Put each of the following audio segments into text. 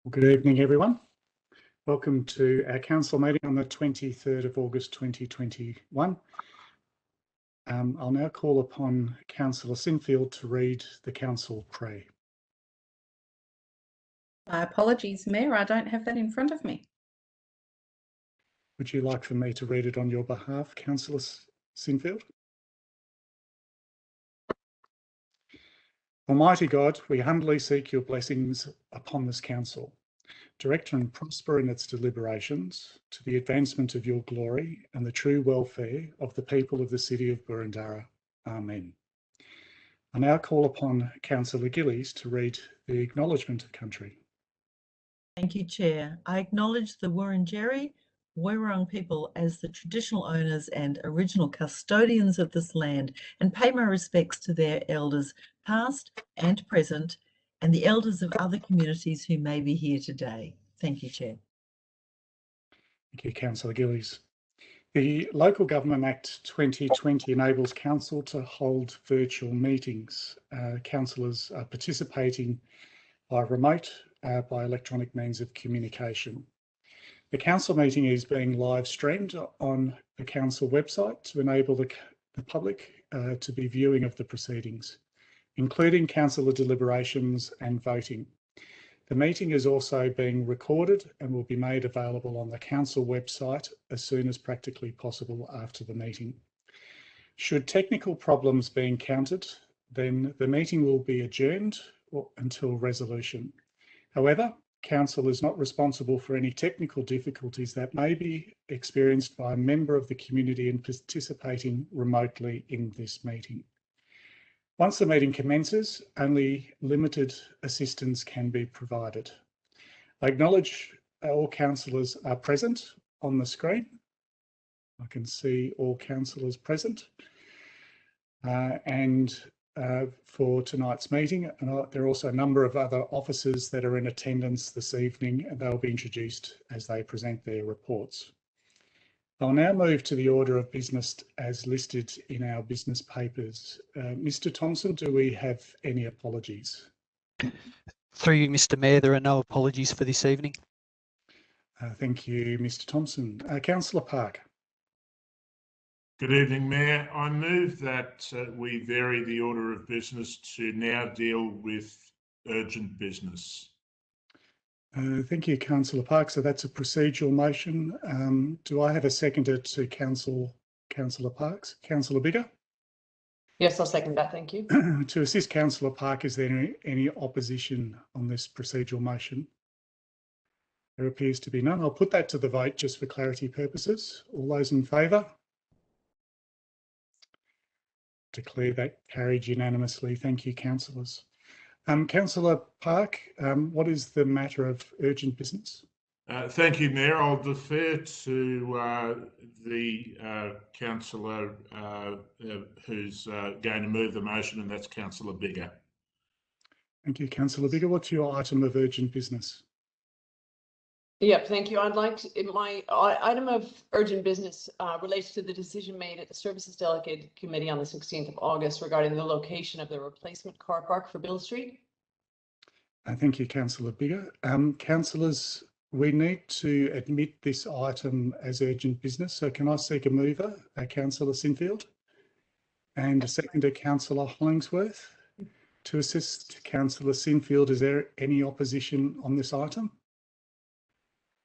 Well, good evening, everyone. Welcome to our council meeting on the 23rd of August 2021. I'll now call upon Councillor Sinfield to read the council pray. My apologies, Mayor, I don't have that in front of me. Would you like for me to read it on your behalf, Councillor Sinfield? Almighty God, we humbly seek your blessings upon this council. Direct and prosper in its deliberations to the advancement of your glory and the true welfare of the people of the city of Boroondara. Amen. I now call upon Councillor Gillies to read the Acknowledgement of Country. Thank you, Chair. I acknowledge the Wurundjeri Woi-wurrung people as the traditional owners and original custodians of this land and pay my respects to their elders past and present and the elders of other communities who may be here today. Thank you, Chair. Thank you, Councillor Gillies. The Local Government Act 2020 enables council to hold virtual meetings. Councillors are participating by remote, by electronic means of communication. The council meeting is being live streamed on the council website to enable the public to be viewing of the proceedings, including councillor deliberations and voting. The meeting is also being recorded and will be made available on the council website as soon as practically possible after the meeting. Should technical problems be encountered, then the meeting will be adjourned until resolution. However, council is not responsible for any technical difficulties that may be experienced by a member of the community in participating remotely in this meeting. Once the meeting commences, only limited assistance can be provided. I acknowledge all councillors are present on the screen. I can see all councillors present. For tonight's meeting, and there are also a number of other officers that are in attendance this evening, and they'll be introduced as they present their reports. I'll now move to the order of business as listed in our business papers. Mr. Thompson, do we have any apologies? Through you, Mr. Mayor, there are no apologies for this evening. Thank you, Mr. Thompson. Councillor Park. Good evening, Mayor. I move that we vary the order of business to now deal with urgent business. Thank you, Councillor Park. So that's a procedural motion. Do I have a seconder to Councillor Parks? Councillor Bigger? Yes, I'll second that. Thank you. To assist Councillor Park, is there any opposition on this procedural motion? There appears to be none. I'll put that to the vote just for clarity purposes. All those in favour? Declare that carried unanimously. Thank you, councillors. Councillor Park, what is the matter of urgent business? Thank you, Mayor. I'll defer to the councillor who's going to move the motion, and that's Councillor Bigger. Thank you, Councillor Bigger. What's your item of urgent business? Yep, thank you. I'd like to, my item of urgent business relates to the decision made at the Services Delegate Committee on the 16th of August regarding the location of the replacement car park for Bill Street. Thank you, Councillor Bigger. Councillors, we need to admit this item as urgent business. So can I seek a mover, Councillor Sinfield, and a seconder, Councillor Hollingsworth? To assist Councillor Sinfield, is there any opposition on this item?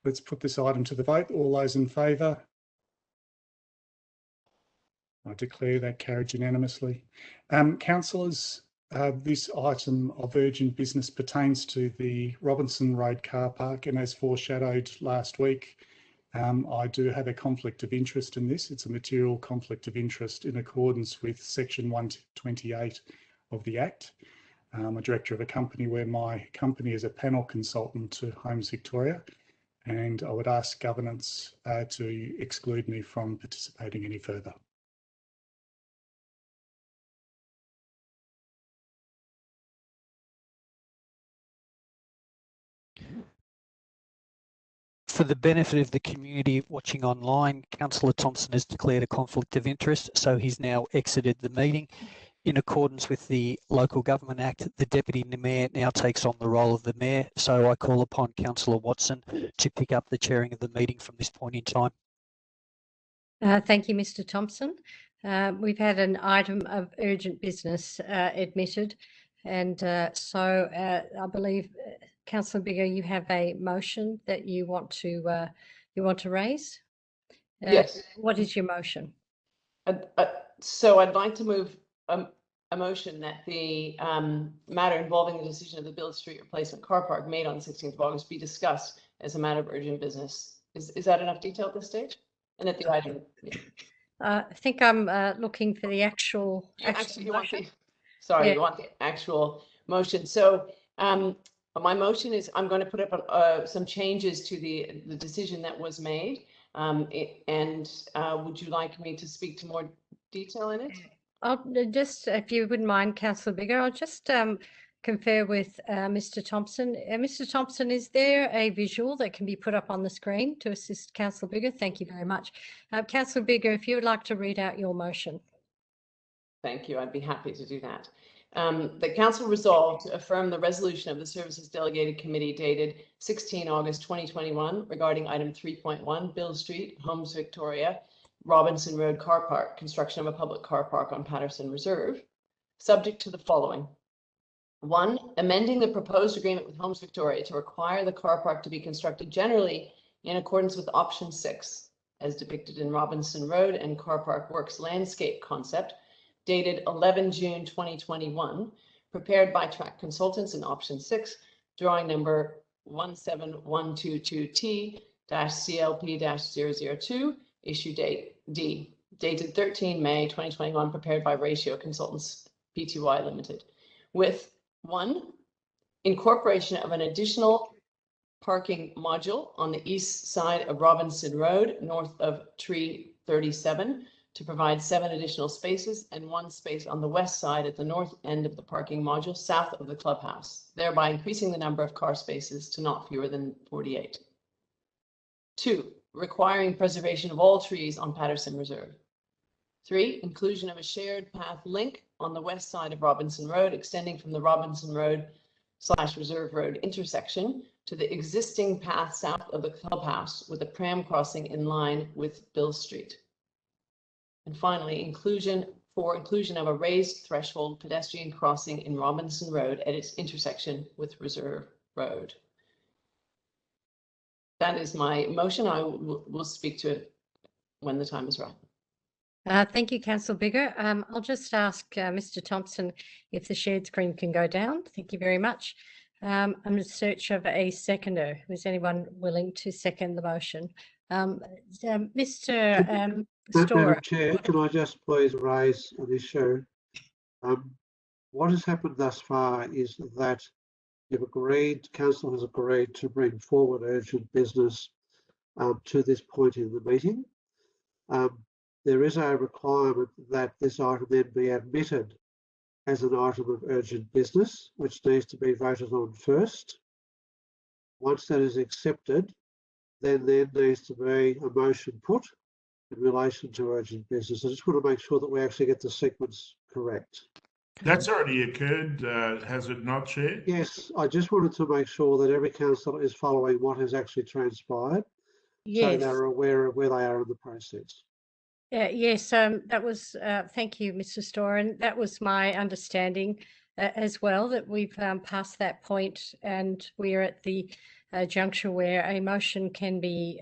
Let's put this item to the vote. All those in favour? I declare that carried unanimously. Councillors, this item of urgent business pertains to the Robinson Road car park, and as foreshadowed last week, I do have a conflict of interest in this. It's a material conflict of interest in accordance with section 128 of the Act. I'm a director of a company where my company is a panel consultant to Homes Victoria, and I would ask governance to exclude me from participating any further. For the benefit of the community watching online, Councillor Thompson has declared a conflict of interest, so he's now exited the meeting. In accordance with the Local Government Act, the Deputy Mayor now takes on the role of the Mayor, so I call upon Councillor Watson to pick up the chairing of the meeting from this point in time. Thank you, Mr. Thompson. We've had an item of urgent business admitted, and so I believe, Councillor Bigger, you have a motion that you want to raise. Yes. What is your motion? So I'd like to move a motion that the matter involving the decision of the Bill Street replacement car park made on the 16th of August be discussed as a matter of urgent business. Is that enough detail at this stage? And that the item. I think I'm looking for the actual. You want the actual motion. So my motion is I'm going to put up some changes to the decision that was made. Would you like me to speak to more detail in it? I'll just, if you wouldn't mind, Councillor Bigger, I'll just confer with Mr. Thompson. Mr. Thompson, is there a visual that can be put up on the screen to assist Councillor Bigger? Thank you very much. Councillor Bigger, if you would like to read out your motion. Thank you. I'd be happy to do that. The Council resolved to affirm the resolution of the Services Delegated Committee dated 16 August 2021 regarding item 3.1, Bill Street, Homes Victoria, Robinson Road Car Park, construction of a public car park on Patterson Reserve, subject to the following. 1, amending the proposed agreement with Homes Victoria to require the car park to be constructed generally in accordance with option 6, as depicted in Robinson Road and Car Park Works landscape concept, dated 11 June 2021, prepared by Track Consultants in option 6, drawing number 17122T-CLP-002, issue date D, dated 13 May 2021, prepared by Ratio Consultants Pty Limited, with 1, incorporation of an additional parking module on the east side of Robinson Road, north of Tree 37, to provide 7 additional spaces, and 1 space on the west side at the north end of the parking module south of the clubhouse, thereby increasing the number of car spaces to not fewer than 48. 2, requiring preservation of all trees on Patterson Reserve. 3, inclusion of a shared path link on the west side of Robinson Road, extending from the Robinson Road / Reserve Road intersection to the existing path south of the clubhouse with a tram crossing in line with Bill Street. And finally, inclusion of a raised threshold pedestrian crossing in Robinson Road at its intersection with Reserve Road. That is my motion. I will speak to it when the time is right. Thank you, Councillor Bigger. I'll just ask Mr. Thompson if the shared screen can go down. Thank you very much. I'm in search of a seconder. Was anyone willing to second the motion? Mr. Storer. Madam Chair, can I just please raise an issue? What has happened thus far is that Council has agreed to bring forward urgent business to this point in the meeting. There is a requirement that this item then be admitted as an item of urgent business, which needs to be voted on first. Once that is accepted, then there needs to be a motion put in relation to urgent business. I just want to make sure that we actually get the sequence correct. That's already occurred, has it not, Chair? Yes, I just wanted to make sure that every councillor is following what has actually transpired, Yes. so they're aware of where they are in the process. Yes, that was, thank you, Mr. Storer, and that was my understanding as well, that we've passed that point and we're at the juncture where a motion can be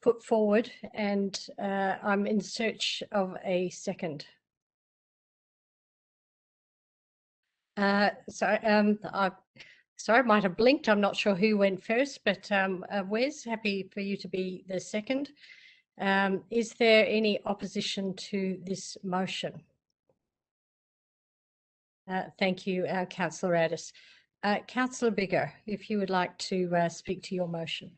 put forward, and I'm in search of a second. Sorry, I might have blinked. I'm not sure who went first, but Wes, happy for you to be the second. Is there any opposition to this motion? Thank you, Councillor Addis. Councillor Bigger, if you would like to speak to your motion.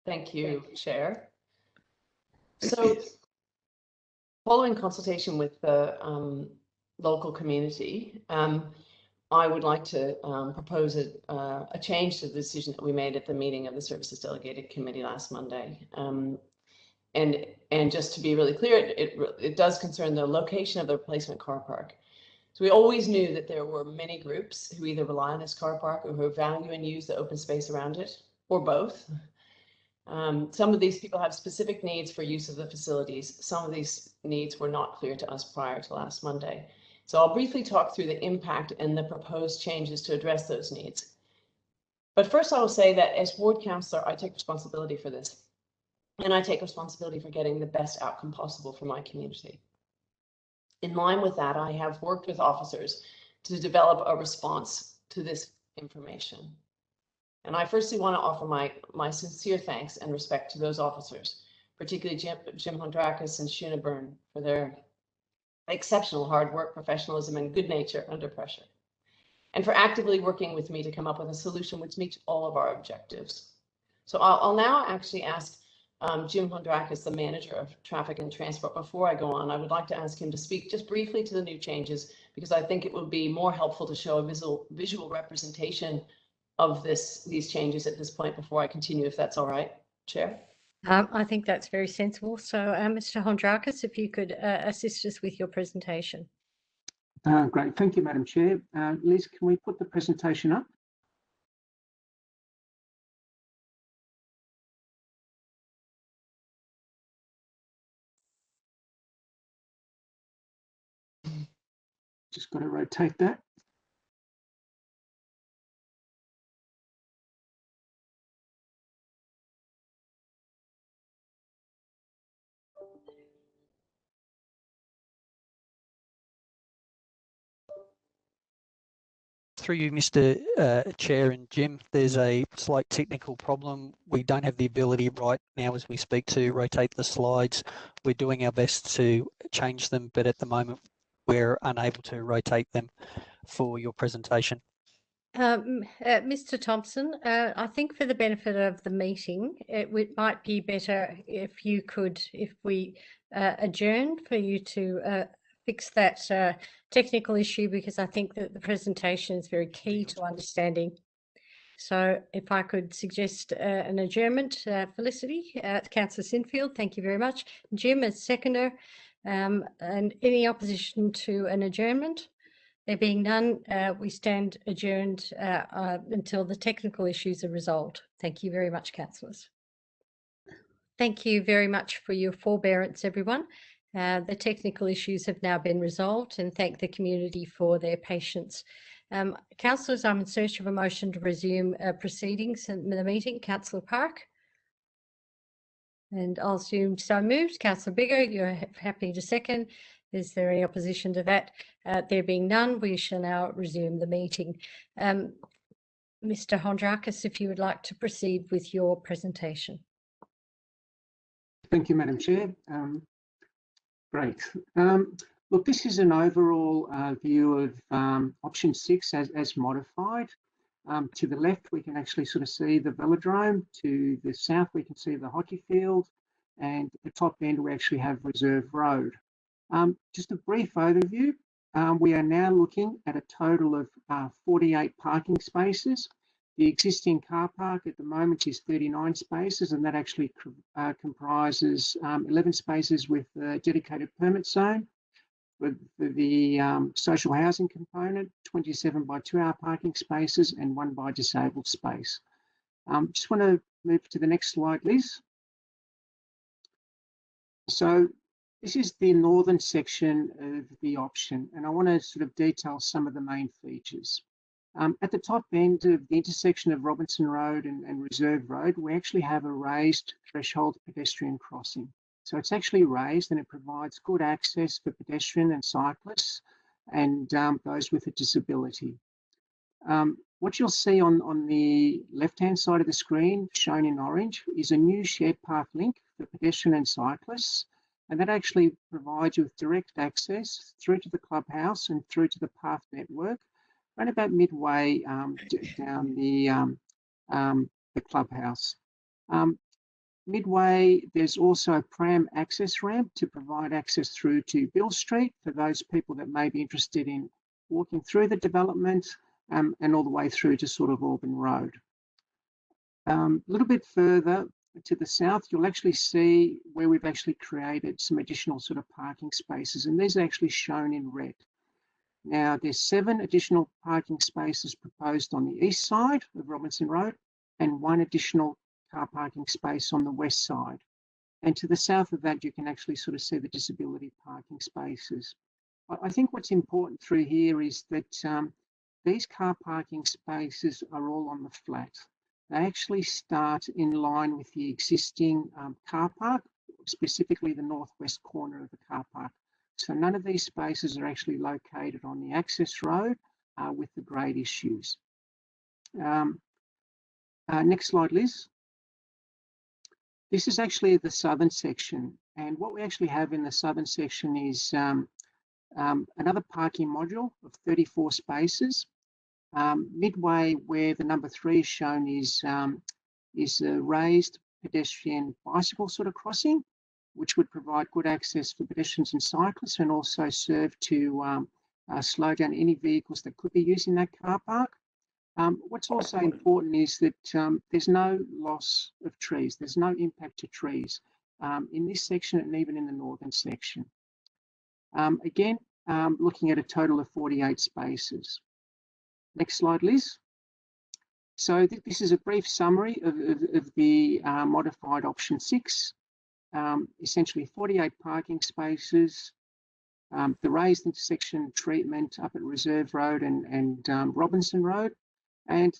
Thank you, Chair. So, following consultation with the local community, I would like to propose a change to the decision that we made at the meeting of the Services Delegated Committee last Monday. And just to be really clear, it does concern the location of the replacement car park. So we always knew that there were many groups who either rely on this car park or who value and use the open space around it, or both. Some of these people have specific needs for use of the facilities. Some of these needs were not clear to us prior to last Monday. So I'll briefly talk through the impact and the proposed changes to address those needs. But first I will say that as ward councillor, I take responsibility for this. And I take responsibility for getting the best outcome possible for my community. In line with that, I have worked with officers to develop a response to this information. And I firstly want to offer my sincere thanks and respect to those officers, particularly Jim Hondrakis and Shuna Byrne, for their exceptional hard work, professionalism, and good nature under pressure, and for actively working with me to come up with a solution which meets all of our objectives. So I'll now actually ask Jim Hondrakis, the manager of traffic and transport. Before I go on, I would like to ask him to speak just briefly to the new changes, because I think it would be more helpful to show a visual representation of these changes at this point before I continue, if that's all right, Chair. I think that's very sensible. So, Mr. Hondrakis, if you could assist us with your presentation. Great, thank you, Madam Chair. Liz, can we put the presentation up? Just got to rotate that. Through you, Mr. Chair and Jim, there's a slight technical problem. We don't have the ability right now as we speak to rotate the slides. We're doing our best to change them, but at the moment we're unable to rotate them for your presentation. Mr. Thompson, I think for the benefit of the meeting, it might be better if we adjourn for you to fix that technical issue, because I think that the presentation is very key to understanding. So if I could suggest an adjournment, Felicity, Councillor Sinfield, thank you very much. Jim as seconder, and any opposition to an adjournment? There being none, we stand adjourned until the technical issues are resolved. Thank you very much, councillors. Thank you very much for your forbearance, everyone. The technical issues have now been resolved, and thank the community for their patience. Councillors, I'm in search of a motion to resume proceedings in the meeting. Councillor Park? And I'll assume so moved. Councillor Bigger, you're happy to second. Is there any opposition to that? There being none, we shall now resume the meeting. Mr. Hondrakis, if you would like to proceed with your presentation. Thank you, Madam Chair. Great. Look, this is an overall view of option 6 as modified. To the left, we can actually sort of see the velodrome. To the south, we can see the hockey field. And at the top end, we actually have Reserve Road. Just a brief overview. We are now looking at a total of 48 parking spaces. The existing car park at the moment is 39 spaces, and that actually comprises 11 spaces with a dedicated permit zone. For the social housing component, 27 by 2-hour parking spaces and 1 by disabled space. Just want to move to the next slide, Liz. So this is the northern section of the option, and I want to sort of detail some of the main features. At the top end of the intersection of Robinson Road and Reserve Road, we actually have a raised threshold pedestrian crossing. So it's actually raised, and it provides good access for pedestrian and cyclists and those with a disability. What you'll see on the left-hand side of the screen, shown in orange, is a new shared path link for pedestrian and cyclists. And that actually provides you with direct access through to the clubhouse and through to the path network, right about midway down the clubhouse. Midway, there's also a pram access ramp to provide access through to Bill Street for those people that may be interested in walking through the development and all the way through to sort of Auburn Road. A little bit further, to the south, you'll actually see where we've actually created some additional sort of parking spaces, and these are actually shown in red. Now, there's 7 additional parking spaces proposed on the east side of Robinson Road and 1 additional car parking space on the west side. And to the south of that, you can actually sort of see the disability parking spaces. I think what's important through here is that these car parking spaces are all on the flat. They actually start in line with the existing car park, specifically the northwest corner of the car park. So none of these spaces are actually located on the access road with the grade issues. Next slide, Liz. This is actually the southern section, and what we actually have in the southern section is another parking module of 34 spaces. Midway where the number 3 is shown is a raised pedestrian bicycle sort of crossing, which would provide good access for pedestrians and cyclists and also serve to slow down any vehicles that could be using that car park. What's also important is that there's no loss of trees. There's no impact to trees in this section and even in the northern section. Again, looking at a total of 48 spaces. Next slide, Liz. So this is a brief summary of the modified option 6. Essentially 48 parking spaces, the raised intersection treatment up at Reserve Road and Robinson Road, and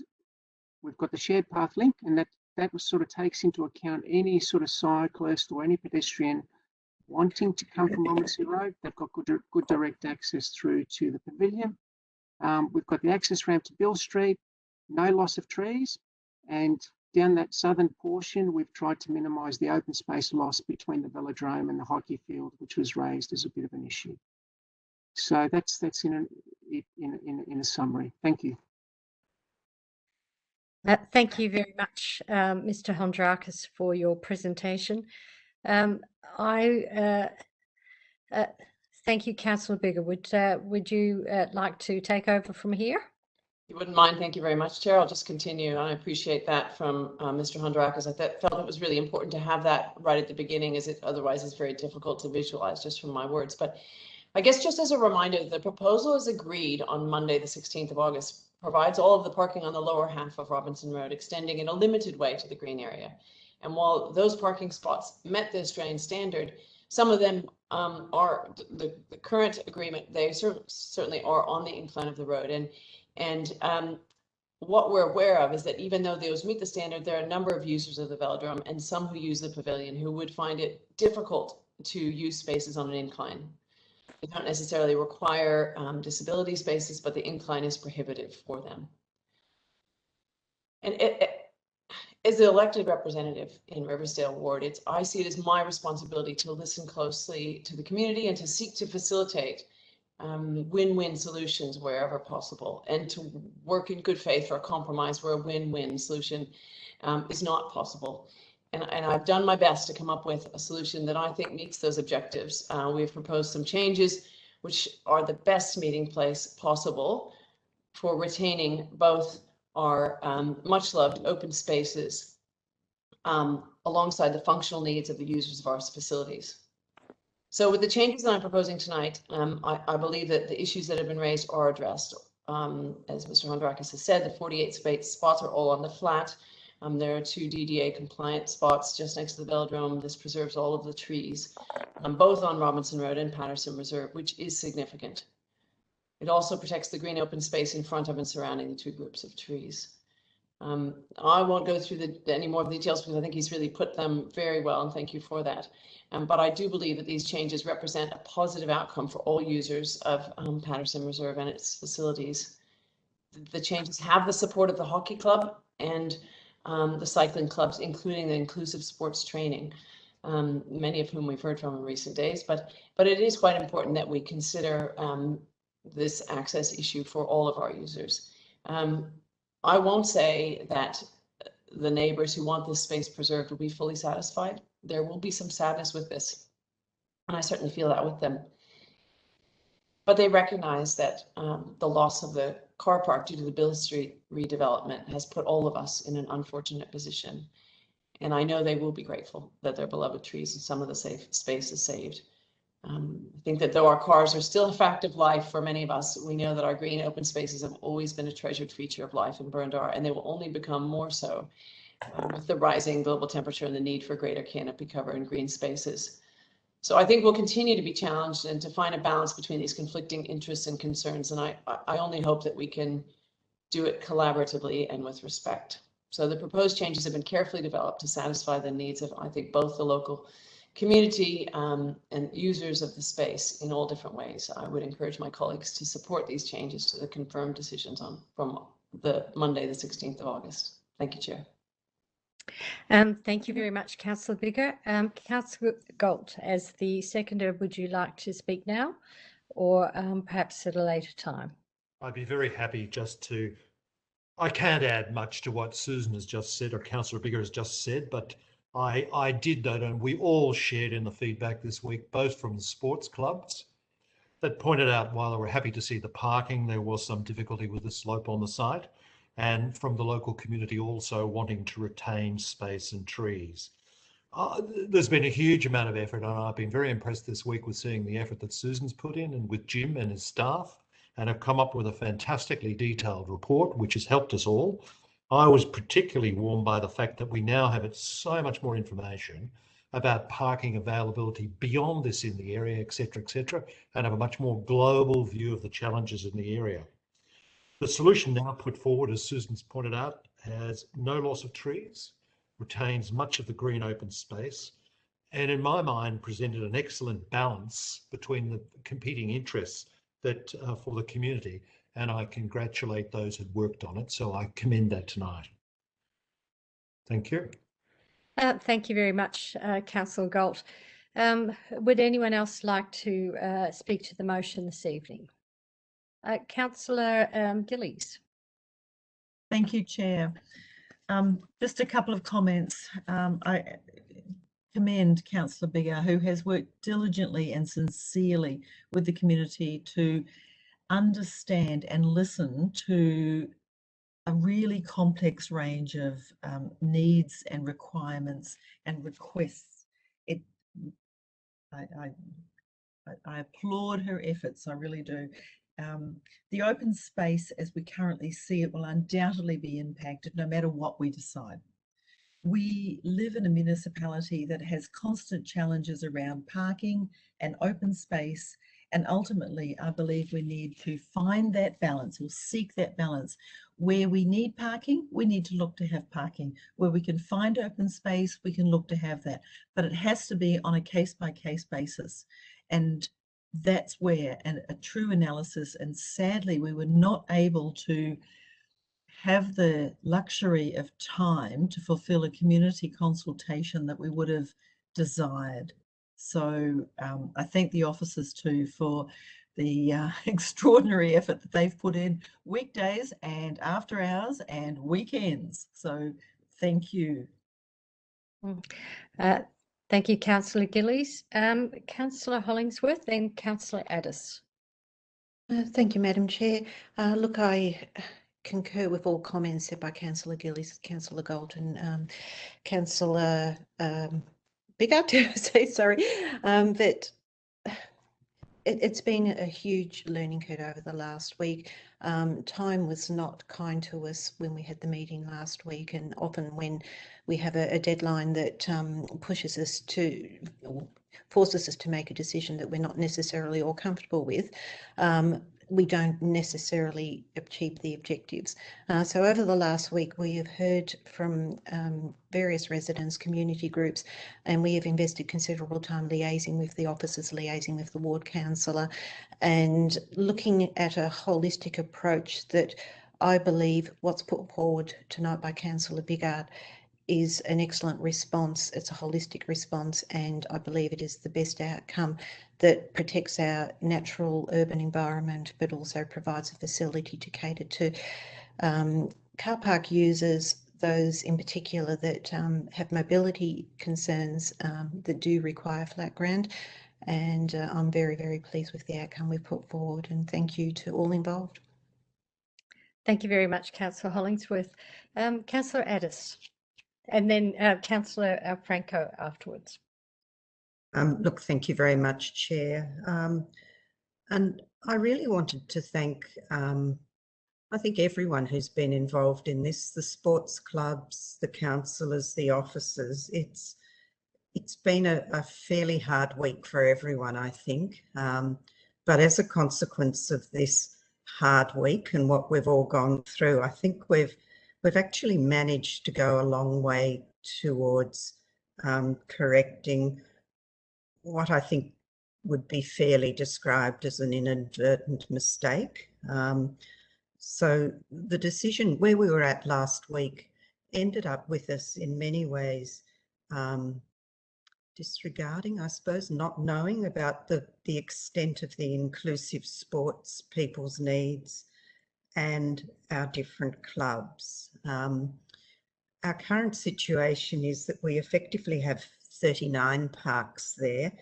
we've got the shared path link, and that sort of takes into account any sort of cyclist or any pedestrian wanting to come from Robinson Road. They've got good direct access through to the pavilion. We've got the access ramp to Bill Street, no loss of trees, and down that southern portion, we've tried to minimise the open space loss between the velodrome and the hockey field, which was raised as a bit of an issue. So that's in a summary. Thank you. Thank you very much, Mr. Hondrakis, for your presentation. Thank you, Councillor Bigger. Would you like to take over from here? You wouldn't mind, thank you very much, Chair. I'll just continue. I appreciate that from Mr. Hondrakis. I felt it was really important to have that right at the beginning, as it otherwise is very difficult to visualize just from my words. But I guess just as a reminder, the proposal is agreed on Monday, the 16th of August, provides all of the parking on the lower half of Robinson Road, extending in a limited way to the green area. And while those parking spots met the Australian standard, some of them are the current agreement, they certainly are on the incline of the road. And what we're aware of is that even though those meet the standard, there are a number of users of the velodrome and some who use the pavilion who would find it difficult to use spaces on an incline. They don't necessarily require disability spaces, but the incline is prohibitive for them. And as the elected representative in Riversdale Ward, I see it as my responsibility to listen closely to the community and to seek to facilitate win-win solutions wherever possible, and to work in good faith for a compromise where a win-win solution is not possible. And I've done my best to come up with a solution that I think meets those objectives. We've proposed some changes which are the best meeting place possible for retaining both our much loved open spaces alongside the functional needs of the users of our facilities. So with the changes that I'm proposing tonight, I believe that the issues that have been raised are addressed. As Mr. Hondrakis has said, the 48 spots are all on the flat. There are 2 DDA compliant spots just next to the velodrome. This preserves all of the trees, both on Robinson Road and Patterson Reserve, which is significant. It also protects the green open space in front of and surrounding the 2 groups of trees. I won't go through any more of the details because I think he's really put them very well, and thank you for that. But I do believe that these changes represent a positive outcome for all users of Patterson Reserve and its facilities. The changes have the support of the hockey club and the cycling clubs, including the inclusive sports training, many of whom we've heard from in recent days. But it is quite important that we consider this access issue for all of our users. I won't say that the neighbors who want this space preserved will be fully satisfied. There will be some sadness with this, and I certainly feel that with them. But they recognize that the loss of the car park due to the Bill Street redevelopment has put all of us in an unfortunate position. And I know they will be grateful that their beloved trees and some of the safe space is saved. I think that though our cars are still a fact of life for many of us, we know that our green open spaces have always been a treasured feature of life in Burndar, and they will only become more so with the rising global temperature and the need for greater canopy cover and green spaces. So I think we'll continue to be challenged and to find a balance between these conflicting interests and concerns. And I only hope that we can do it collaboratively and with respect. So the proposed changes have been carefully developed to satisfy the needs of, I think, both the local community and users of the space in all different ways. I would encourage my colleagues to support these changes to the confirmed decisions from the Monday, the 16th of August. Thank you, Chair. Thank you very much, Councillor Biggar. Councillor Galt, as the seconder, would you like to speak now or perhaps at a later time? I'd be very happy just to, I can't add much to what Susan has just said or Councillor Biggar has just said, but I did note, and we all shared in the feedback this week, both from the sports clubs that pointed out while they were happy to see the parking, there was some difficulty with the slope on the site, and from the local community also wanting to retain space and trees. There's been a huge amount of effort, and I've been very impressed this week with seeing the effort that Susan's put in and with Jim and his staff, and have come up with a fantastically detailed report, which has helped us all. I was particularly warmed by the fact that we now have so much more information about parking availability beyond this in the area, etc., and have a much more global view of the challenges in the area. The solution now put forward, as Susan's pointed out, has no loss of trees, retains much of the green open space, and in my mind presented an excellent balance between the competing interests that for the community, and I congratulate those who worked on it, so I commend that tonight. Thank you. Thank you very much, Councillor Galt. Would anyone else like to speak to the motion this evening? Councillor Gillies. Thank you, Chair. Just a couple of comments. I commend Councillor Biggar, who has worked diligently and sincerely with the community to understand and listen to a really complex range of needs and requirements and requests. I applaud her efforts, I really do. The open space as we currently see it will undoubtedly be impacted no matter what we decide. We live in a municipality that has constant challenges around parking and open space, and ultimately I believe we need to find that balance or seek that balance. Where we need parking, we need to look to have parking. Where we can find open space, we can look to have that, but it has to be on a case-by-case basis. And that's where a true analysis, and sadly we were not able to have the luxury of time to fulfill a community consultation that we would have desired. So I thank the officers too for the extraordinary effort that they've put in weekdays and after hours and weekends. So thank you. Thank you, Councillor Gillies. Councillor Hollingsworth and Councillor Addis. Thank you, Madam Chair. Look, I concur with all comments said by Councillor Gillies, Councillor Galt and Councillor Biggar, sorry, that it's been a huge learning curve over the last week. Time was not kind to us when we had the meeting last week, and often when we have a deadline that pushes us to, forces us to make a decision that we're not necessarily all comfortable with, we don't necessarily achieve the objectives. So over the last week, we have heard from various residents, community groups, and we have invested considerable time liaising with the officers, liaising with the ward councillor, and looking at a holistic approach that I believe what's put forward tonight by Councillor Biggar is an excellent response. It's a holistic response, and I believe it is the best outcome that protects our natural urban environment, but also provides a facility to cater to car park users, those in particular that have mobility concerns that do require flat ground. And I'm very, very pleased with the outcome we've put forward, and thank you to all involved. Thank you very much, Councillor Hollingsworth. Councillor Addis. And then Councillor Franco afterwards. Look, thank you very much, Chair. And I really wanted to thank, I think, everyone who's been involved in this, the sports clubs, the councillors, the officers. It's been a fairly hard week for everyone, I think. But as a consequence of this hard week and what we've all gone through, I think we've actually managed to go a long way towards correcting what I think would be fairly described as an inadvertent mistake. So the decision where we were at last week ended up with us in many ways disregarding, I suppose, not knowing about the extent of the inclusive sports, people's needs and our different clubs. Our current situation is that we effectively have 39 parks there,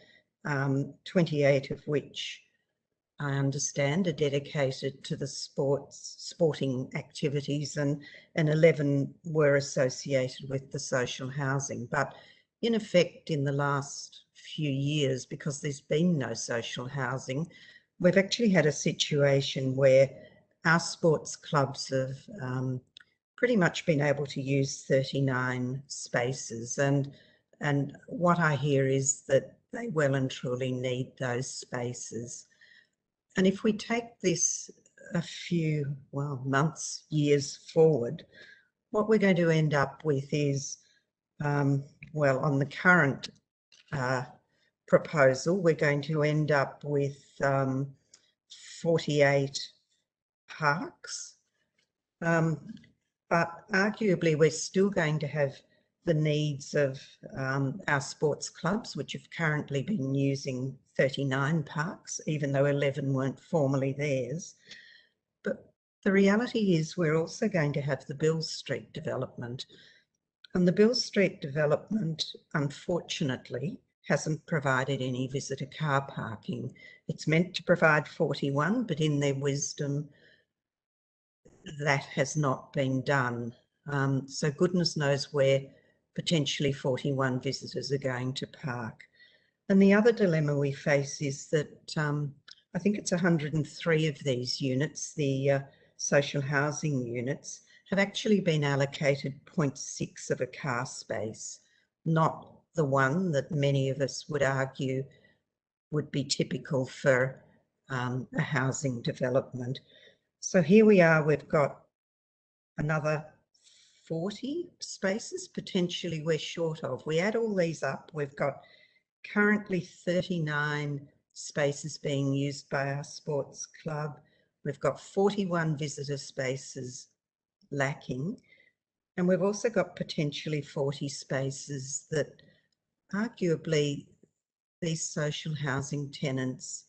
28 of which I understand are dedicated to the sporting activities, and 11 were associated with the social housing. But in effect, in the last few years, because there's been no social housing, we've actually had a situation where our sports clubs have pretty much been able to use 39 spaces. And what I hear is that they well and truly need those spaces. And if we take this a few, months, years forward, what we're going to end up with is, on the current proposal, we're going to end up with 48 parks. But arguably, we're still going to have the needs of our sports clubs, which have currently been using 39 parks, even though 11 weren't formally theirs. But the reality is we're also going to have the Bill Street development. And the Bill Street development, unfortunately, hasn't provided any visitor car parking. It's meant to provide 41, but in their wisdom, that has not been done. So goodness knows where potentially 41 visitors are going to park. And the other dilemma we face is that I think it's 103 of these units, the social housing units, have actually been allocated 0.6 of a car space, not the one that many of us would argue would be typical for a housing development. So here we are, we've got another 40 spaces potentially we're short of. We add all these up, we've got currently 39 spaces being used by our sports club. We've got 41 visitor spaces lacking, and we've also got potentially 40 spaces that arguably these social housing tenants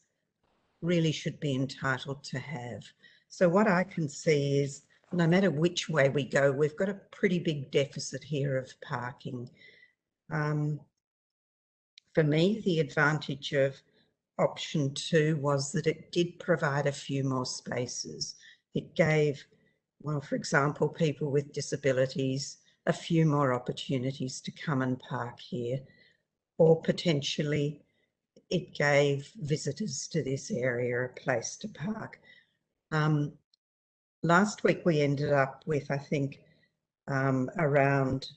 really should be entitled to have. So what I can see is no matter which way we go, we've got a pretty big deficit here of parking. For me, the advantage of option 2 was that it did provide a few more spaces. It gave, for example, people with disabilities a few more opportunities to come and park here, or potentially it gave visitors to this area a place to park. Last week we ended up with, I think, around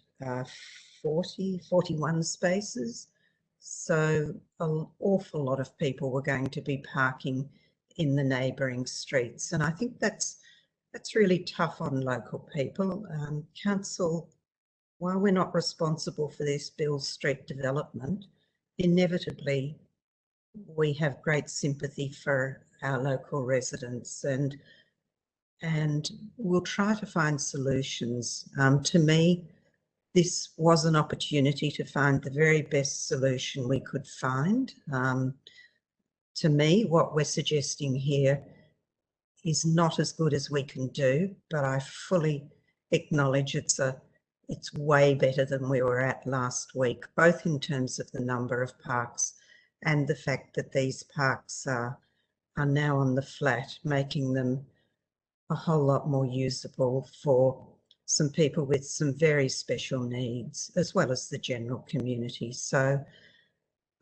41 spaces. So an awful lot of people were going to be parking in the neighbouring streets. And I think that's really tough on local people. Council, while we're not responsible for this Bill Street development, inevitably we have great sympathy for our local residents, and we'll try to find solutions. To me, this was an opportunity to find the very best solution we could find. To me, what we're suggesting here is not as good as we can do, but I fully acknowledge it's way better than we were at last week, both in terms of the number of parks and the fact that these parks are now on the flat, making them a whole lot more usable for some people with some very special needs, as well as the general community. So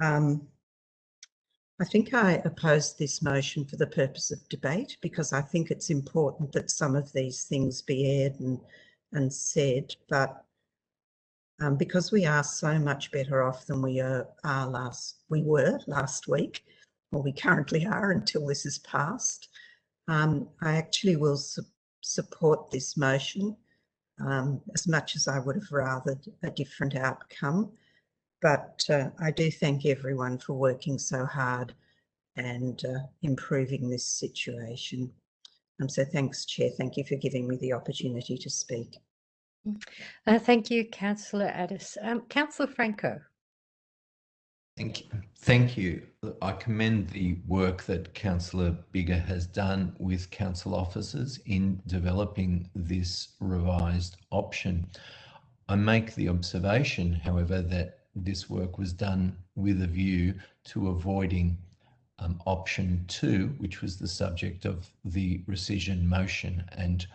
I think I oppose this motion for the purpose of debate, because I think it's important that some of these things be aired and said, but because we are so much better off than we were last week, or we currently are until this is passed, I actually will support this motion, as much as I would have rathered a different outcome. But I do thank everyone for working so hard and improving this situation. So thanks, Chair. Thank you for giving me the opportunity to speak. Thank you, Councillor Addis. Councillor Franco. Thank you. I commend the work that Councillor Biggar has done with council officers in developing this revised option. I make the observation, however, that this work was done with a view to avoiding option 2, which was the subject of the rescission motion, and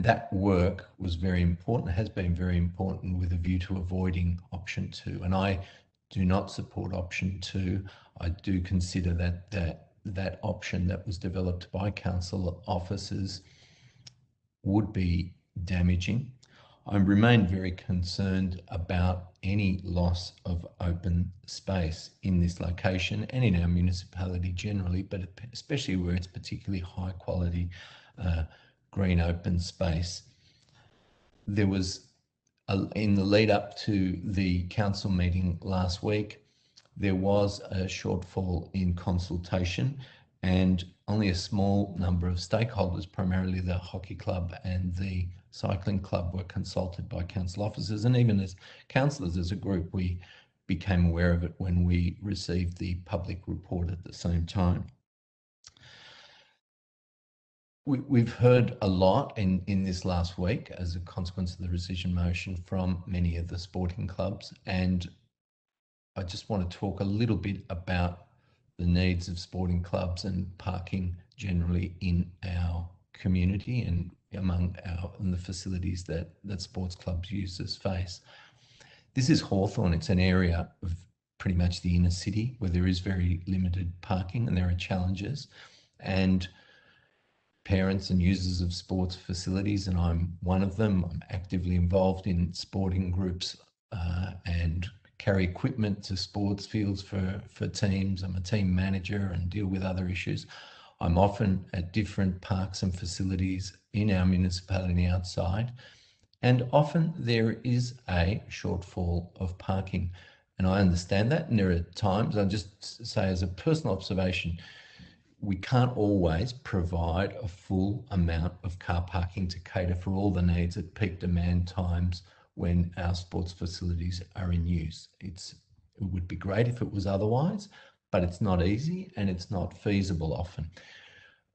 that work was very important, has been very important, with a view to avoiding option 2. And I do not support option 2. I do consider that option that was developed by council officers would be damaging. I remain very concerned about any loss of open space in this location and in our municipality generally, but especially where it's particularly high quality green open space. There was, in the lead up to the council meeting last week, there was a shortfall in consultation, and only a small number of stakeholders, primarily the hockey club and the cycling club, were consulted by council officers. And even as councillors as a group, we became aware of it when we received the public report at the same time. We've heard a lot in this last week as a consequence of the rescission motion from many of the sporting clubs, and I just want to talk a little bit about the needs of sporting clubs and parking generally in our community and among the facilities that sports clubs users face. This is Hawthorn. It's an area of pretty much the inner city where there is very limited parking and there are challenges, and parents and users of sports facilities, and I'm one of them. I'm actively involved in sporting groups and carry equipment to sports fields for teams. I'm a team manager and deal with other issues. I'm often at different parks and facilities in our municipality outside, and often there is a shortfall of parking. And I understand that, and there are times, I'll just say as a personal observation, we can't always provide a full amount of car parking to cater for all the needs at peak demand times when our sports facilities are in use. It would be great if it was otherwise, but it's not easy and it's not feasible often.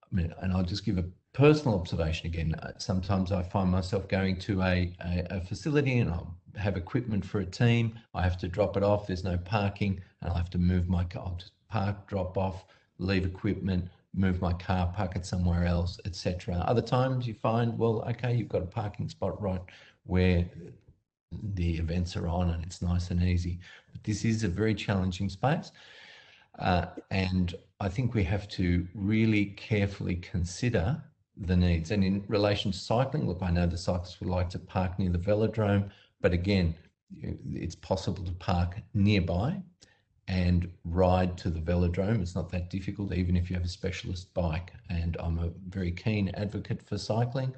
I mean, and I'll just give a personal observation again. Sometimes I find myself going to a facility and I'll have equipment for a team. I have to drop it off. There's no parking, and I'll have to move my car. I'll just park, drop off, leave equipment, move my car, park it somewhere else, etc. Other times you find, well, okay, you've got a parking spot right where the events are on and it's nice and easy. But this is a very challenging space. And I think we have to really carefully consider the needs. And in relation to cycling, look, I know the cyclists would like to park near the velodrome, but again, it's possible to park nearby and ride to the velodrome. It's not that difficult, even if you have a specialist bike. And I'm a very keen advocate for cycling,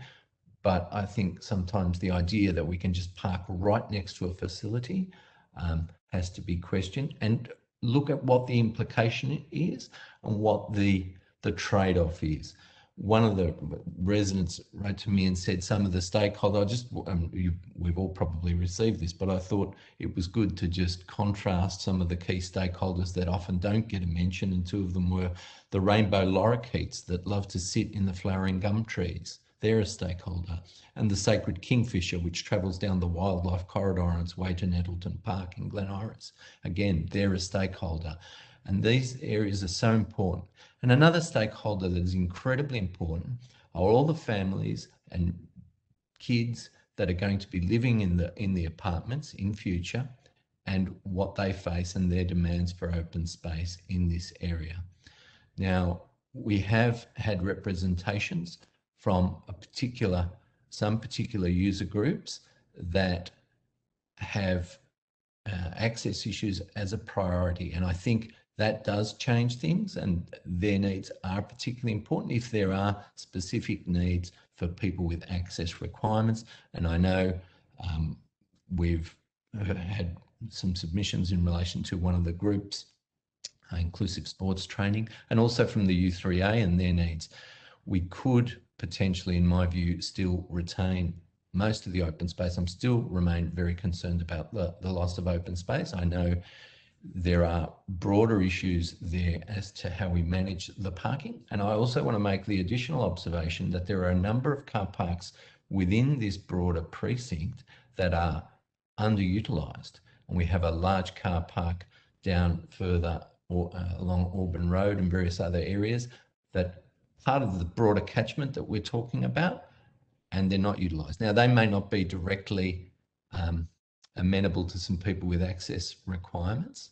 but I think sometimes the idea that we can just park right next to a facility has to be questioned, and look at what the implication is and what the trade-off is. One of the residents wrote to me and said some of the stakeholders, we've all probably received this, but I thought it was good to just contrast some of the key stakeholders that often don't get a mention, and two of them were the rainbow lorikeets that love to sit in the flowering gum trees. They're a stakeholder. And the sacred kingfisher, which travels down the wildlife corridor on its way to Nettleton Park in Glen Iris. Again, they're a stakeholder. And these areas are so important. And another stakeholder that is incredibly important are all the families and kids that are going to be living in the apartments in future and what they face and their demands for open space in this area. Now, we have had representations from some particular user groups that have access issues as a priority, and I think that does change things, and their needs are particularly important if there are specific needs for people with access requirements. And I know we've had some submissions in relation to one of the groups, inclusive sports training, and also from the U3A and their needs. We could potentially, in my view, still retain most of the open space. I'm still remain very concerned about the loss of open space. I know there are broader issues there as to how we manage the parking. And I also want to make the additional observation that there are a number of car parks within this broader precinct that are underutilised. And we have a large car park down further along Auburn Road and various other areas that part of the broader catchment that we're talking about, and they're not utilised. Now, they may not be directly amenable to some people with access requirements,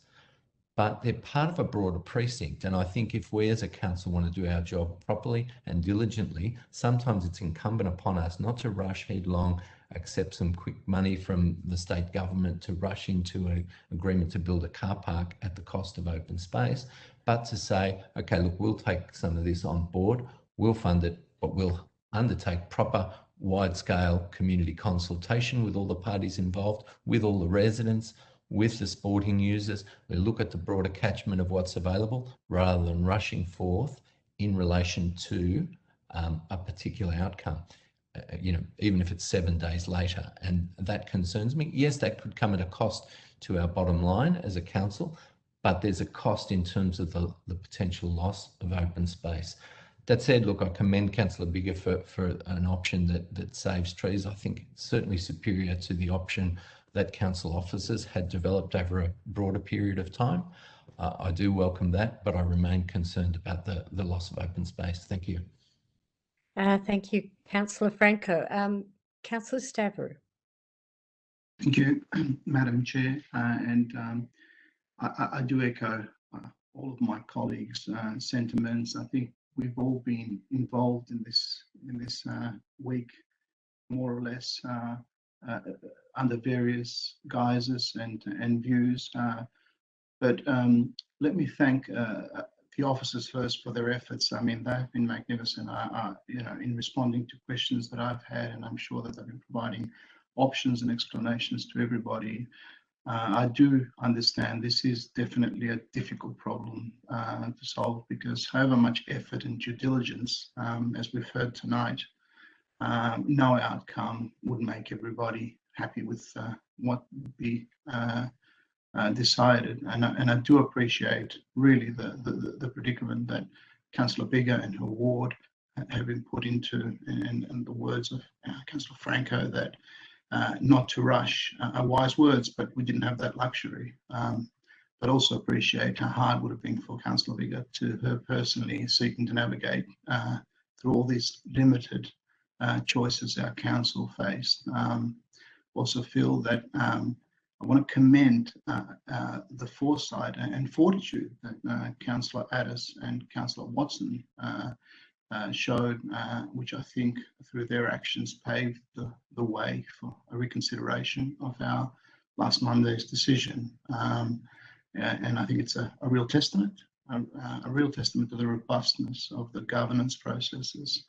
but they're part of a broader precinct. And I think if we as a council want to do our job properly and diligently, sometimes it's incumbent upon us not to rush headlong, accept some quick money from the state government to rush into an agreement to build a car park at the cost of open space, but to say, okay, look, we'll take some of this on board, we'll fund it, but we'll undertake proper wide-scale community consultation with all the parties involved, with all the residents, with the sporting users. We look at the broader catchment of what's available rather than rushing forth in relation to a particular outcome, even if it's 7 days later. And that concerns me. Yes, that could come at a cost to our bottom line as a council, but there's a cost in terms of the potential loss of open space. That said, look, I commend Councillor Biggar for an option that saves trees. I think it's certainly superior to the option that council officers had developed over a broader period of time. I do welcome that, but I remain concerned about the loss of open space. Thank you. Thank you, Councillor Franco. Councillor Stavrou. Thank you, Madam Chair, and I do echo all of my colleagues' sentiments. I think we've all been involved in this week, more or less, under various guises and views. But let me thank the officers first for their efforts. I mean, they've been magnificent. In responding to questions that I've had, and I'm sure that they've been providing options and explanations to everybody. I do understand this is definitely a difficult problem to solve, because however much effort and due diligence, as we've heard tonight, no outcome would make everybody happy with what would be decided. And I do appreciate really the predicament that Councillor Biggar and her ward have been put into, and the words of Councillor Franco that not to rush are wise words, but we didn't have that luxury. But also appreciate how hard it would have been for Councillor Biggar to her personally seeking to navigate through all these limited choices our council faced. Also feel that I want to commend the foresight and fortitude that Councillor Addis and Councillor Watson showed, which I think through their actions paved the way for a reconsideration of our last Monday's decision. And I think it's a real testament, a real testament to the robustness of the governance processes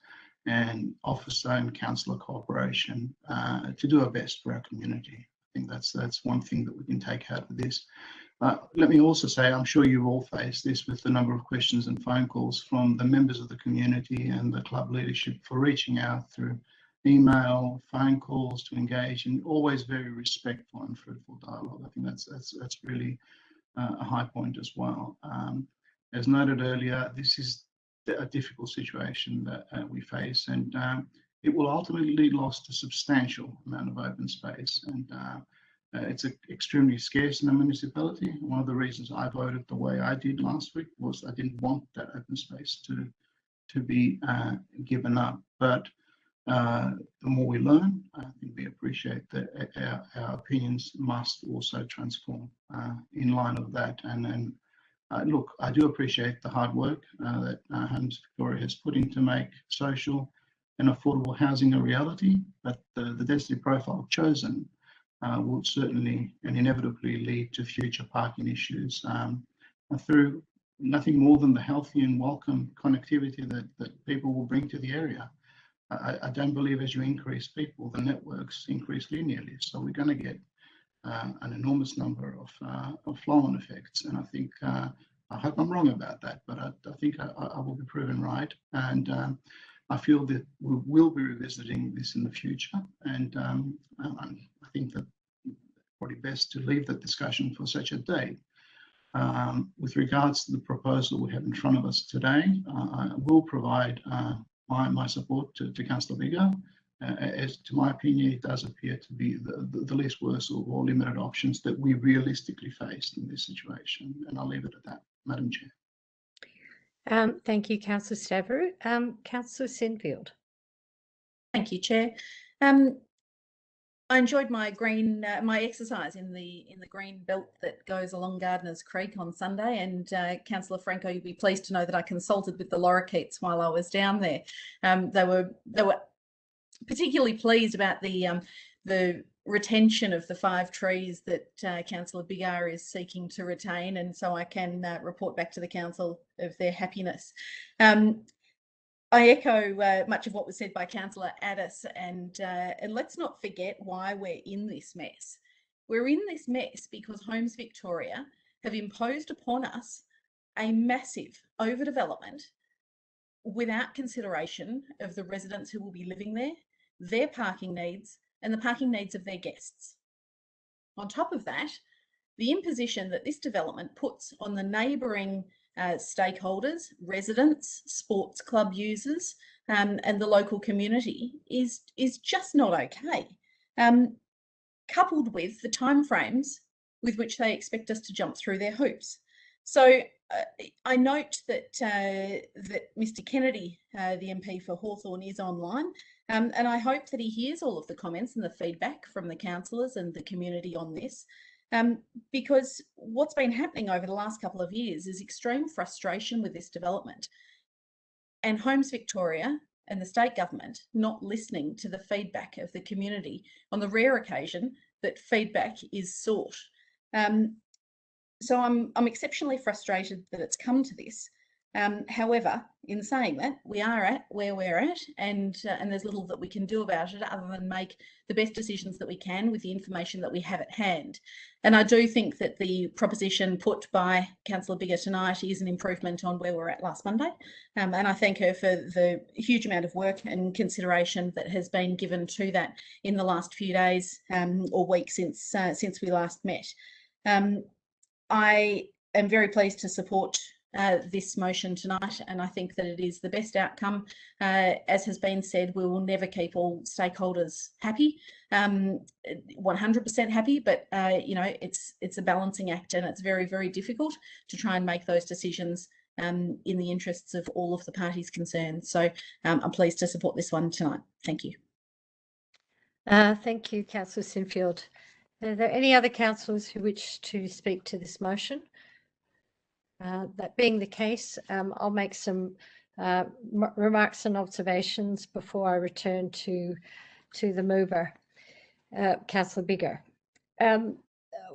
and officer and councillor cooperation to do our best for our community. I think that's one thing that we can take out of this. Let me also say, I'm sure you've all faced this with the number of questions and phone calls from the members of the community and the club leadership for reaching out through email, phone calls to engage, and always very respectful and fruitful dialogue. I think that's really a high point as well. As noted earlier, this is a difficult situation that we face, and it will ultimately lead lost a substantial amount of open space, and it's extremely scarce in the municipality. One of the reasons I voted the way I did last week was I didn't want that open space to be given up. But the more we learn, I think we appreciate that our opinions must also transform in line of that. And look, I do appreciate the hard work that Homes Victoria has put in to make social and affordable housing a reality, but the density profile chosen will certainly and inevitably lead to future parking issues through nothing more than the healthy and welcome connectivity that people will bring to the area. I don't believe as you increase people, the networks increase linearly. So we're going to get an enormous number of flow-on effects. And I think, I hope I'm wrong about that, but I think I will be proven right. And I feel that we will be revisiting this in the future. And I think that probably best to leave that discussion for such a date. With regards to the proposal we have in front of us today, I will provide my support to Councillor Biggar. As to my opinion, it does appear to be the least worst of all limited options that we realistically faced in this situation. And I'll leave it at that, Madam Chair. Thank you, Councillor Stavrou. Councillor Sinfield. Thank you, Chair. I enjoyed my my exercise in the green belt that goes along Gardeners Creek on Sunday, and Councillor Franco, you'll be pleased to know that I consulted with the lorikeets while I was down there. They were particularly pleased about the retention of the 5 trees that Councillor Biggar is seeking to retain, and so I can report back to the council of their happiness. I echo much of what was said by Councillor Addis, and let's not forget why we're in this mess. We're in this mess because Homes Victoria have imposed upon us a massive overdevelopment without consideration of the residents who will be living there, their parking needs, and the parking needs of their guests. On top of that, the imposition that this development puts on the neighbouring stakeholders, residents, sports club users, and the local community is just not okay. Coupled with the timeframes with which they expect us to jump through their hoops. So I note that that Mr. Kennedy, the MP for Hawthorn, is online, and I hope that he hears all of the comments and the feedback from the councillors and the community on this. Because what's been happening over the last couple of years is extreme frustration with this development, and Homes Victoria and the state government not listening to the feedback of the community on the rare occasion that feedback is sought. So I'm exceptionally frustrated that it's come to this. However, in saying that, we are at where we're at, and there's little that we can do about it other than make the best decisions that we can with the information that we have at hand. And I do think that the proposition put by Councillor Biggar tonight is an improvement on where we were at last Monday. And I thank her for the huge amount of work and consideration that has been given to that in the last few days or weeks since we last met. I am very pleased to support this motion tonight, and I think that it is the best outcome. As has been said, we will never keep all stakeholders happy, 100% happy, but you know, it's a balancing act, and it's very, very difficult to try and make those decisions in the interests of all of the parties concerned. So I'm pleased to support this one tonight. Thank you. Thank you, Councillor Sinfield. Are there any other councillors who wish to speak to this motion? That being the case, I'll make some remarks and observations before I return to the mover, Councillor Biggar.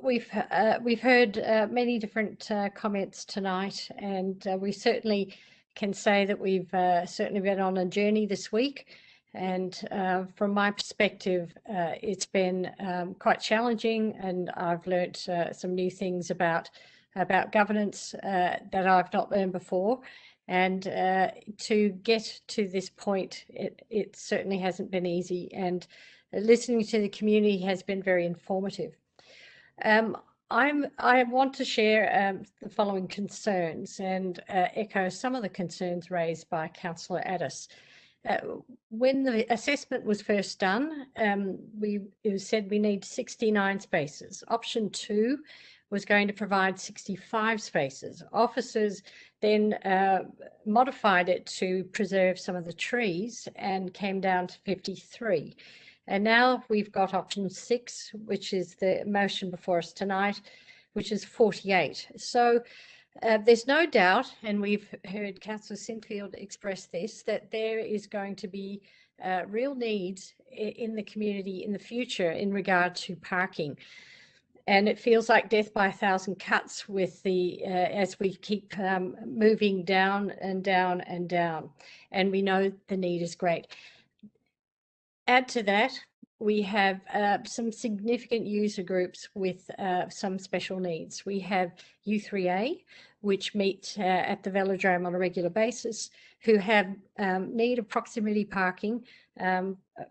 We've heard many different comments tonight, and we certainly can say that we've certainly been on a journey this week. And from my perspective, it's been quite challenging, and I've learnt some new things about governance that I've not learned before. And to get to this point, it certainly hasn't been easy. And listening to the community has been very informative. I want to share the following concerns and echo some of the concerns raised by Councillor Addis. When the assessment was first done, it was said we need 69 spaces. Option 2 was going to provide 65 spaces. Officers then modified it to preserve some of the trees and came down to 53. And now we've got option 6, which is the motion before us tonight, which is 48. So there's no doubt, and we've heard Councillor Sinfield express this, that there is going to be real needs in the community in the future in regard to parking. And it feels like death by 1,000 cuts with the as we keep moving down and down and down. And we know the need is great. Add to that, we have some significant user groups with some special needs. We have U3A, which meet at the velodrome on a regular basis, who have need of proximity parking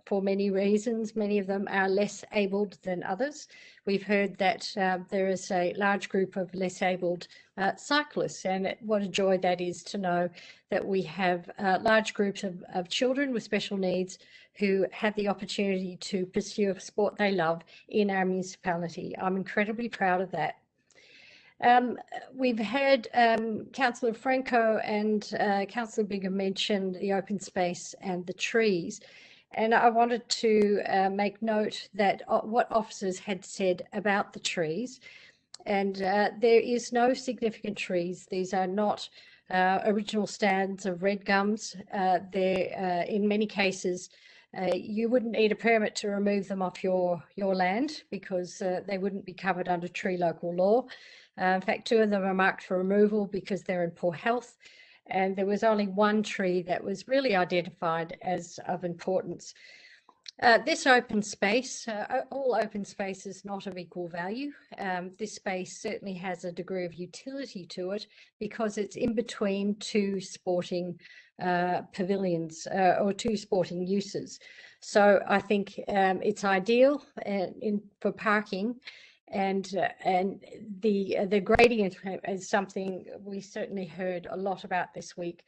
for many reasons. Many of them are less abled than others. We've heard that there is a large group of less abled cyclists, and what a joy that is to know that we have large groups of children with special needs who have the opportunity to pursue a sport they love in our municipality. I'm incredibly proud of that. We've had Councillor Franco and Councillor Bigger mention the open space and the trees. And I wanted to make note that what officers had said about the trees. And there is no significant trees. These are not original stands of red gums. They're in many cases, you wouldn't need a permit to remove them off your land because they wouldn't be covered under tree local law. In fact, 2 of them are marked for removal because they're in poor health. And there was only 1 tree that was really identified as of importance. This open space, all open space is not of equal value. This space certainly has a degree of utility to it because it's in between 2 sporting pavilions or 2 sporting uses. So I think it's ideal for parking. And the gradient is something we certainly heard a lot about this week,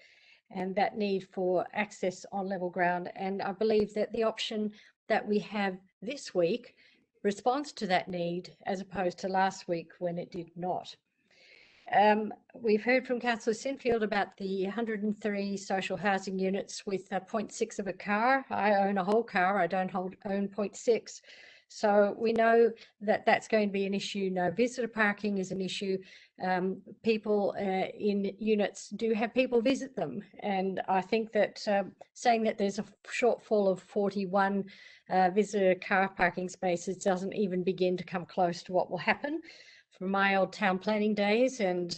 and that need for access on level ground. And I believe that the option that we have this week responds to that need as opposed to last week when it did not. We've heard from Councillor Sinfield about the 103 social housing units with 0.6 of a car. I own a whole car, I don't own 0.6. So we know that that's going to be an issue. No visitor parking is an issue. People in units do have people visit them. And I think that saying that there's a shortfall of 41 visitor car parking spaces doesn't even begin to come close to what will happen. From my old town planning days and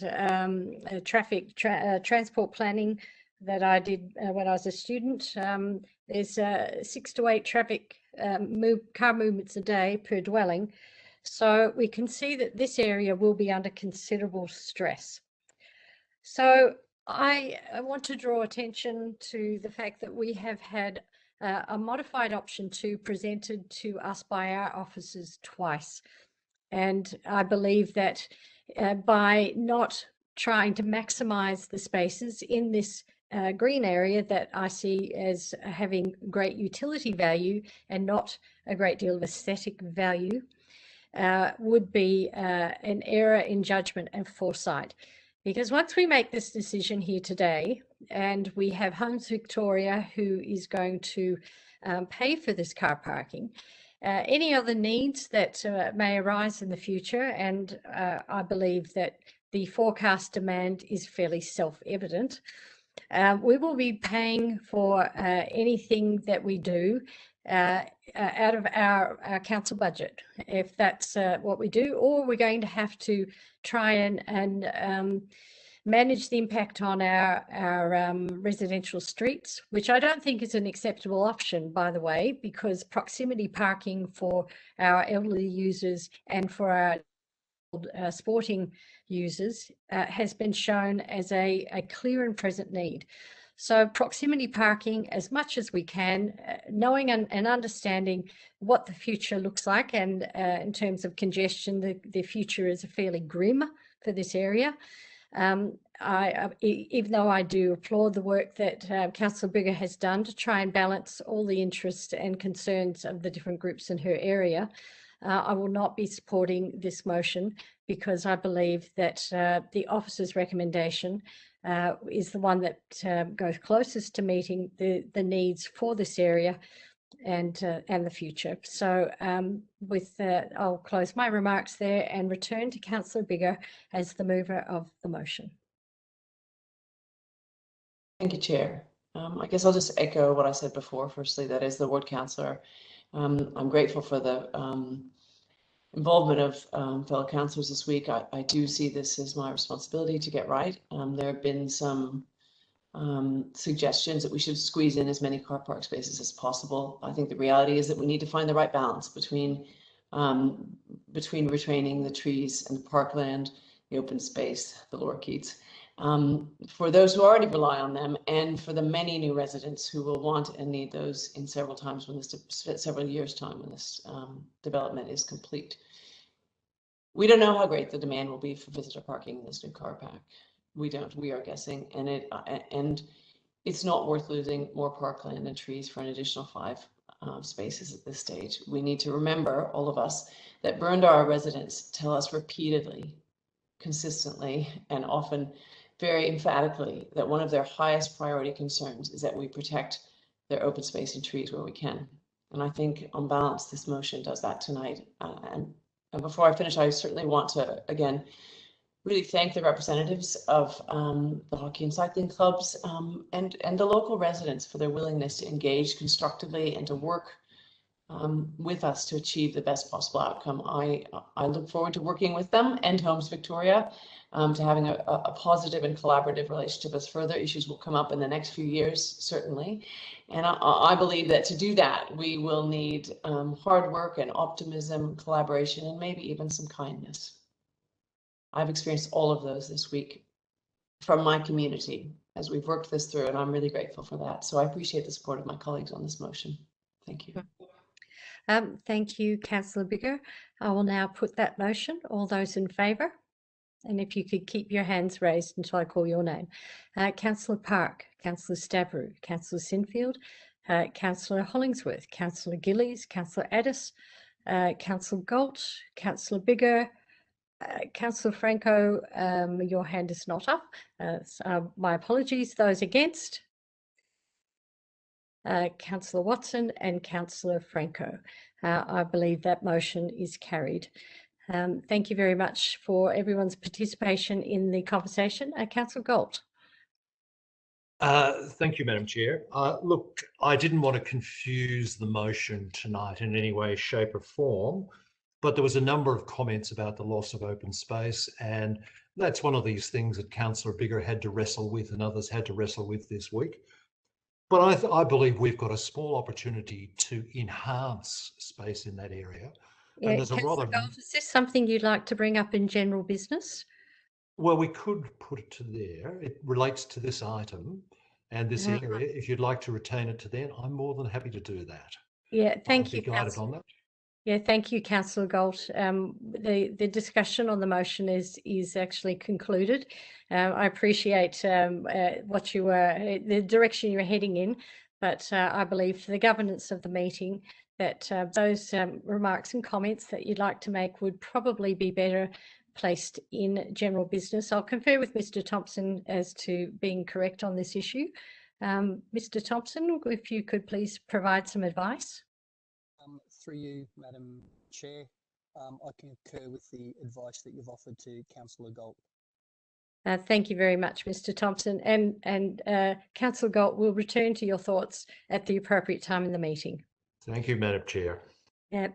transport planning that I did when I was a student, there's 6 to 8 traffic car movements a day per dwelling. So we can see that this area will be under considerable stress. So I want to draw attention to the fact that we have had a modified option 2 presented to us by our officers twice. And I believe that by not trying to maximise the spaces in this green area that I see as having great utility value and not a great deal of aesthetic value would be an error in judgment and foresight. Because once we make this decision here today, and we have Homes Victoria who is going to pay for this car parking, any other needs that may arise in the future, and I believe that the forecast demand is fairly self-evident, we will be paying for anything that we do out of our council budget, if that's what we do, or we're going to have to try and manage the impact on our residential streets, which I don't think is an acceptable option, by the way, because proximity parking for our elderly users and for our sporting users has been shown as a clear and present need. So proximity parking as much as we can, knowing and understanding what the future looks like, and in terms of congestion, the future is fairly grim for this area. Even though I do applaud the work that Councillor Bigger has done to try and balance all the interests and concerns of the different groups in her area, I will not be supporting this motion because I believe that the officer's recommendation is the one that goes closest to meeting the needs for this area and the future. So I'll close my remarks there and return to Councillor Biggar as the mover of the motion. Thank you, Chair. I guess I'll just echo what I said before. Firstly, that is the ward councillor. I'm grateful for the involvement of fellow councillors this week. I do see this as my responsibility to get right. There have been some suggestions that we should squeeze in as many car park spaces as possible. I think the reality is that we need to find the right balance between retraining the trees and the parkland, the open space, the lorikeets, for those who already rely on them, and for the many new residents who will want and need those in several years' time when this development is complete. We don't know how great the demand will be for visitor parking in this new car park. We don't. We are guessing, and it's not worth losing more parkland and trees for an additional 5 spaces at this stage. We need to remember, all of us, that Burndara residents tell us repeatedly, consistently, and often very emphatically that one of their highest priority concerns is that we protect their open space and trees where we can. And I think, on balance, this motion does that tonight. And before I finish, I certainly want to, again, really thank the representatives of the hockey and cycling clubs and the local residents for their willingness to engage constructively and to work with us to achieve the best possible outcome. I look forward to working with them and Homes Victoria to having a positive and collaborative relationship as further issues will come up in the next few years, certainly. And I believe that to do that, we will need hard work and optimism, collaboration, and maybe even some kindness. I've experienced all of those this week from my community as we've worked this through, and I'm really grateful for that. So I appreciate the support of my colleagues on this motion. Thank you. Thank you, Councillor Biggar. I will now put that motion. All those in favour? And if you could keep your hands raised until I call your name. Councillor Park, Councillor Stavrou, Councillor Sinfield, Councillor Hollingsworth, Councillor Gillies, Councillor Addis, Councillor Galt, Councillor Biggar, Councillor Franco, your hand is not up. So my apologies. Those against? Councillor Watson and Councillor Franco. I believe that motion is carried. Thank you very much for everyone's participation in the conversation. Councillor Galt. Thank you, Madam Chair. Look, I didn't want to confuse the motion tonight in any way, shape or form, but there was a number of comments about the loss of open space, and that's one of these things that Councillor Biggar had to wrestle with and others had to wrestle with this week. But I believe we've got a small opportunity to enhance space in that area. Yeah, and there's a Councillor lot of, Galt, is this something you'd like to bring up in general business? well, we could put it to there. It relates to this item and this area. If you'd like to retain it to then, I'm more than happy to do that. Yeah, thank you, I'll be guided on that. Yeah, thank you, Councillor Galt. The discussion on the motion is actually concluded. I appreciate what you were, the direction you're heading in, but I believe for the governance of the meeting that those remarks and comments that you'd like to make would probably be better placed in general business. I'll confer with Mr. Thompson as to being correct on this issue. Mr. Thompson, if you could please provide some advice. Through you, Madam Chair, I concur with the advice that you've offered to Councillor Galt. Thank you very much, Mr. Thompson. And Councillor Galt will return to your thoughts at the appropriate time in the meeting. Thank you, Madam Chair. Yeah.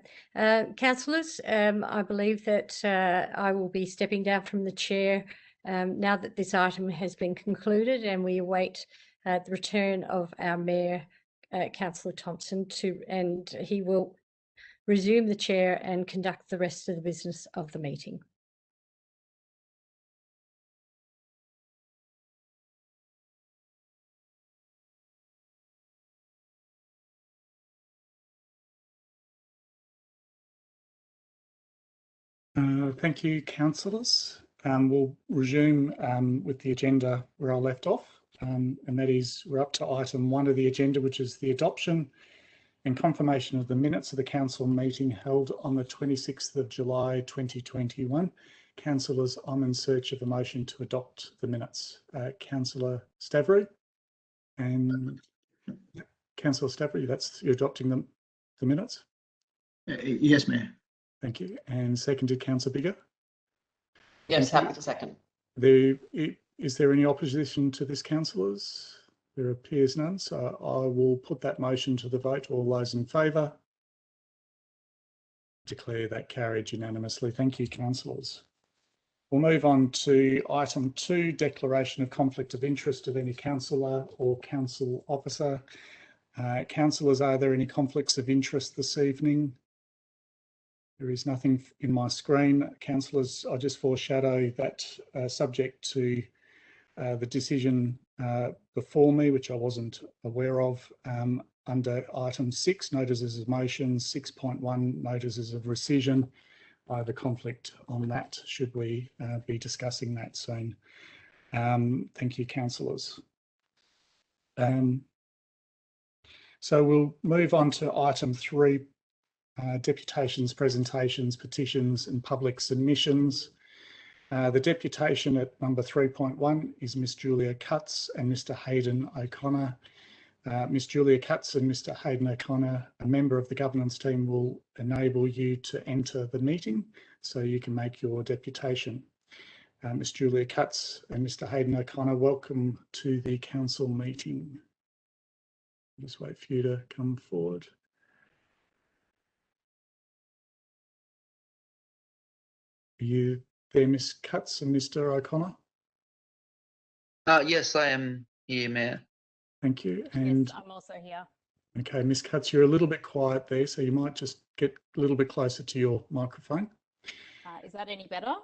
Councillors, I believe that I will be stepping down from the chair now that this item has been concluded, and we await the return of our Mayor, Councillor Thompson, and he will resume the chair and conduct the rest of the business of the meeting. Thank you, councillors. We'll resume with the agenda where I left off, and that is we're up to item 1 of the agenda, which is the adoption and confirmation of the minutes of the council meeting held on the 26th of July 2021. Councillors, I'm in search of a motion to adopt the minutes. Councillor Stavrou and Councillor Stavrou, you're adopting the minutes? Yes, Mayor. Thank you. And seconded Councillor Biggar? Yes, happy to second. Is there any opposition to this, councillors? There appears none, so I will put that motion to the vote. All those in favour? Declare that carried unanimously. Thank you, councillors. We'll move on to item 2, declaration of conflict of interest of any councillor or council officer. Councillors, are there any conflicts of interest this evening? There is nothing in my screen. Councillors, I just foreshadow that subject to the decision before me, which I wasn't aware of, under item 6, notices of motion, 6.1, notices of rescission. I have a conflict on that, should we be discussing that soon. Thank you, councillors. So we'll move on to item 3, deputations, presentations, petitions and public submissions. The deputation at number 3.1 is Miss Julia Cutts and Mr. Hayden O'Connor. Miss Julia Cutts and Mr. Hayden O'Connor, a member of the governance team, will enable you to enter the meeting so you can make your deputation. Miss Julia Cutts and Mr. Hayden O'Connor, welcome to the council meeting. Just wait for you to come forward. Are you there, Miss Cutts and Mr. O'Connor? Yes, I am here, Mayor. Thank you. And yes, I'm also here. Okay, Miss Cutts, you're a little bit quiet there, so you might just get a little bit closer to your microphone. Is that any better?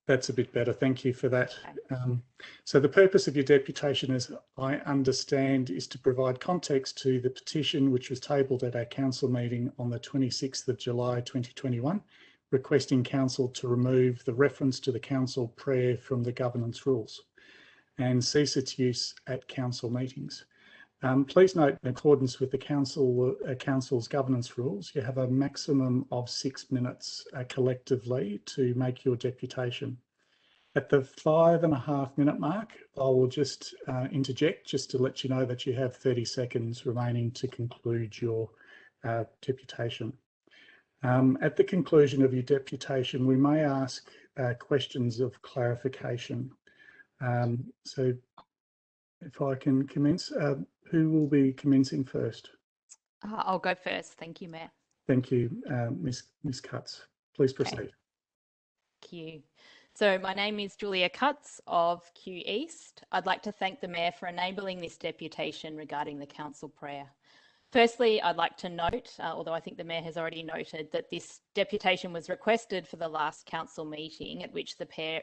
That's a bit better. Thank you for that. Okay. So the purpose of your deputation, as I understand, is to provide context to the petition which was tabled at our council meeting on the 26th of July 2021, requesting council to remove the reference to the council prayer from the governance rules and cease its use at council meetings. Please note, in accordance with the council's governance rules, you have a maximum of 6 minutes collectively to make your deputation. At the 5.5 minute mark, I will just interject just to let you know that you have 30 seconds remaining to conclude your deputation. At the conclusion of your deputation, we may ask questions of clarification. So if I can commence, who will be commencing first? I'll go first. Thank you, Mayor. Thank you, Ms. Cutts. Please proceed. Okay. Thank you. So my name is Julia Cutts of Kew East. I'd like to thank the Mayor for enabling this deputation regarding the council prayer. Firstly, I'd like to note, although I think the Mayor has already noted, that this deputation was requested for the last council meeting at which the prayer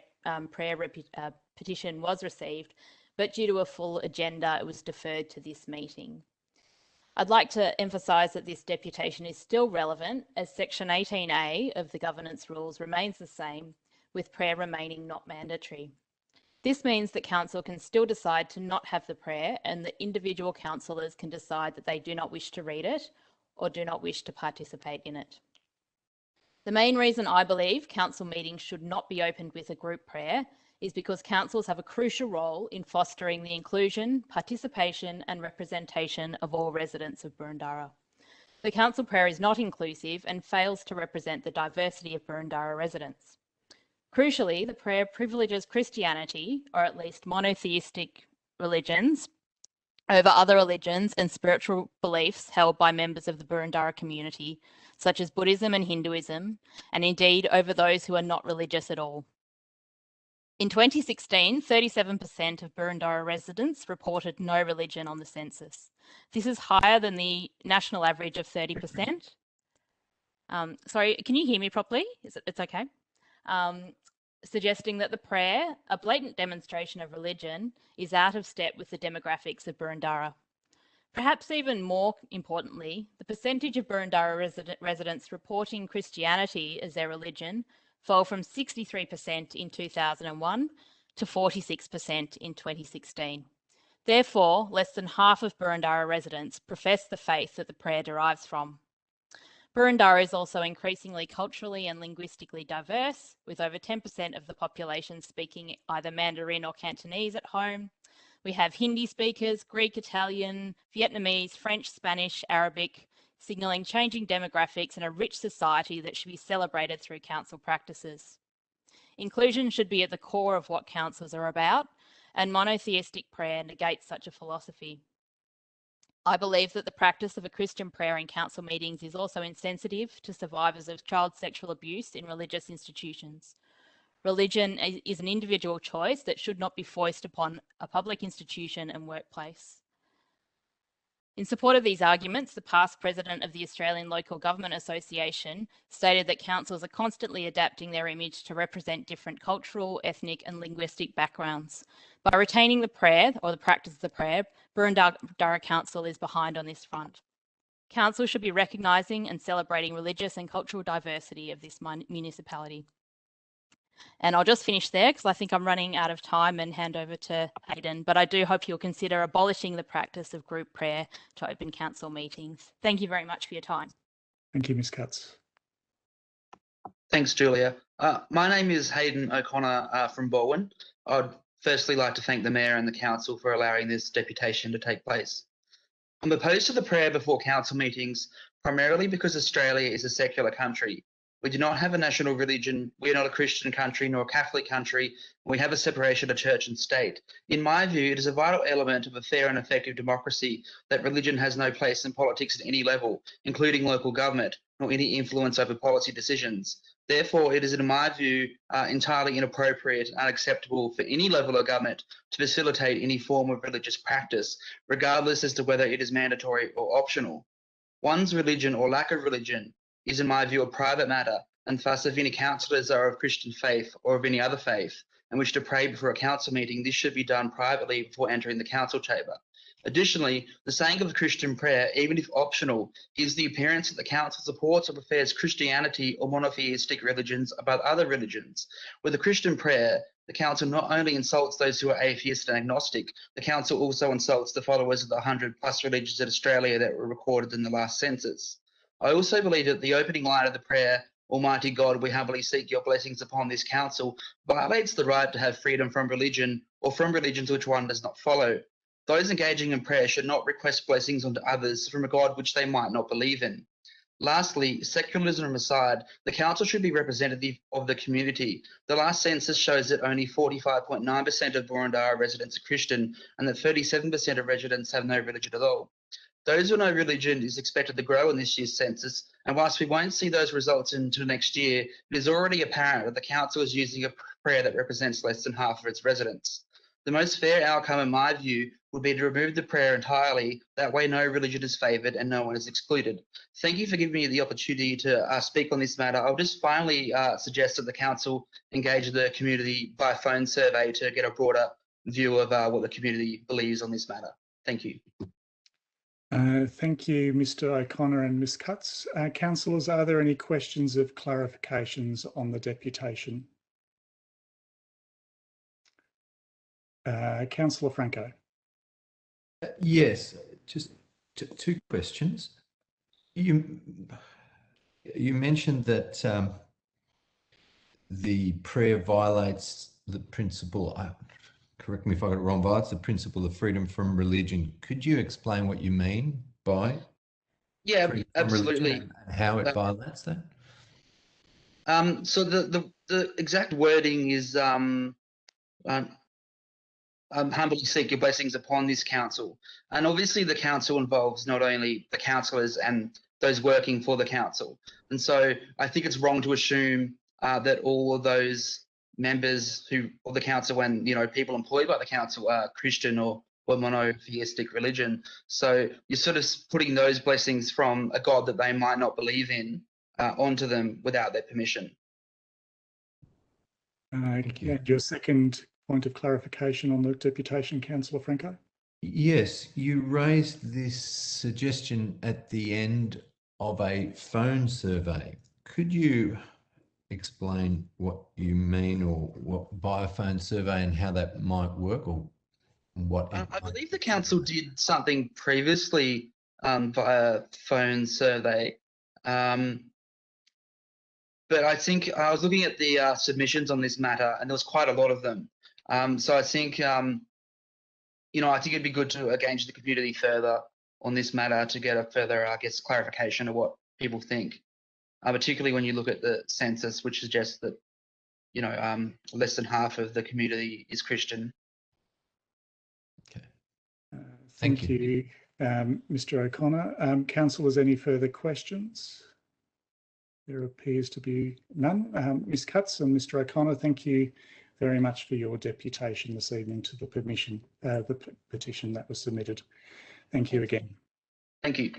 petition was received, but due to a full agenda, it was deferred to this meeting. I'd like to emphasise that this deputation is still relevant, as Section 18A of the governance rules remains the same, with prayer remaining not mandatory. This means that council can still decide to not have the prayer, and the individual councillors can decide that they do not wish to read it or do not wish to participate in it. The main reason I believe council meetings should not be opened with a group prayer is because councils have a crucial role in fostering the inclusion, participation and representation of all residents of Boroondara. The council prayer is not inclusive and fails to represent the diversity of Boroondara residents. Crucially, the prayer privileges Christianity, or at least monotheistic religions, over other religions and spiritual beliefs held by members of the Boroondara community, such as Buddhism and Hinduism, and indeed over those who are not religious at all. In 2016, 37% of Boroondara residents reported no religion on the census. This is higher than the national average of 30%. Sorry, can you hear me properly? It's okay. Suggesting that the prayer, a blatant demonstration of religion, is out of step with the demographics of Boroondara. Perhaps even more importantly, the percentage of Boroondara residents reporting Christianity as their religion fell from 63% in 2001 to 46% in 2016. Therefore, less than half of Burundara residents profess the faith that the prayer derives from. Burundara is also increasingly culturally and linguistically diverse, with over 10% of the population speaking either Mandarin or Cantonese at home. We have Hindi speakers, Greek, Italian, Vietnamese, French, Spanish, Arabic, signalling changing demographics and a rich society that should be celebrated through council practices. Inclusion should be at the core of what councils are about, and monotheistic prayer negates such a philosophy. I believe that the practice of a Christian prayer in council meetings is also insensitive to survivors of child sexual abuse in religious institutions. Religion is an individual choice that should not be foisted upon a public institution and workplace. In support of these arguments, the past president of the Australian Local Government Association stated that councils are constantly adapting their image to represent different cultural, ethnic and linguistic backgrounds. By retaining the prayer, or the practice of the prayer, Burundara Council is behind on this front. Council should be recognising and celebrating religious and cultural diversity of this municipality. And I'll just finish there because I think I'm running out of time and hand over to Hayden, but I do hope you'll consider abolishing the practice of group prayer to open council meetings. Thank you very much for your time. Thank you, Ms Cutts. Thanks, Julia. My name is Hayden O'Connor from Baldwin. I'd firstly like to thank the Mayor and the Council for allowing this deputation to take place. I'm opposed to the prayer before council meetings primarily because Australia is a secular country. We do not have a national religion, we are not a Christian country nor a Catholic country, we have a separation of church and state. In my view, it is a vital element of a fair and effective democracy that religion has no place in politics at any level, including local government, nor any influence over policy decisions. Therefore, it is, in my view, entirely inappropriate and unacceptable for any level of government to facilitate any form of religious practice, regardless as to whether it is mandatory or optional. One's religion or lack of religion is, in my view, a private matter, and thus if any councillors are of Christian faith or of any other faith and wish to pray before a council meeting, this should be done privately before entering the council chamber. Additionally, the saying of the Christian prayer, even if optional, gives the appearance that the council supports or prefers Christianity or monotheistic religions above other religions. With the Christian prayer, the council not only insults those who are atheist and agnostic, the council also insults the followers of the 100+ religions in Australia that were recorded in the last census. I also believe that the opening line of the prayer, Almighty God, we humbly seek your blessings upon this council, violates the right to have freedom from religion or from religions which one does not follow. Those engaging in prayer should not request blessings onto others from a God which they might not believe in. Lastly, secularism aside, the council should be representative of the community. The last census shows that only 45.9% of Burundara residents are Christian and that 37% of residents have no religion at all. Those with no religion is expected to grow in this year's census, and whilst we won't see those results until next year, it is already apparent that the council is using a prayer that represents less than half of its residents. The most fair outcome, in my view, would be to remove the prayer entirely. That way no religion is favoured and no one is excluded. Thank you for giving me the opportunity to speak on this matter. I'll just finally suggest that the council engage the community by phone survey to get a broader view of what the community believes on this matter. Thank you. Thank you, Mr O'Connor and Ms Cutts. Councillors, are there any questions of clarifications on the deputation? Councillor Franco. Yes, just two questions. You mentioned that the prayer violates the principle, correct me if I got it wrong, violates the principle of freedom from religion. Could you explain what you mean by freedom from absolutely, religion and how it violates that? So the exact wording is humbly seek your blessings upon this council. And obviously the council involves not only the councillors and those working for the council. And so I think it's wrong to assume that all of those members of the council and people employed by the council are Christian or monotheistic religion. So you're sort of putting those blessings from a God that they might not believe in onto them without their permission. Your second point of clarification on the deputation, Councillor Franco? Yes, you raised this suggestion at the end of a phone survey. Could you explain what you mean or what by a phone survey and how that might work? Or what I believe the council did something previously via phone survey. But I think I was looking at the submissions on this matter, and there was quite a lot of them. So I think, I think it'd be good to engage the community further on this matter to get a further, I guess, clarification of what people think, particularly when you look at the census, which suggests that, less than half of the community is Christian. Okay. Thank you, Mr. O'Connor. Councillors, any further questions? There appears to be none. Ms. Cutts and Mr. O'Connor, thank you very much for your deputation this evening to the petition that was submitted. Thank you again. Thank you.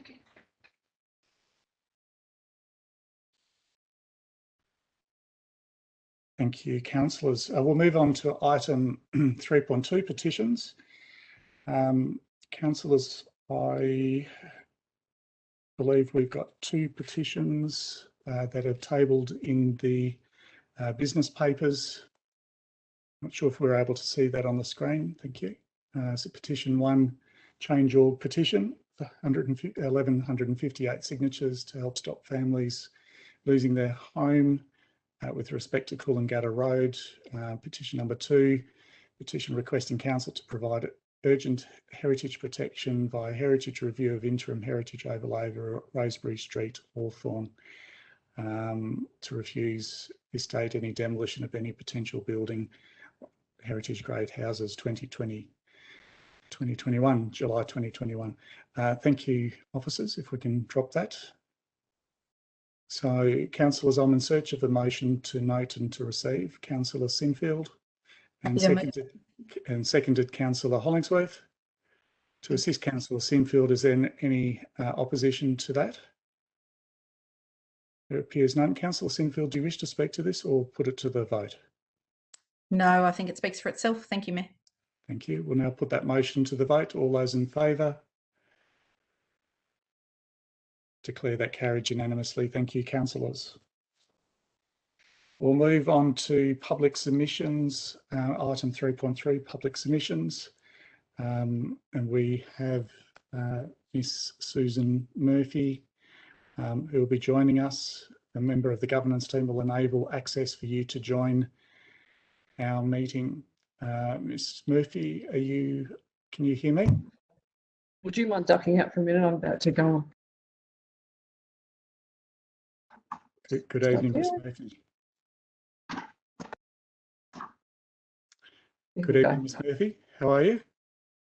Thank you, councillors. We'll move on to item 3.2, petitions. Councillors, I believe we've got 2 petitions that are tabled in the business papers. Not sure if we're able to see that on the screen. Thank you. So petition 1, change org petition, 1,158 signatures to help stop families losing their home with respect to Coolangatta Road. Petition number 2, petition requesting council to provide urgent heritage protection via heritage review of interim heritage overlay over Rosebery Street, Hawthorn, to refuse estate any demolition of any potential building, heritage grade houses 2021, July 2021. Thank you, officers, if we can drop that. So, councillors, I'm in search of a motion to note and to receive. Councillor Sinfield, and seconded Councillor Hollingsworth. To assist Councillor Sinfield, is there any opposition to that? There appears none. Councillor Sinfield, do you wish to speak to this or put it to the vote? No, I think it speaks for itself. Thank you, Mayor. Thank you. We'll now put that motion to the vote. All those in favour? Declare that carried unanimously. Thank you, councillors. We'll move on to public submissions, item 3.3, public submissions. And we have Miss Susan Murphy, who will be joining us. A member of the governance team will enable access for you to join our meeting. Miss Murphy, can you hear me? Would you mind ducking out for a minute? I'm about to go on. Good evening, Miss Murphy. Good evening, Miss Murphy. How are you?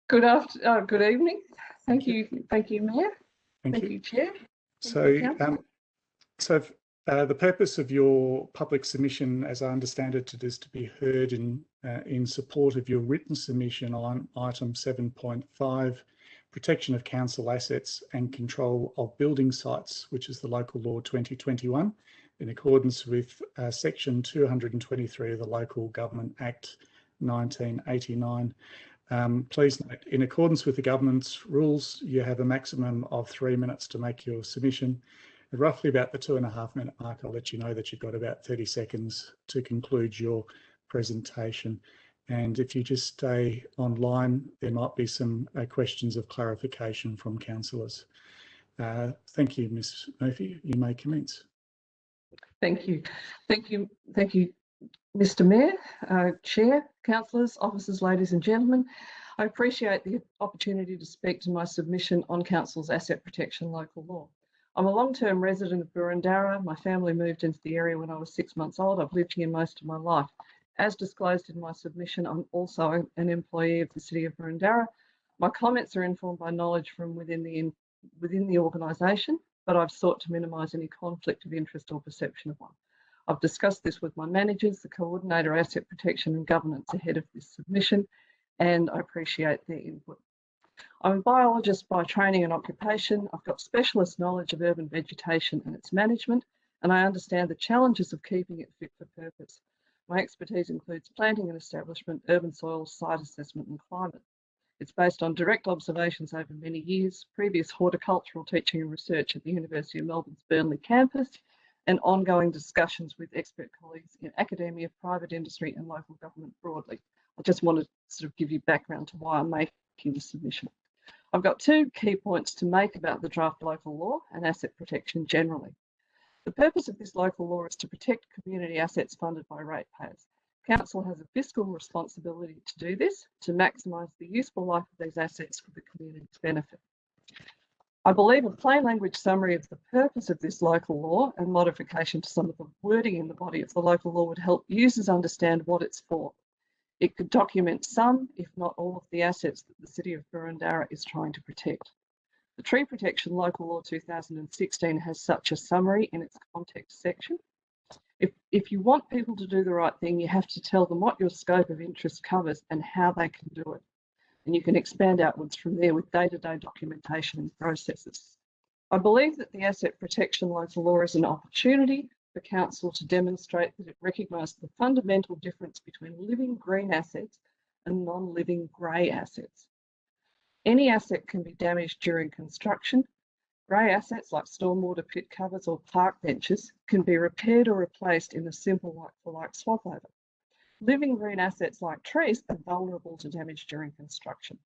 Good evening. Thank you, Mayor. Thank you, Chair. So, the purpose of your public submission, as I understand it, is to be heard in support of your written submission on item 7.5, protection of council assets and control of building sites, which is the Local Law 2021, in accordance with section 223 of the Local Government Act 1989. Please note, in accordance with the government's rules, you have a maximum of 3 minutes to make your submission. At roughly about the 2.5 minute mark, I'll let you know that you've got about 30 seconds to conclude your presentation. And if you just stay online, there might be some questions of clarification from councillors. Thank you, Ms. Murphy. You may commence. Thank you. Thank you, Mr. Mayor, Chair, councillors, officers, ladies and gentlemen. I appreciate the opportunity to speak to my submission on council's asset protection local law. I'm a long-term resident of Boroondara. My family moved into the area when I was 6 months old. I've lived here most of my life. As disclosed in my submission, I'm also an employee of the City of Boroondara. My comments are informed by knowledge from within the organisation, but I've sought to minimise any conflict of interest or perception of one. I've discussed this with my managers, the Coordinator Asset Protection and Governance ahead of this submission, and I appreciate their input. I'm a biologist by training and occupation. I've got specialist knowledge of urban vegetation and its management, and I understand the challenges of keeping it fit for purpose. My expertise includes planting and establishment, urban soils, site assessment and climate. It's based on direct observations over many years, previous horticultural teaching and research at the University of Melbourne's Burnley campus, and ongoing discussions with expert colleagues in academia, private industry and local government broadly. I just want to sort of give you background to why I'm making the submission. I've got 2 key points to make about the draft local law and asset protection generally. The purpose of this local law is to protect community assets funded by ratepayers. Council has a fiscal responsibility to do this, to maximise the useful life of these assets for the community's benefit. I believe a plain language summary of the purpose of this local law and modification to some of the wording in the body of the local law would help users understand what it's for. It could document some, if not all, of the assets that the City of Boroondara is trying to protect. The Tree Protection Local Law 2016 has such a summary in its context section. If you want people to do the right thing, you have to tell them what your scope of interest covers and how they can do it. And you can expand outwards from there with day-to-day documentation and processes. I believe that the Asset Protection Local Law is an opportunity for Council to demonstrate that it recognises the fundamental difference between living green assets and non-living grey assets. Any asset can be damaged during construction. Grey assets like stormwater pit covers or park benches can be repaired or replaced in a simple like-for-like swap over. Living green assets like trees are vulnerable to damage during construction.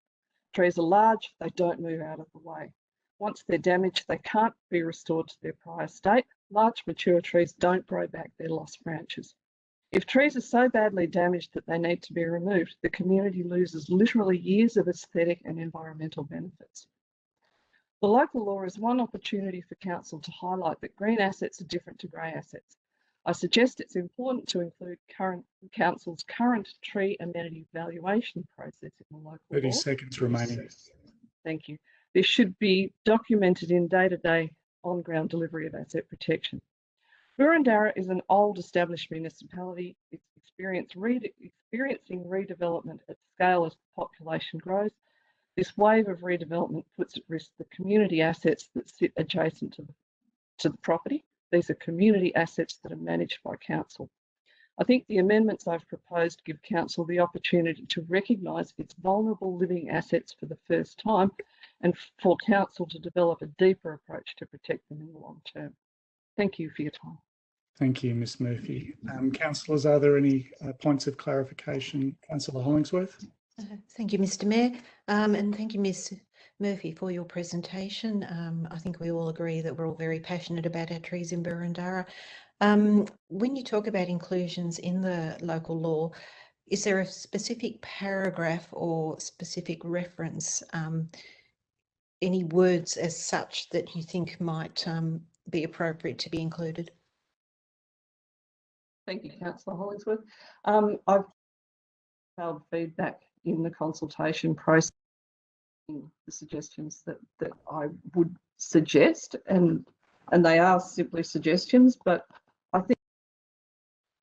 Trees are large, they don't move out of the way. Once they're damaged, they can't be restored to their prior state. Large mature trees don't grow back their lost branches. If trees are so badly damaged that they need to be removed, the community loses literally years of aesthetic and environmental benefits. The local law is one opportunity for Council to highlight that green assets are different to grey assets. I suggest it's important to include Council's current tree amenity valuation process in the local 30 law. seconds remaining. Thank you. This should be documented in day-to-day on-ground delivery of asset protection. Boroondara is an old established municipality. It's experiencing redevelopment at scale as the population grows. This wave of redevelopment puts at risk the community assets that sit adjacent to the property. These are community assets that are managed by Council. I think the amendments I've proposed give Council the opportunity to recognise its vulnerable living assets for the first time and for Council to develop a deeper approach to protect them in the long term. Thank you for your time. Thank you, Ms Murphy. Councillors, are there any points of clarification? Councillor Hollingsworth. Thank you, Mr Mayor, and thank you, Ms Murphy, for your presentation. I think we all agree that we're all very passionate about our trees in Boroondara. When you talk about inclusions in the local law, is there a specific paragraph or specific reference, any words as such that you think might be appropriate to be included? Thank you, Councillor Hollingsworth. I've held feedback in the consultation process, the suggestions that I would suggest, and they are simply suggestions, but I think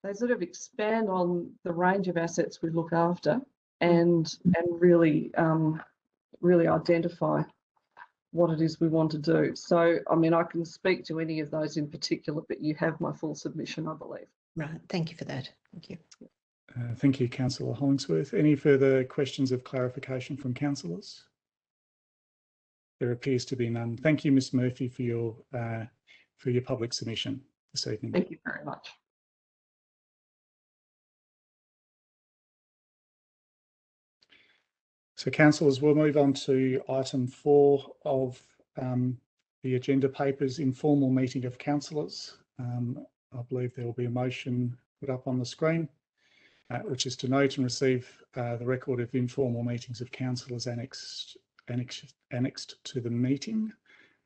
they sort of expand on the range of assets we look after and really really identify what it is we want to do. So, I mean, I can speak to any of those in particular, but you have my full submission, I believe. Right, thank you for that. Thank you. Thank you, Councillor Hollingsworth. Any further questions of clarification from councillors? There appears to be none. Thank you, Ms Murphy, for your public submission this evening. Thank you very much. So, councillors, we'll move on to item 4 of the agenda papers, informal meeting of councillors. I believe there will be a motion put up on the screen, which is to note and receive the record of informal meetings of councillors annexed to the meeting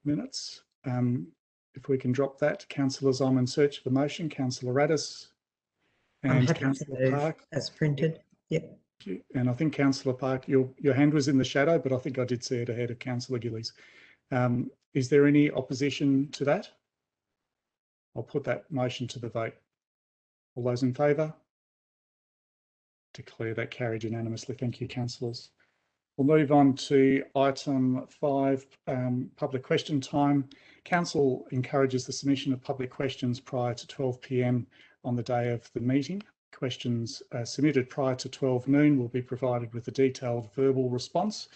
minutes. If we can drop that, councillors, I'm in search of a motion. Councillor Radis and Councillor Park. As printed. Yep. And I think Councillor Park, your hand was in the shadow, but I think I did see it ahead of Councillor Gillies. Is there any opposition to that? I'll put that motion to the vote. All those in favour? Declare that carried unanimously. Thank you, councillors. We'll move on to item 5, public question time. Council encourages the submission of public questions prior to 12 p.m. on the day of the meeting. Questions submitted prior to 12 noon will be provided with a detailed verbal response,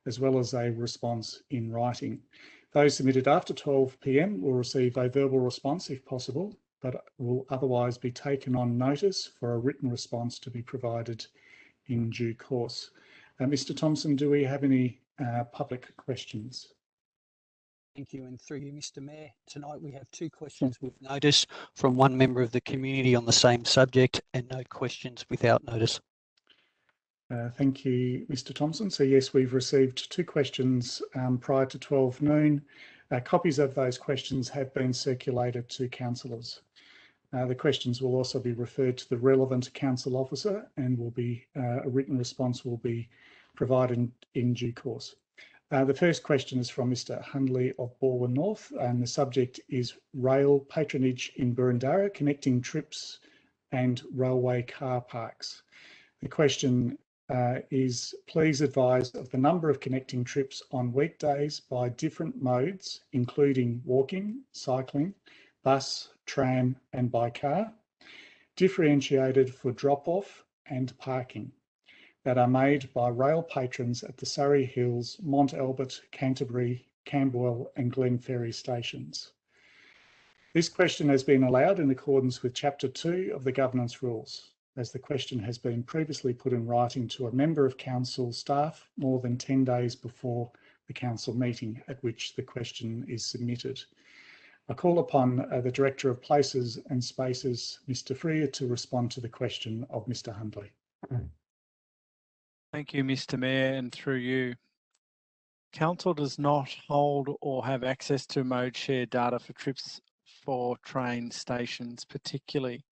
as well as a response in writing. Those submitted after 12 p.m. will receive a verbal response if possible, but will otherwise be taken on notice for a written response to be provided in due course. Mr. Thompson, do we have any public questions? Thank you, and through you, Mr. Mayor. Tonight we have 2 questions with notice from one member of the community on the same subject, and no questions without notice. Thank you, Mr. Thompson. So yes, we've received 2 questions prior to 12 noon. Copies of those questions have been circulated to councillors. The questions will also be referred to the relevant council officer, and will be a written response will be provided in due course. The first question is from Mr. Hundley of Baldwin North, and the subject is rail patronage in Burundara, connecting trips and railway car parks. The question is, please advise of the number of connecting trips on weekdays by different modes, including walking, cycling, bus, tram and by car, differentiated for drop-off and parking, that are made by rail patrons at the Surrey Hills, Mont Albert, Canterbury, Camberwell and Glenferrie stations. This question has been allowed in accordance with Chapter 2 of the Governance Rules, as the question has been previously put in writing to a member of council staff more than 10 days before the council meeting at which the question is submitted. I call upon the Director of Places and Spaces, Mr. Freer, to respond to the question of Mr. Hundley. Thank you, Mr. Mayor, and through you. Council does not hold or have access to mode share data for trips for train stations, particularly.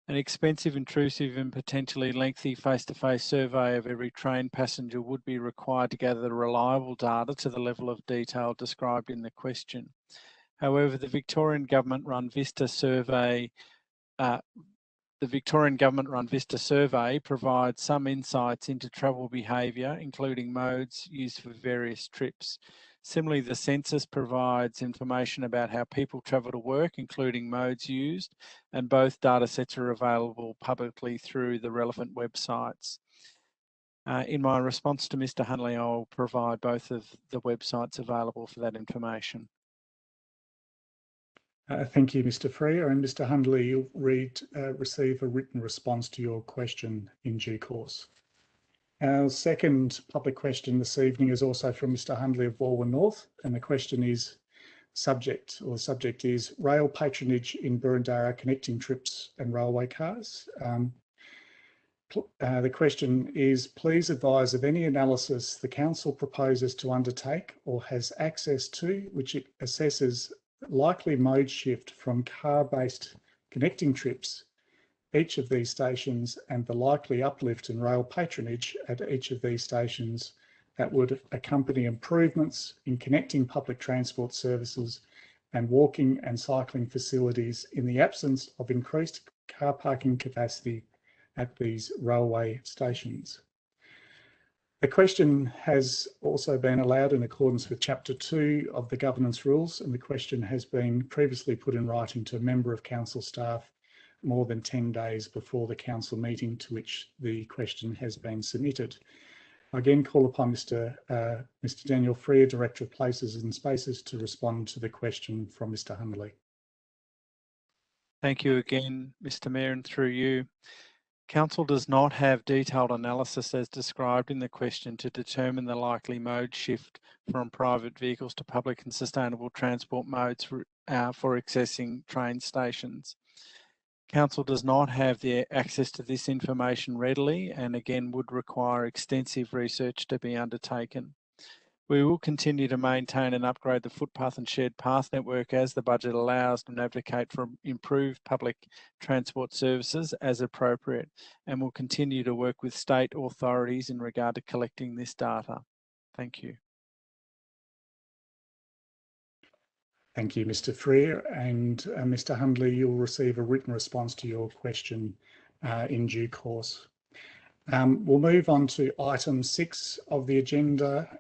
An expensive, intrusive and potentially lengthy face-to-face survey of every train passenger would be required to gather reliable data to the level of detail described in the question. However, the Victorian government-run Vista survey provides some insights into travel behaviour, including modes used for various trips. Similarly, the census provides information about how people travel to work, including modes used, and both data sets are available publicly through the relevant websites. In my response to Mr. Hundley, I'll provide both of the websites available for that information. Thank you, Mr. Freer, and Mr. Hundley, you'll receive a written response to your question in due course. Our second public question this evening is also from Mr. Hundley of Baldwin North, and the question is the subject is rail patronage in Burundara, connecting trips and railway cars. The question is, please advise of any analysis the council proposes to undertake or has access to, which it assesses likely mode shift from car-based connecting trips, each of these stations, and the likely uplift in rail patronage at each of these stations that would accompany improvements in connecting public transport services and walking and cycling facilities in the absence of increased car parking capacity at these railway stations. The question has also been allowed in accordance with Chapter 2 of the Governance Rules, and the question has been previously put in writing to a member of council staff more than 10 days before the council meeting to which the question has been submitted. I again call upon Mr. Daniel Freer, Director of Places and Spaces, to respond to the question from Mr. Hundley. Thank you again, Mr. Mayor, and through you. Council does not have detailed analysis as described in the question to determine the likely mode shift from private vehicles to public and sustainable transport modes for accessing train stations. Council does not have the access to this information readily, and again would require extensive research to be undertaken. We will continue to maintain and upgrade the footpath and shared path network as the budget allows and advocate for improved public transport services as appropriate, and will continue to work with state authorities in regard to collecting this data. Thank you. Thank you, Mr. Freer, and Mr. Hundley, you'll receive a written response to your question in due course. We'll move on to item 6 of the agenda,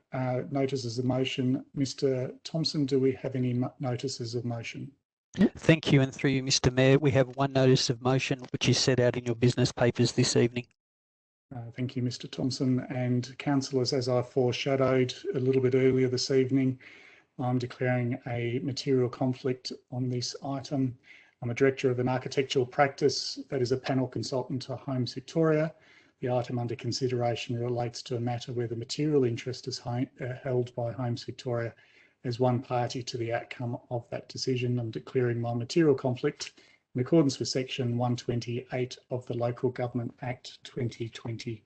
notices of motion. Mr. Thompson, do we have any notices of motion? Thank you, and through you, Mr. Mayor, we have one notice of motion which is set out in your business papers this evening. Thank you, Mr. Thompson, and councillors, as I foreshadowed a little bit earlier this evening, I'm declaring a material conflict on this item. I'm a director of an architectural practice that is a panel consultant to Homes Victoria. The item under consideration relates to a matter where the material interest is held by Homes Victoria as one party to the outcome of that decision. I'm declaring my material conflict in accordance with section 128 of the Local Government Act 2020.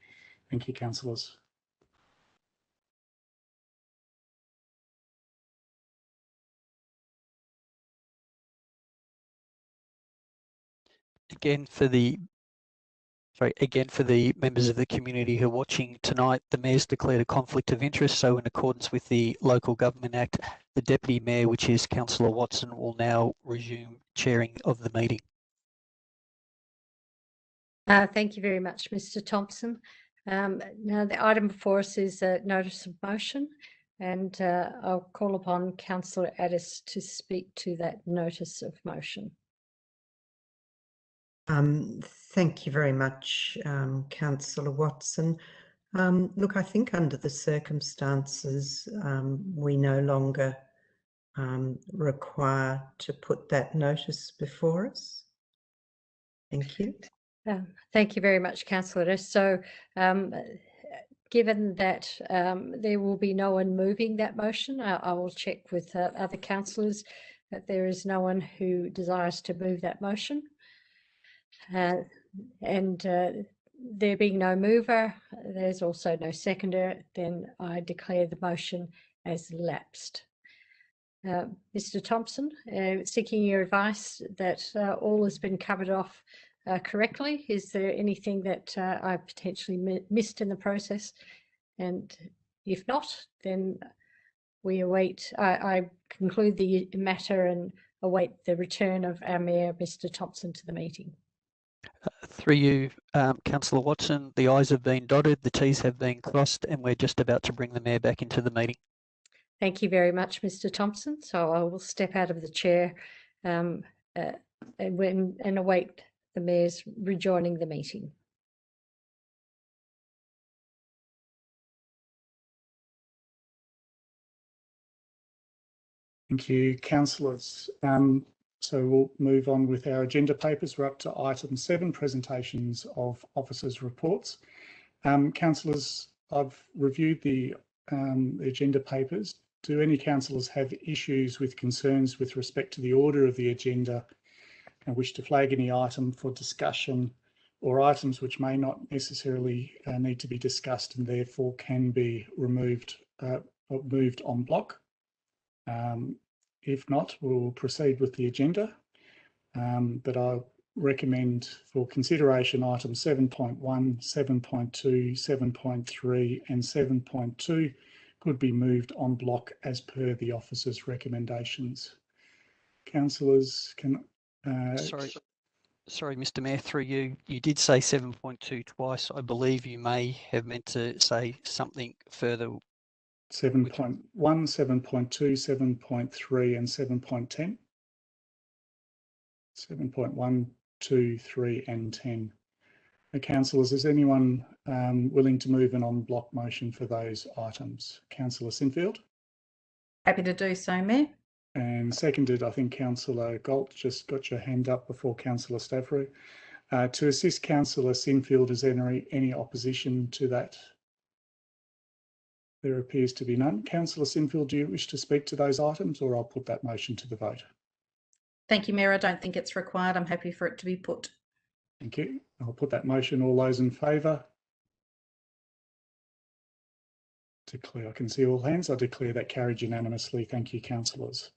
Thank you, councillors. Again, for the members of the community who are watching tonight, the Mayor's declared a conflict of interest. So in accordance with the Local Government Act, the Deputy Mayor, which is Councillor Watson, will now resume chairing of the meeting. Thank you very much, Mr. Thompson. Now the item before us is a notice of motion, and I'll call upon Councillor Addis to speak to that notice of motion. Thank you very much, Councillor Watson. Look, I think under the circumstances, we no longer require to put that notice before us. Thank you. Thank you very much, Councillor Addis. So, given that there will be no one moving that motion, I will check with other councillors that there is no one who desires to move that motion. There being no mover, there's also no seconder, then I declare the motion as lapsed. Mr. Thompson, seeking your advice that all has been covered off correctly. Is there anything that I potentially missed in the process? And if not, then we await, I conclude the matter and await the return of our Mayor, Mr. Thompson, to the meeting. Through you, Councillor Watson, the I's have been dotted, the T's have been crossed, and we're just about to bring the Mayor back into the meeting. Thank you very much, Mr. Thompson. So I will step out of the chair and await the Mayor's rejoining the meeting. Thank you, councillors. So we'll move on with our agenda papers. We're up to item 7, presentations of officers' reports. Councillors, I've reviewed the agenda papers. Do any councillors have issues with concerns with respect to the order of the agenda and wish to flag any item for discussion, or items which may not necessarily need to be discussed and therefore can be removed or moved en bloc? If not, we'll proceed with the agenda, but I recommend for consideration items 7.1, 7.2, 7.3 and 7.2 could be moved en bloc as per the officer's recommendations. Councillors, can... Sorry, Mr. Mayor, through you, you did say 7.2 twice. I believe you may have meant to say something further. 7.1, 7.2, 7.3 and 7.10. 7.1, 2, 3 and 10. Councillors, is anyone willing to move an en bloc motion for those items? Councillor Sinfield? Happy to do so, Mayor. And seconded, I think Councillor Galt just got your hand up before Councillor Stavrou. To assist Councillor Sinfield, is there any opposition to that? There appears to be none. Councillor Sinfield, do you wish to speak to those items, or I'll put that motion to the vote? Thank you, Mayor. I don't think it's required. I'm happy for it to be put. Thank you. I'll put that motion. All those in favour? Declare. I can see all hands. I declare that carried unanimously. Thank you, councillors.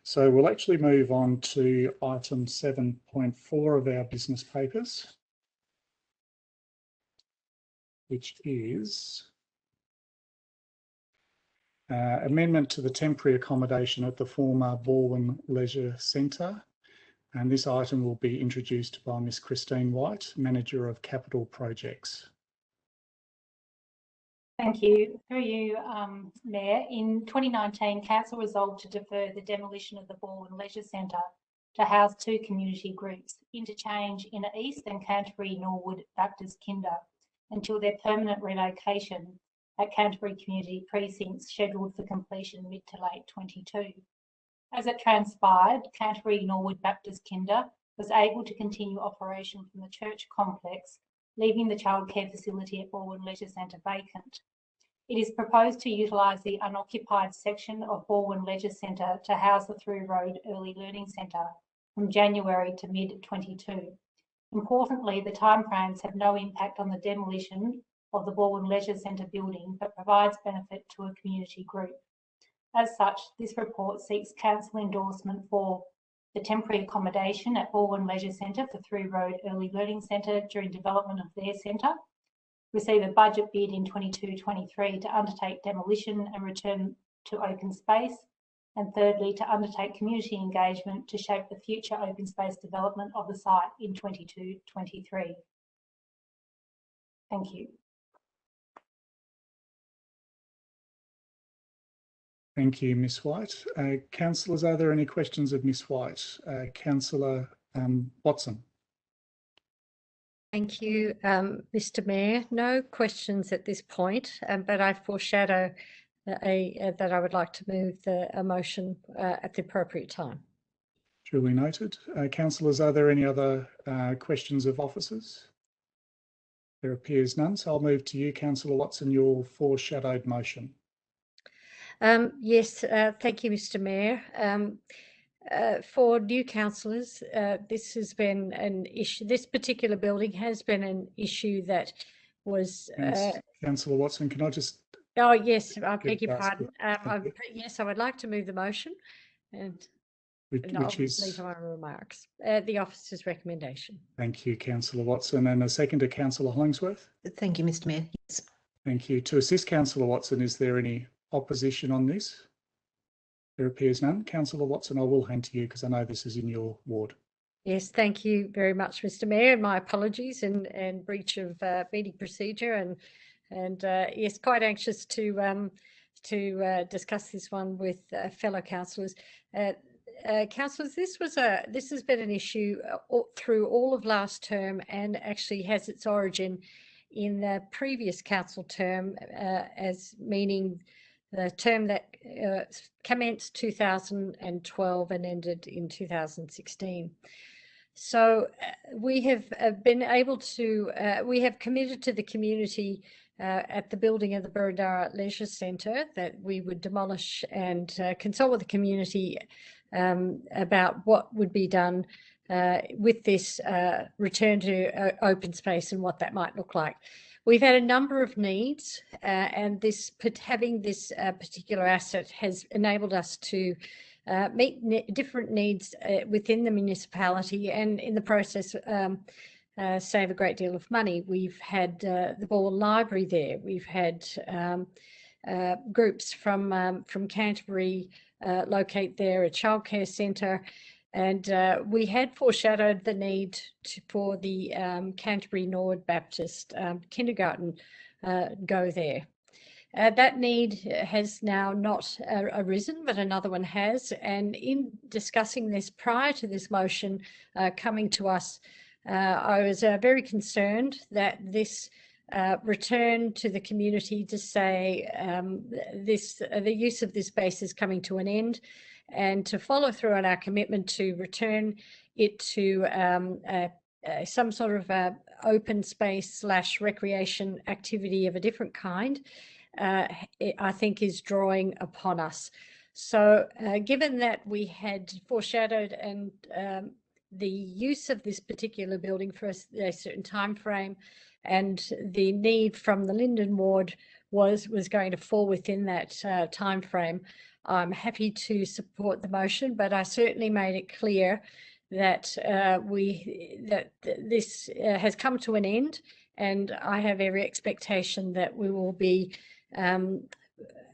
So we'll actually move on to item 7.4 of our business papers, which is amendment to the temporary accommodation at the former Baldwin Leisure Centre. And this item will be introduced by Ms Christine White, Manager of Capital Projects. Thank you. Through you, Mayor, in 2019, Council resolved to defer the demolition of the Baldwin Leisure Centre to house 2 community groups, Interchange Inner East and Canterbury Norwood Baptist Kinder, until their permanent relocation at Canterbury Community Precincts, scheduled for completion mid to late 22. As it transpired, Canterbury Norwood Baptist Kinder was able to continue operation from the church complex, leaving the childcare facility at Baldwin Leisure Centre vacant. It is proposed to utilise the unoccupied section of Baldwin Leisure Centre to house the Through Road Early Learning Centre from January to mid-22. Importantly, the timeframes have no impact on the demolition of the Baldwin Leisure Centre building, but provides benefit to a community group. As such, this report seeks council endorsement for the temporary accommodation at Baldwin Leisure Centre for Through Road Early Learning Centre during development of their centre, receive a budget bid in 22-23 to undertake demolition and return to open space, and thirdly, to undertake community engagement to shape the future open space development of the site in 22-23. Thank you. Thank you, Ms White. Councillors, are there any questions of Ms White? Councillor Watson. Thank you, Mr Mayor. No questions at this point, but I foreshadow that I would like to move a motion at the appropriate time. Duly noted. Councillors, are there any other questions of officers? There appears none, so I'll move to you, Councillor Watson, your foreshadowed motion. Yes, thank you, Mr Mayor. For new councillors, this has been an issue. This particular building has been an issue that was. Councillor Watson, can I just? Oh yes, I beg your pardon. you. Yes, I would like to move the motion, and Which is leave my remarks. The officer's recommendation. Thank you, Councillor Watson, and a second to Councillor Hollingsworth. Thank you, Mr Mayor. Yes. Thank you. To assist Councillor Watson, is there any opposition on this? There appears none. Councillor Watson, I will hand to you because I know this is in your ward. Yes, thank you very much, Mr Mayor, and my apologies and breach of meeting procedure, and yes, quite anxious to discuss this one with fellow councillors. Councillors, this has been an issue through all of last term, and actually has its origin in the previous council term, as meaning the term that commenced 2012 and ended in 2016. So we have been able to, we have committed to the community at the building of the Burundara Leisure Centre that we would demolish and consult with the community about what would be done with this return to open space and what that might look like. We've had a number of needs, and having this particular asset has enabled us to meet different needs within the municipality, and in the process save a great deal of money. We've had the Baldwin Library there. We've had groups from Canterbury locate there, a childcare centre, and we had foreshadowed the need for the Canterbury Norwood Baptist kindergarten go there. That need has now not arisen, but another one has. And in discussing this prior to this motion coming to us, I was very concerned that this return to the community to say the use of this space is coming to an end, and to follow through on our commitment to return it to some sort of open space / recreation activity of a different kind, I think is drawing upon us. So given that we had foreshadowed and the use of this particular building for a certain time frame, and the need from the Linden ward was going to fall within that time frame, I'm happy to support the motion, but I certainly made it clear that this has come to an end, and I have every expectation that we will be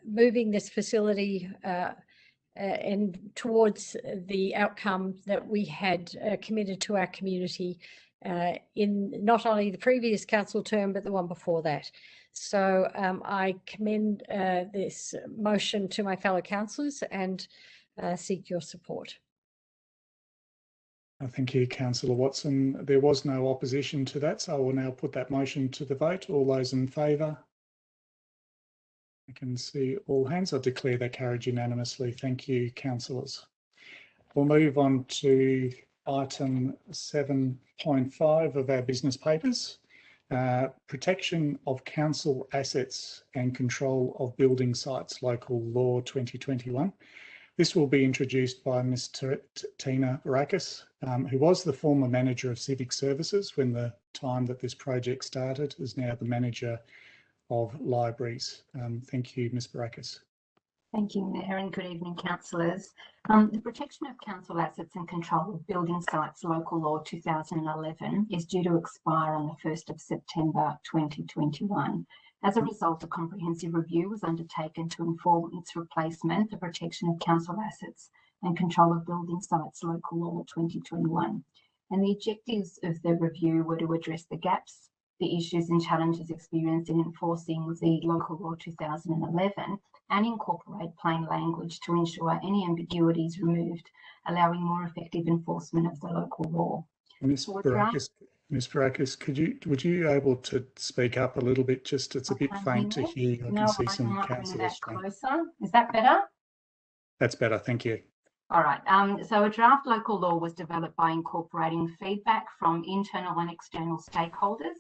moving this facility and towards the outcome that we had committed to our community in not only the previous council term, but the one before that. So I commend this motion to my fellow councillors and seek your support. Thank you, Councillor Watson. There was no opposition to that, so I will now put that motion to the vote. All those in favour? I can see all hands. I declare that carried unanimously. Thank you, councillors. We'll move on to item 7.5 of our business papers, protection of council assets and control of building sites, Local Law 2021. This will be introduced by Ms. Tina Barakis, who was the former manager of civic services when the time that this project started, is now the manager of libraries. Thank you, Ms. Barakis. Thank you, Mayor, and good evening, councillors. The protection of council assets and control of building sites, Local Law 2011, is due to expire on the 1st of September 2021. As a result, a comprehensive review was undertaken to inform its replacement, the protection of council assets and control of building sites, Local Law 2021. And the objectives of the review were to address the gaps, the issues and challenges experienced in enforcing the Local Law 2011 and incorporate plain language to ensure any ambiguity is removed, allowing more effective enforcement of the local law. Ms. Barakis, would you able to speak up a little bit? Just it's a bit faint to hear. I can see some councillors. Closer. Is that better? That's better. Thank you. All right. So a draft local law was developed by incorporating feedback from internal and external stakeholders,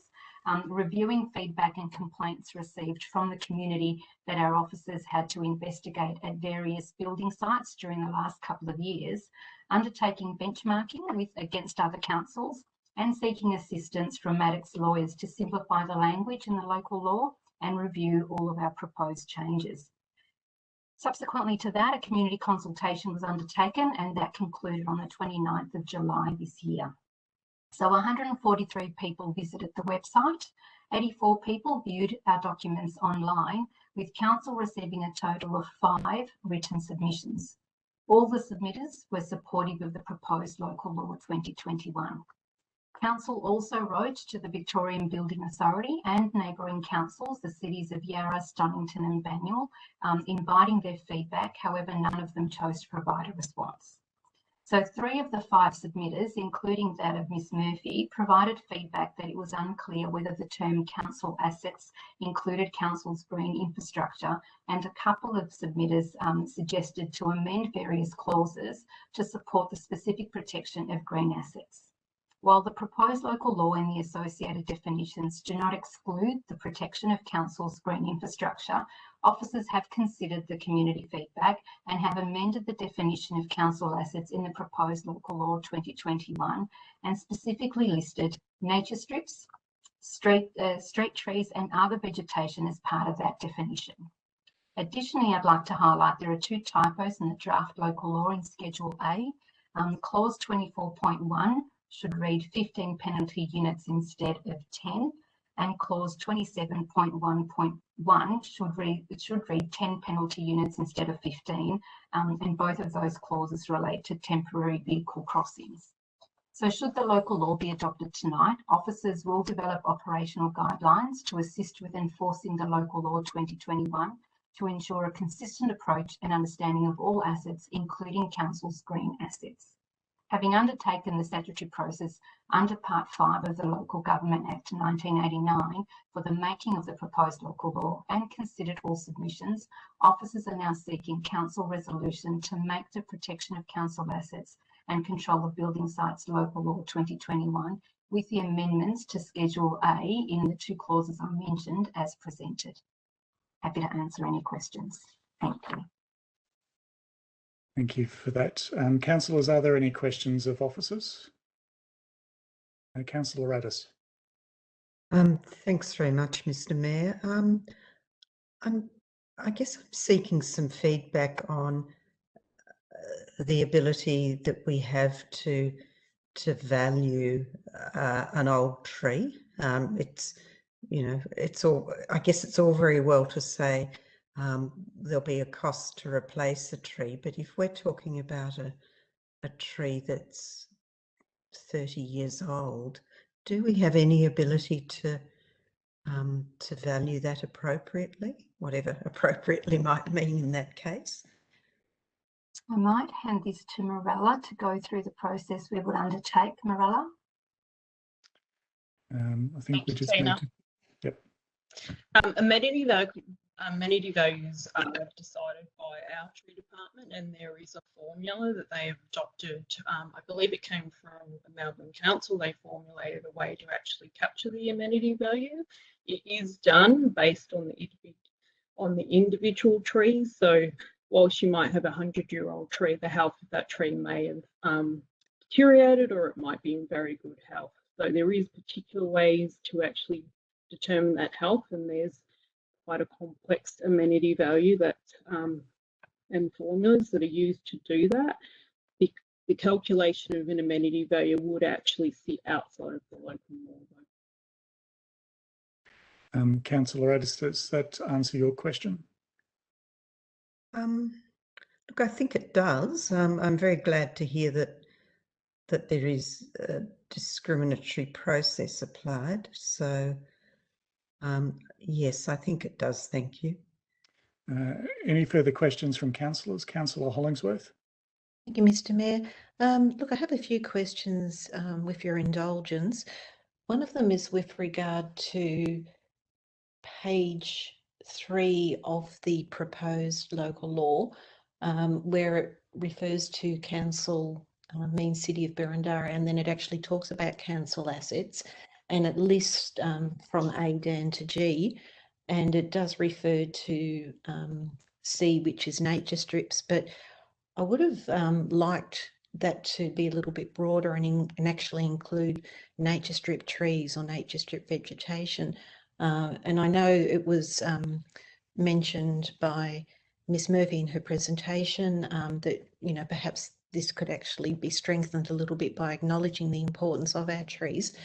reviewing feedback and complaints received from the community that our officers had to investigate at various building sites during the last couple of years, undertaking benchmarking against other councils, and seeking assistance from Maddox lawyers to simplify the language in the local law and review all of our proposed changes. Subsequently to that, a community consultation was undertaken, and that concluded on the 29th of July this year. So 143 people visited the website, 84 people viewed our documents online, with council receiving a total of 5 written submissions. All the submitters were supportive of the proposed Local Law 2021. Council also wrote to the Victorian Building Authority and neighbouring councils, the cities of Yarra, Stonington and Banyule, inviting their feedback. However, none of them chose to provide a response. So 3 of the 5 submitters, including that of Ms Murphy, provided feedback that it was unclear whether the term council assets included council's green infrastructure, and a couple of submitters suggested to amend various clauses to support the specific protection of green assets. While the proposed local law and the associated definitions do not exclude the protection of council's green infrastructure, officers have considered the community feedback and have amended the definition of council assets in the proposed Local Law 2021 and specifically listed nature strips, street trees and other vegetation as part of that definition. Additionally, I'd like to highlight there are 2 typos in the draft local law in Schedule A. Clause 24.1 should read 15 penalty units instead of 10, and clause 27.1.1 should read 10 penalty units instead of 15, and both of those clauses relate to temporary vehicle crossings. So should the local law be adopted tonight, officers will develop operational guidelines to assist with enforcing the Local Law 2021 to ensure a consistent approach and understanding of all assets, including council's green assets. Having undertaken the statutory process under Part 5 of the Local Government Act 1989 for the making of the proposed local law and considered all submissions, officers are now seeking council resolution to make the protection of council assets and control of building sites Local Law 2021 with the amendments to Schedule A in the 2 clauses I mentioned as presented. Happy to answer any questions. Thank you. Thank you for that. Councillors, are there any questions of officers? Councillor Addis. Thanks very much, Mr. Mayor. I guess I'm seeking some feedback on the ability that we have to value an old tree. It's, you know, it's all, I guess it's all very well to say there'll be a cost to replace a tree, but if we're talking about a tree that's 30 years old, do we have any ability to value that appropriately, whatever appropriately might mean in that case? I might hand this to Mirella to go through the process we would undertake. Mirella? I think we just need to... Yep. Immediately though, amenity values are decided by our tree department, and there is a formula that they have adopted. I believe it came from the Melbourne Council. They formulated a way to actually capture the amenity value. It is done based on the individual trees. So whilst you might have a 100-year-old tree, the health of that tree may have deteriorated, or it might be in very good health. So there is particular ways to actually determine that health, and there's quite a complex amenity value that and formulas that are used to do that. The calculation of an amenity value would actually sit outside of the local law. Councillor Addis, does that answer your question? Look, I think it does. I'm very glad to hear that there is a discriminatory process applied. So yes, I think it does. Thank you. Any further questions from councillors? Councillor Hollingsworth. Thank you, Mr. Mayor. Look, I have a few questions with your indulgence. One of them is with regard to page 3 of the proposed local law, where it refers to council means City of Boroondara, and then it actually talks about council assets, and it lists from A down to G, and it does refer to C, which is nature strips, but I would have liked that to be a little bit broader and actually include nature strip trees or nature strip vegetation. And I know it was mentioned by Ms. Murphy in her presentation that, you know, perhaps this could actually be strengthened a little bit by acknowledging the importance of our trees.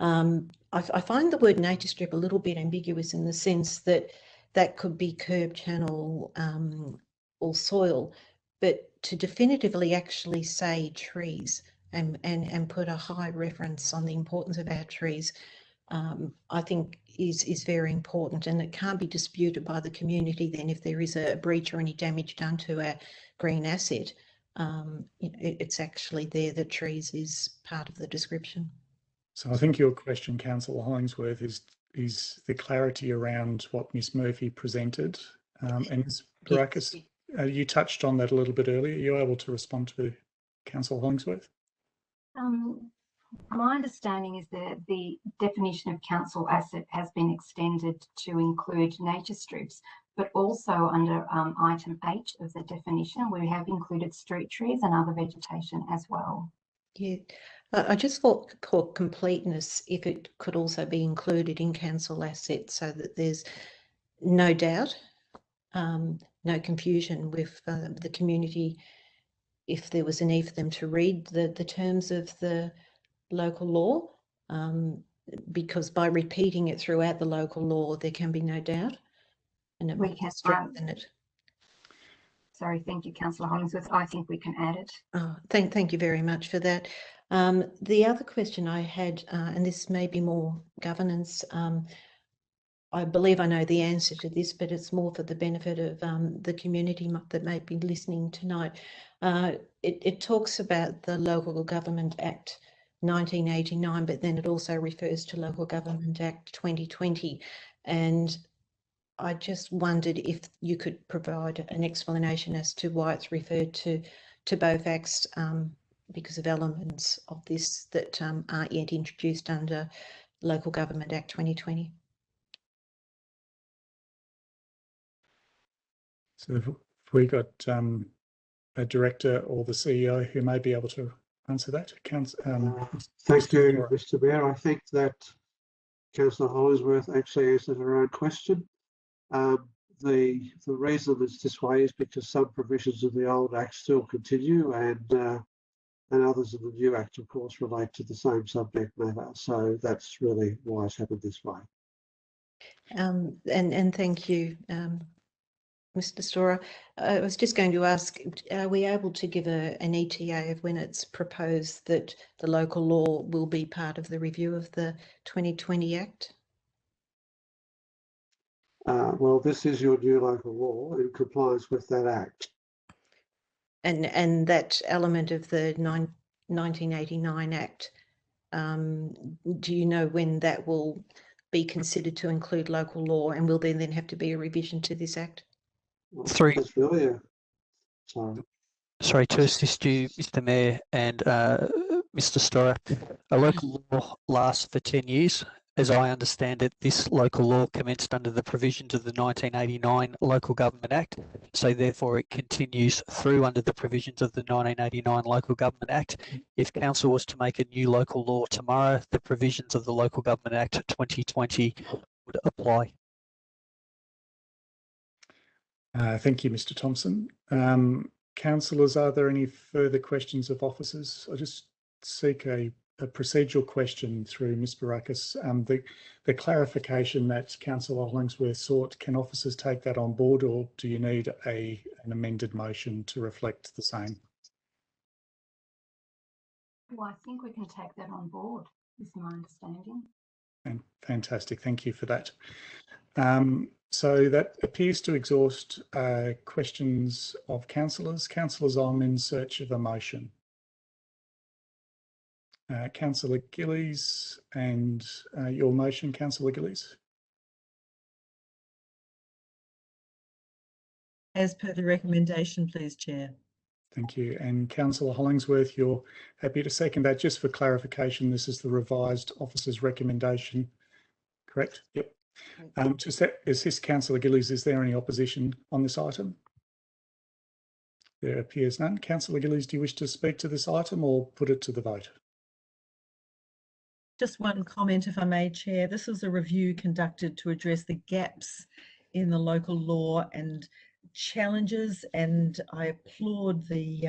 I find the word nature strip a little bit ambiguous in the sense that that could be curb, channel, or soil, but to definitively actually say trees and put a high reference on the importance of our trees, I think is very important, and it can't be disputed by the community then if there is a breach or any damage done to our green asset. It's actually there that trees is part of the description. So I think your question, Councillor Hollingsworth, is the clarity around what Ms. Murphy presented. And Ms. Barakis, you touched on that a little bit earlier. Are you able to respond to Councillor Hollingsworth? My understanding is that the definition of council asset has been extended to include nature strips, but also under item 8 of the definition, we have included street trees and other vegetation as well. Yeah, I just thought for completeness, if it could also be included in council assets so that there's no doubt, no confusion with the community if there was a need for them to read the terms of the local law, because by repeating it throughout the local law, there can be no doubt, and it might strengthen it. Sorry, thank you, Councillor Hollingsworth. I think we can add it. Oh, thank you very much for that. The other question I had, and this may be more governance, I believe I know the answer to this, but it's more for the benefit of the community that may be listening tonight. It talks about the Local Government Act 1989, but then it also refers to Local Government Act 2020. And I just wondered if you could provide an explanation as to why it's referred to both acts, because of elements of this that aren't yet introduced under Local Government Act 2020. So if we got a director or the CEO who may be able to answer that. Thank you, Mr. Mayor. I think that Councillor Hollingsworth actually answered her own question. The reason it's this way is because some provisions of the old Act still continue, and others of the new Act, of course, relate to the same subject matter. So that's really why it's happened this way. And thank you, Mr. Storer. I was just going to ask, are we able to give an ETA of when it's proposed that the local law will be part of the review of the 2020 Act? Well, this is your new local law in compliance with that Act. And that element of the 1989 Act, do you know when that will be considered to include local law, and will there then have to be a revision to this Act? Well, Three. that's really Sorry to assist you, Mr. Mayor and Mr. Storer. A local law lasts for 10 years. As I understand it, this local law commenced under the provisions of the 1989 Local Government Act, so therefore it continues through under the provisions of the 1989 Local Government Act. If Council was to make a new local law tomorrow, the provisions of the Local Government Act 2020 would apply. Thank you, Mr. Thompson. Councillors, are there any further questions of officers? I just seek a procedural question through Ms. Barakis. The clarification that Councillor Hollingsworth sought, can officers take that on board, or do you need an amended motion to reflect the same? Well, I think we can take that on board, is my understanding. Fantastic, thank you for that. So that appears to exhaust questions of councillors. Councillors, I'm in search of a motion. Councillor Gillies, and your motion, Councillor Gillies. As per the recommendation, please, Chair. Thank you. And Councillor Hollingsworth, you're happy to second that. Just for clarification, this is the revised officer's recommendation, correct? Yep. To assist Councillor Gillies, is there any opposition on this item? There appears none. Councillor Gillies, do you wish to speak to this item or put it to the vote? Just one comment, if I may, Chair. This was a review conducted to address the gaps in the local law and challenges, and I applaud the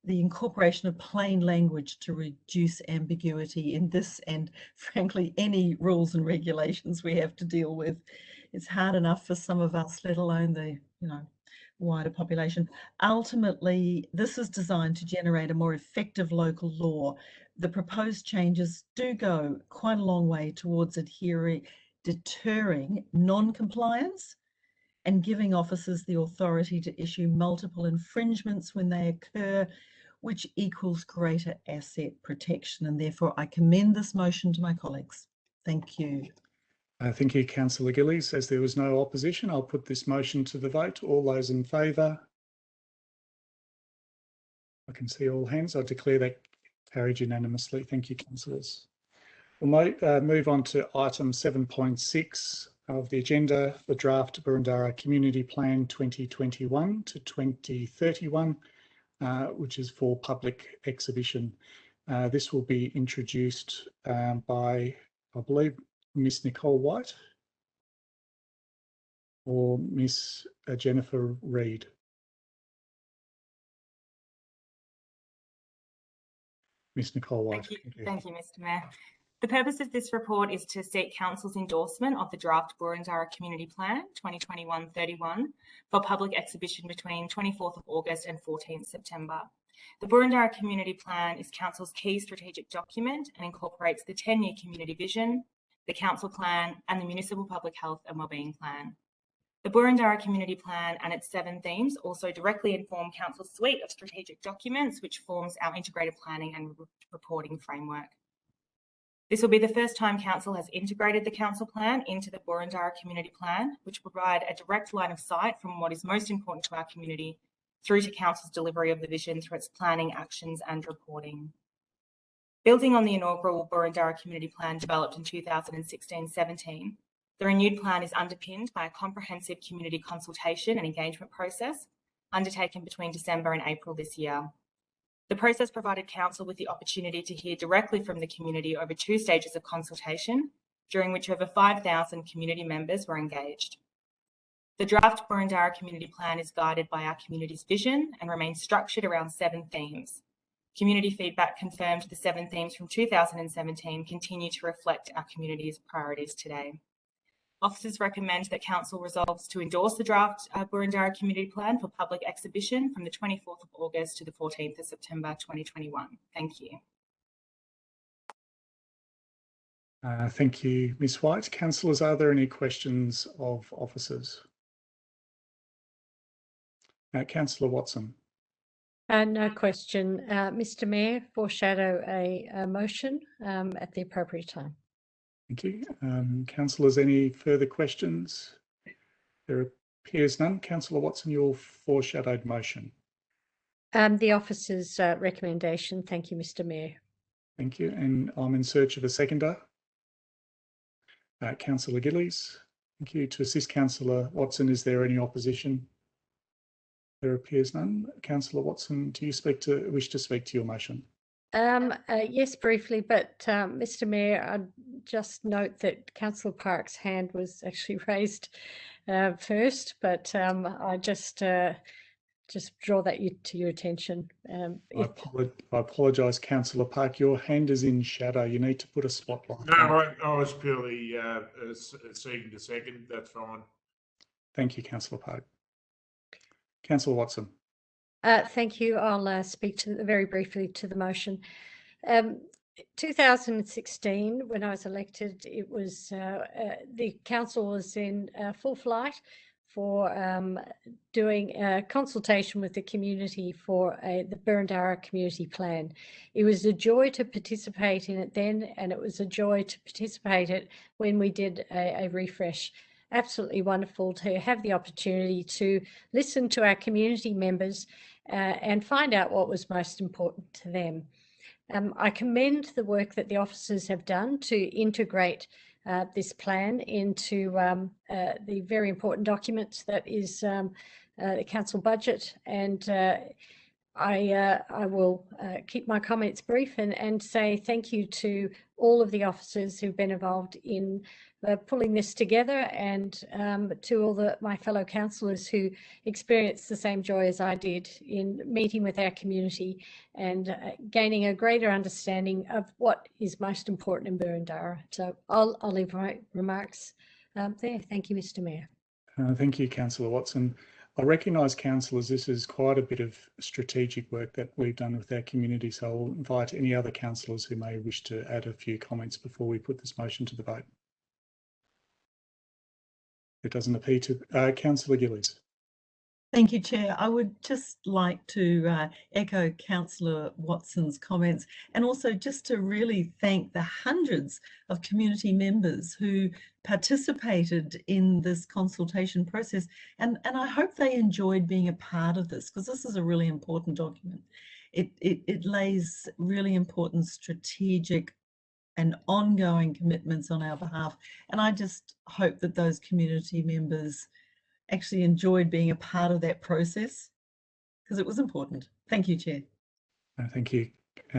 incorporation of plain language to reduce ambiguity in this and, frankly, any rules and regulations we have to deal with. It's hard enough for some of us, let alone the wider population. Ultimately, this is designed to generate a more effective local law. The proposed changes do go quite a long way towards deterring non-compliance and giving officers the authority to issue multiple infringements when they occur, which equals greater asset protection. And therefore, I commend this motion to my colleagues. Thank you. Thank you, Councillor Gillies. As there was no opposition, I'll put this motion to the vote. All those in favour? I can see all hands. I declare that carried unanimously. Thank you, councillors. We'll move on to item 7.6 of the agenda, the draft Boroondara Community Plan 2021 to 2031, which is for public exhibition. This will be introduced by, I believe, Miss Nicole White or Miss Jennifer Reid. Miss Nicole White. Thank you, Mr. Mayor. The purpose of this report is to seek Council's endorsement of the draft Boroondara Community Plan 2021-31 for public exhibition between 24th of August and 14th September. The Boroondara Community Plan is Council's key strategic document and incorporates the 10-year community vision, the Council Plan and the Municipal Public Health and Wellbeing Plan. The Boroondara Community Plan and its 7 themes also directly inform Council's suite of strategic documents, which forms our integrated planning and reporting framework. This will be the first time Council has integrated the Council Plan into the Boroondara Community Plan, which will provide a direct line of sight from what is most important to our community through to Council's delivery of the vision through its planning, actions and reporting. Building on the inaugural Boroondara Community Plan developed in 2016-17, the renewed plan is underpinned by a comprehensive community consultation and engagement process undertaken between December and April this year. The process provided Council with the opportunity to hear directly from the community over 2 stages of consultation, during which over 5,000 community members were engaged. The draft Boroondara Community Plan is guided by our community's vision and remains structured around 7 themes. Community feedback confirmed the 7 themes from 2017 continue to reflect our community's priorities today. Officers recommend that Council resolves to endorse the draft Boroondara Community Plan for public exhibition from the 24th of August to the 14th of September 2021. Thank you. Thank you, Ms White. Councillors, are there any questions of officers? Councillor Watson. No question. Mr. Mayor, foreshadow a motion at the appropriate time. Thank you. Councillors, any further questions? There appears none. Councillor Watson, your foreshadowed motion. The officer's recommendation. Thank you, Mr. Mayor. Thank you. And I'm in search of a seconder. Councillor Gillies. Thank you. To assist Councillor Watson, is there any opposition? There appears none. Councillor Watson, do you wish to speak to your motion? Yes, briefly, but Mr. Mayor, I'd just note that Councillor Park's hand was actually raised first, but I just draw that to your attention. I apologise, Councillor Park. Your hand is in shadow. You need to put a spotlight. No, I was purely seeking to second. That's fine. Thank you, Councillor Park. Councillor Watson. Thank you. I'll speak very briefly to the motion. 2016, when I was elected, it was the council was in full flight for doing a consultation with the community for the Burundara Community Plan. It was a joy to participate in it then, and it was a joy to participate in it when we did a refresh. Absolutely wonderful to have the opportunity to listen to our community members and find out what was most important to them. I commend the work that the officers have done to integrate this plan into the very important document that is the council budget, and I will keep my comments brief and say thank you to all of the officers who've been involved in pulling this together, and to all my fellow councillors who experienced the same joy as I did in meeting with our community and gaining a greater understanding of what is most important in Burundara. So I'll leave my remarks there. Thank you, Mr. Mayor. Thank you, Councillor Watson. I recognise, councillors, this is quite a bit of strategic work that we've done with our community, so I'll invite any other councillors who may wish to add a few comments before we put this motion to the vote. It doesn't appear to. Councillor Gillies. Thank you, Chair. I would just like to echo Councillor Watson's comments, and also just to really thank the hundreds of community members who participated in this consultation process. And I hope they enjoyed being a part of this, because this is a really important document. It lays really important strategic and ongoing commitments on our behalf. And I just hope that those community members actually enjoyed being a part of that process, because it was important. Thank you, Chair. Thank you,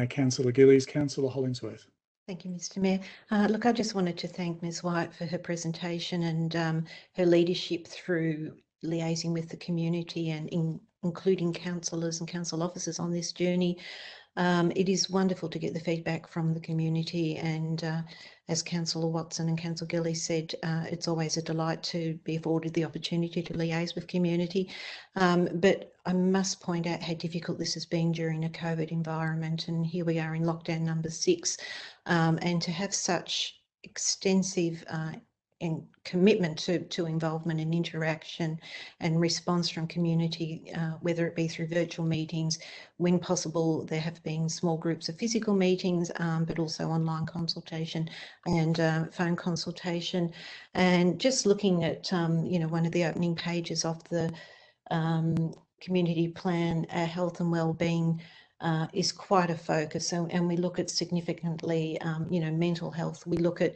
Councillor Gillies. Councillor Hollingsworth. Thank you, Mr. Mayor. Look, I just wanted to thank Ms. White for her presentation and her leadership through liaising with the community and including councillors and council officers on this journey. It is wonderful to get the feedback from the community, and as Councillor Watson and Councillor Gillies said, it's always a delight to be afforded the opportunity to liaise with community. But I must point out how difficult this has been during a COVID environment, and here we are in lockdown number 6, and to have such extensive and commitment to involvement and interaction and response from community, whether it be through virtual meetings. When possible, there have been small groups of physical meetings, but also online consultation and phone consultation. And just looking at, one of the opening pages of the community plan, health and wellbeing is quite a focus. And we look at significantly, mental health. We look at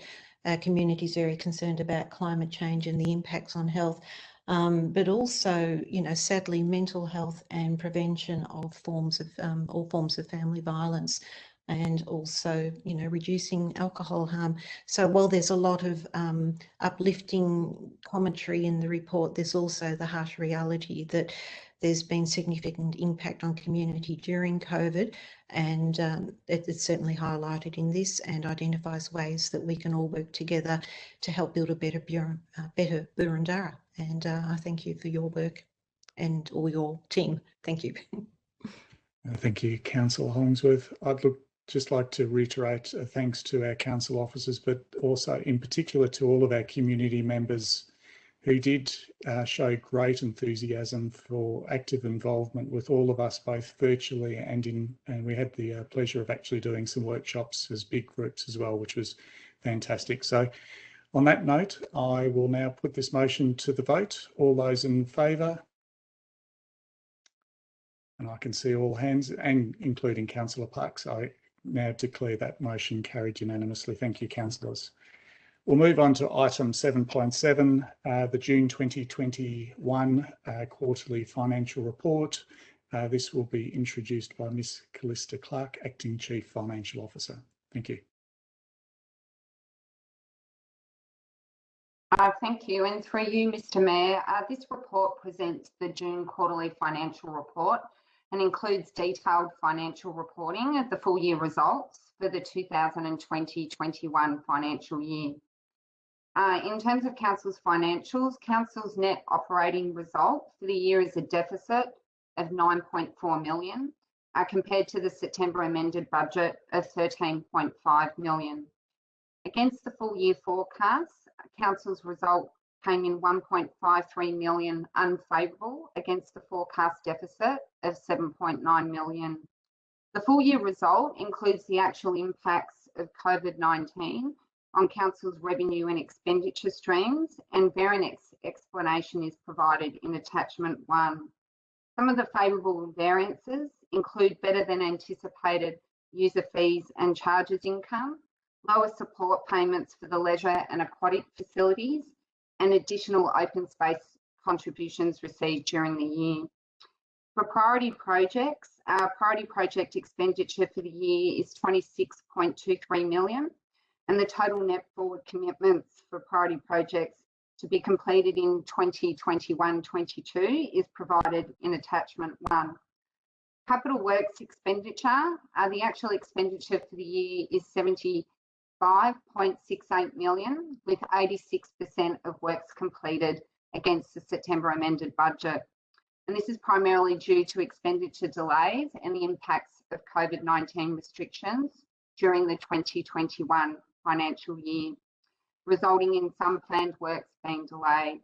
communities very concerned about climate change and the impacts on health, but also, sadly, mental health and prevention of all forms of family violence, and also, reducing alcohol harm. So while there's a lot of uplifting commentary in the report, there's also the harsh reality that there's been significant impact on community during COVID, and it's certainly highlighted in this and identifies ways that we can all work together to help build a better Burundara. And I thank you for your work and all your team. Thank you. Thank you, Councillor Hollingsworth. I'd just like to reiterate thanks to our council officers, but also in particular to all of our community members who did show great enthusiasm for active involvement with all of us, both virtually and we had the pleasure of actually doing some workshops as big groups as well, which was Fantastic. So on that note, I will now put this motion to the vote. All those in favour? And I can see all hands, and including Councillor Parks. I now declare that motion carried unanimously. Thank you, councillors. We'll move on to item 7.7, the June 2021 quarterly financial report. This will be introduced by Ms. Callista Clark, Acting Chief Financial Officer. Thank you. Thank you. And through you, Mr. Mayor, this report presents the June quarterly financial report and includes detailed financial reporting of the full year results for the 2020-21 financial year. In terms of Council's financials, Council's net operating result for the year is a deficit of 9.4 million compared to the September amended budget of 13.5 million. Against the full year forecast, Council's result came in 1.53 million unfavourable against the forecast deficit of 7.9 million. The full year result includes the actual impacts of COVID-19 on Council's revenue and expenditure streams, and variant explanation is provided in attachment 1. Some of the favourable variances include better than anticipated user fees and charges income, lower support payments for the leisure and aquatic facilities, and additional open space contributions received during the year. For priority projects, our priority project expenditure for the year is 26.23 million, and the total net forward commitments for priority projects to be completed in 2021-22 is provided in attachment 1. Capital works expenditure, the actual expenditure for the year is 75.68 million, with 86% of works completed against the September amended budget. And this is primarily due to expenditure delays and the impacts of COVID-19 restrictions during the 2021 financial year, resulting in some planned works being delayed.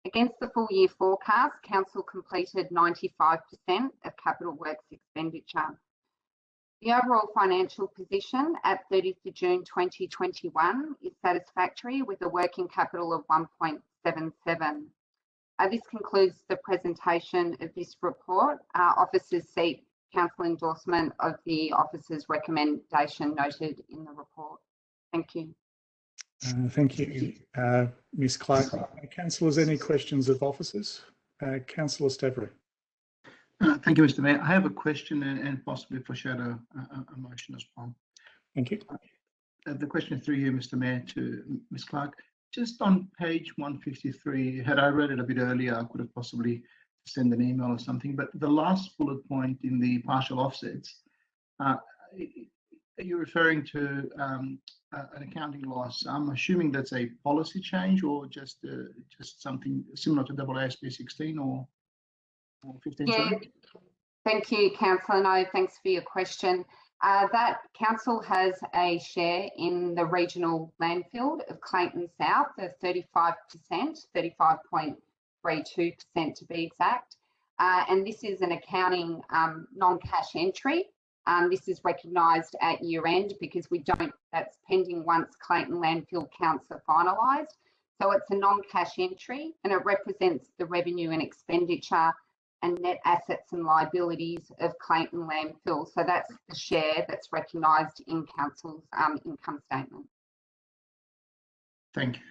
Against the full year forecast, Council completed 95% of capital works expenditure. The overall financial position at 30th of June 2021 is satisfactory with a working capital of 1.77. This concludes the presentation of this report. Officers seek Council endorsement of the officers' recommendation noted in the report. Thank you. Thank you, Ms. Clark. Councillors, any questions of officers? Councillor Stavrou. Thank you, Mr. Mayor. I have a question and possibly foreshadow a motion as well. Thank you. The question through you, Mr. Mayor, to Ms. Clark. Just on page 153, had I read it a bit earlier, I could have possibly sent an email or something, but the last bullet point in the partial offsets, are you referring to an accounting loss? I'm assuming that's a policy change or just something similar to AASB 16 or 15? Yeah. Thank you, Councillor. No, thanks for your question. That Council has a share in the regional landfill of Clayton South of 35%, 35.32% to be exact. And this is an accounting non-cash entry. This is recognised at year end because that's pending once Clayton landfill counts are finalised. So it's a non-cash entry and it represents the revenue and expenditure and net assets and liabilities of Clayton landfill. So that's the share that's recognised in Council's income statement. Thank you.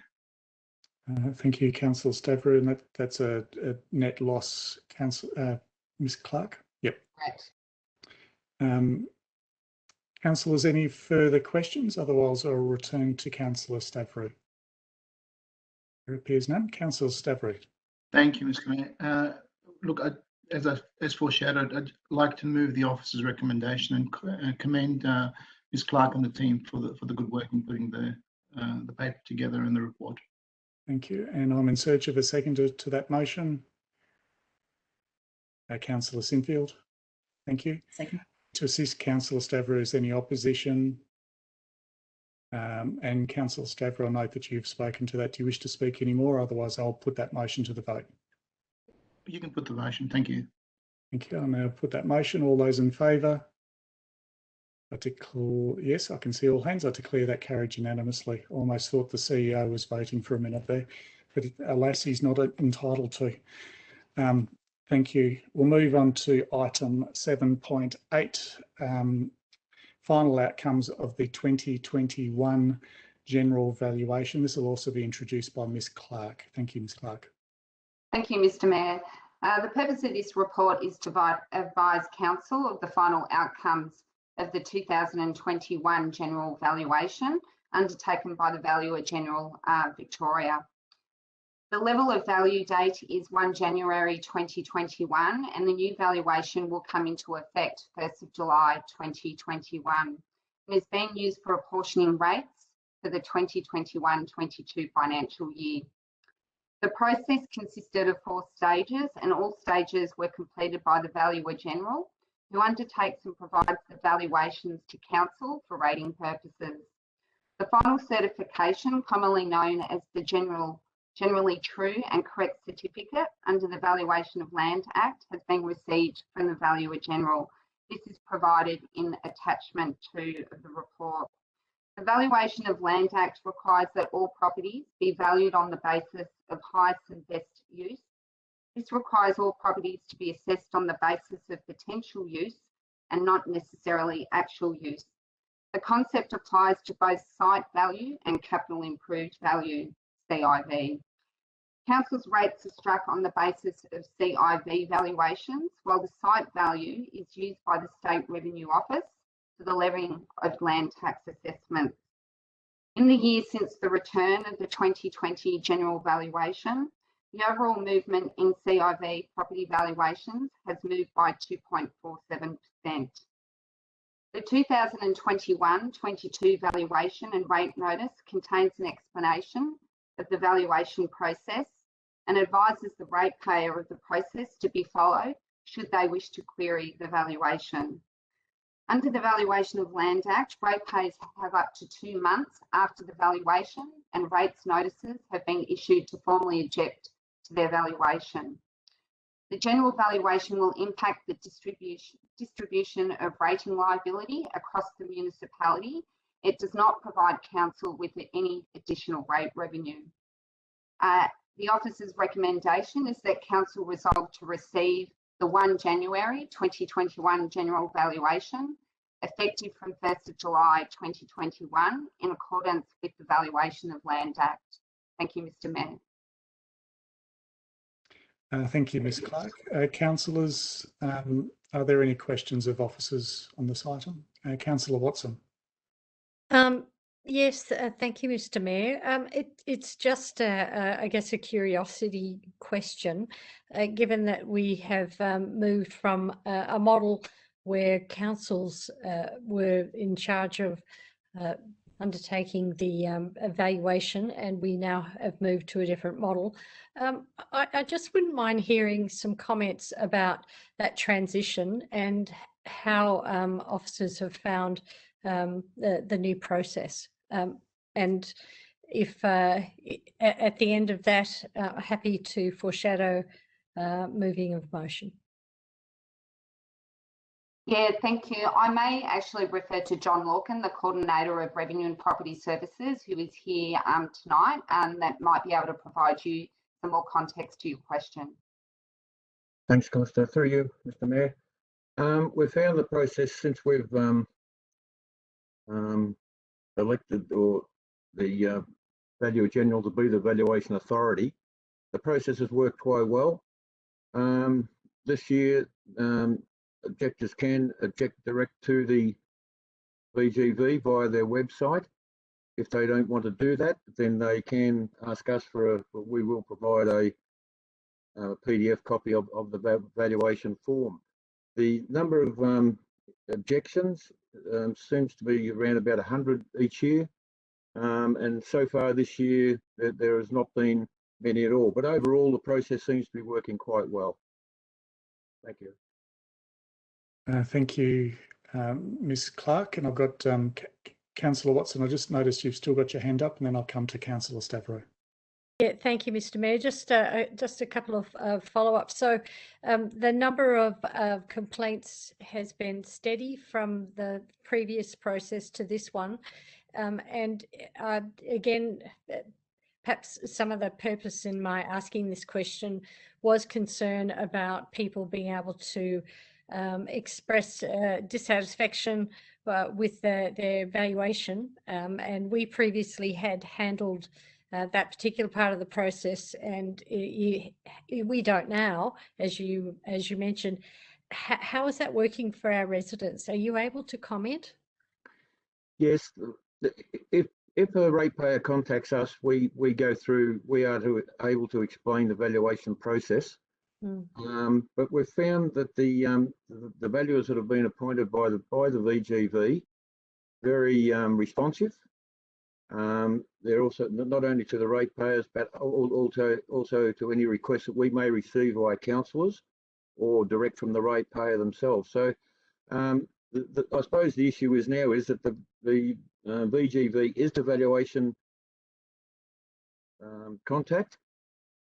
Thank you, Councillor Stavrou, and that's a net loss, Ms. Clark. Yep. Right. Councillors, any further questions? Otherwise, I'll return to Councillor Stavrou. There appears none. Councillor Stavrou. Thank you, Mr. Mayor. Look, as foreshadowed, I'd like to move the officer's recommendation and commend Ms. Clark and the team for the good work in putting the paper together and the report. Thank you. And I'm in search of a seconder to that motion. Councillor Sinfield. Thank you. Second. To assist Councillor Stavrou, is any opposition? And Councillor Stavrou, I note that you've spoken to that. Do you wish to speak any more? Otherwise, I'll put that motion to the vote. You can put the motion. Thank you. Thank you. I'll now put that motion. All those in favour? I declare, yes, I can see all hands. I declare that carried unanimously. Almost thought the CEO was voting for a minute there, but alas, he's not entitled to. Thank you. We'll move on to item 7.8, final outcomes of the 2021 general valuation. This will also be introduced by Ms. Clark. Thank you, Ms. Clark. Thank you, Mr. Mayor. The purpose of this report is to advise Council of the final outcomes of the 2021 general valuation undertaken by the Valuer General Victoria. The level of value date is 1 January 2021 and the new valuation will come into effect 1st of July 2021. It is being used for apportioning rates for the 2021-22 financial year. The process consisted of 4 stages and all stages were completed by the Valuer General, who undertakes and provides the valuations to Council for rating purposes. The final certification, commonly known as the Generally True and Correct Certificate under the Valuation of Land Act, has been received from the Valuer General. This is provided in attachment 2 of the report. The Valuation of Land Act requires that all properties be valued on the basis of highest and best use. This requires all properties to be assessed on the basis of potential use and not necessarily actual use. The concept applies to both site value and capital improved value, CIV. Council's rates are struck on the basis of CIV valuations, while the site value is used by the State Revenue Office for the levying of land tax assessments. In the year since the return of the 2020 general valuation, the overall movement in CIV property valuations has moved by 2.47%. The 2021-22 valuation and rate notice contains an explanation of the valuation process and advises the ratepayer of the process to be followed should they wish to query the valuation. Under the Valuation of Land Act, ratepayers have up to 2 months after the valuation and rates notices have been issued to formally object to their valuation. The general valuation will impact the distribution of rating liability across the municipality. It does not provide Council with any additional rate revenue. The Office's recommendation is that Council resolve to receive the 1 January 2021 general valuation, effective from 1st of July 2021, in accordance with the Valuation of Land Act. Thank you, Mr. Mayor. Thank you, Ms. Clark. Councillors, are there any questions of officers on this item? Councillor Watson. Yes, thank you, Mr. Mayor. It's just, I guess, a curiosity question, given that we have moved from a model where councils were in charge of undertaking the evaluation, and we now have moved to a different model. I just wouldn't mind hearing some comments about that transition and how officers have found the new process. And if at the end of that, happy to foreshadow moving of motion. Yeah, thank you. I may actually refer to John Lorcan, the Coordinator of Revenue and Property Services, who is here tonight, and that might be able to provide you some more context to your question. Thanks, Constance. Through you, Mr. Mayor. We've found the process since we've elected the Valuer General to be the valuation authority. The process has worked quite well. This year, objectors can object direct to the VGV via their website. If they don't want to do that, then they can ask us for we will provide a PDF copy of the valuation form. The number of objections seems to be around about 100 each year, and so far this year there has not been many at all, but overall the process seems to be working quite well. Thank you. Thank you, Ms. Clark, and I've got Councillor Watson. I just noticed you've still got your hand up, and then I'll come to Councillor Stavro. Yeah, thank you, Mr. Mayor. Just a couple of follow-ups. So the number of complaints has been steady from the previous process to this one. And again, perhaps some of the purpose in my asking this question was concern about people being able to express dissatisfaction with their valuation. And we previously had handled that particular part of the process, and we don't now, as you mentioned. How is that working for our residents? Are you able to comment? Yes, if a ratepayer contacts us, we go through. We are able to explain the valuation process. But we've found that the valuers that have been appointed by the VGV very responsive. They're also not only to the ratepayers, but also to any requests that we may receive via councillors or direct from the ratepayer themselves. So I suppose the issue is now is that the VGV is the valuation contact,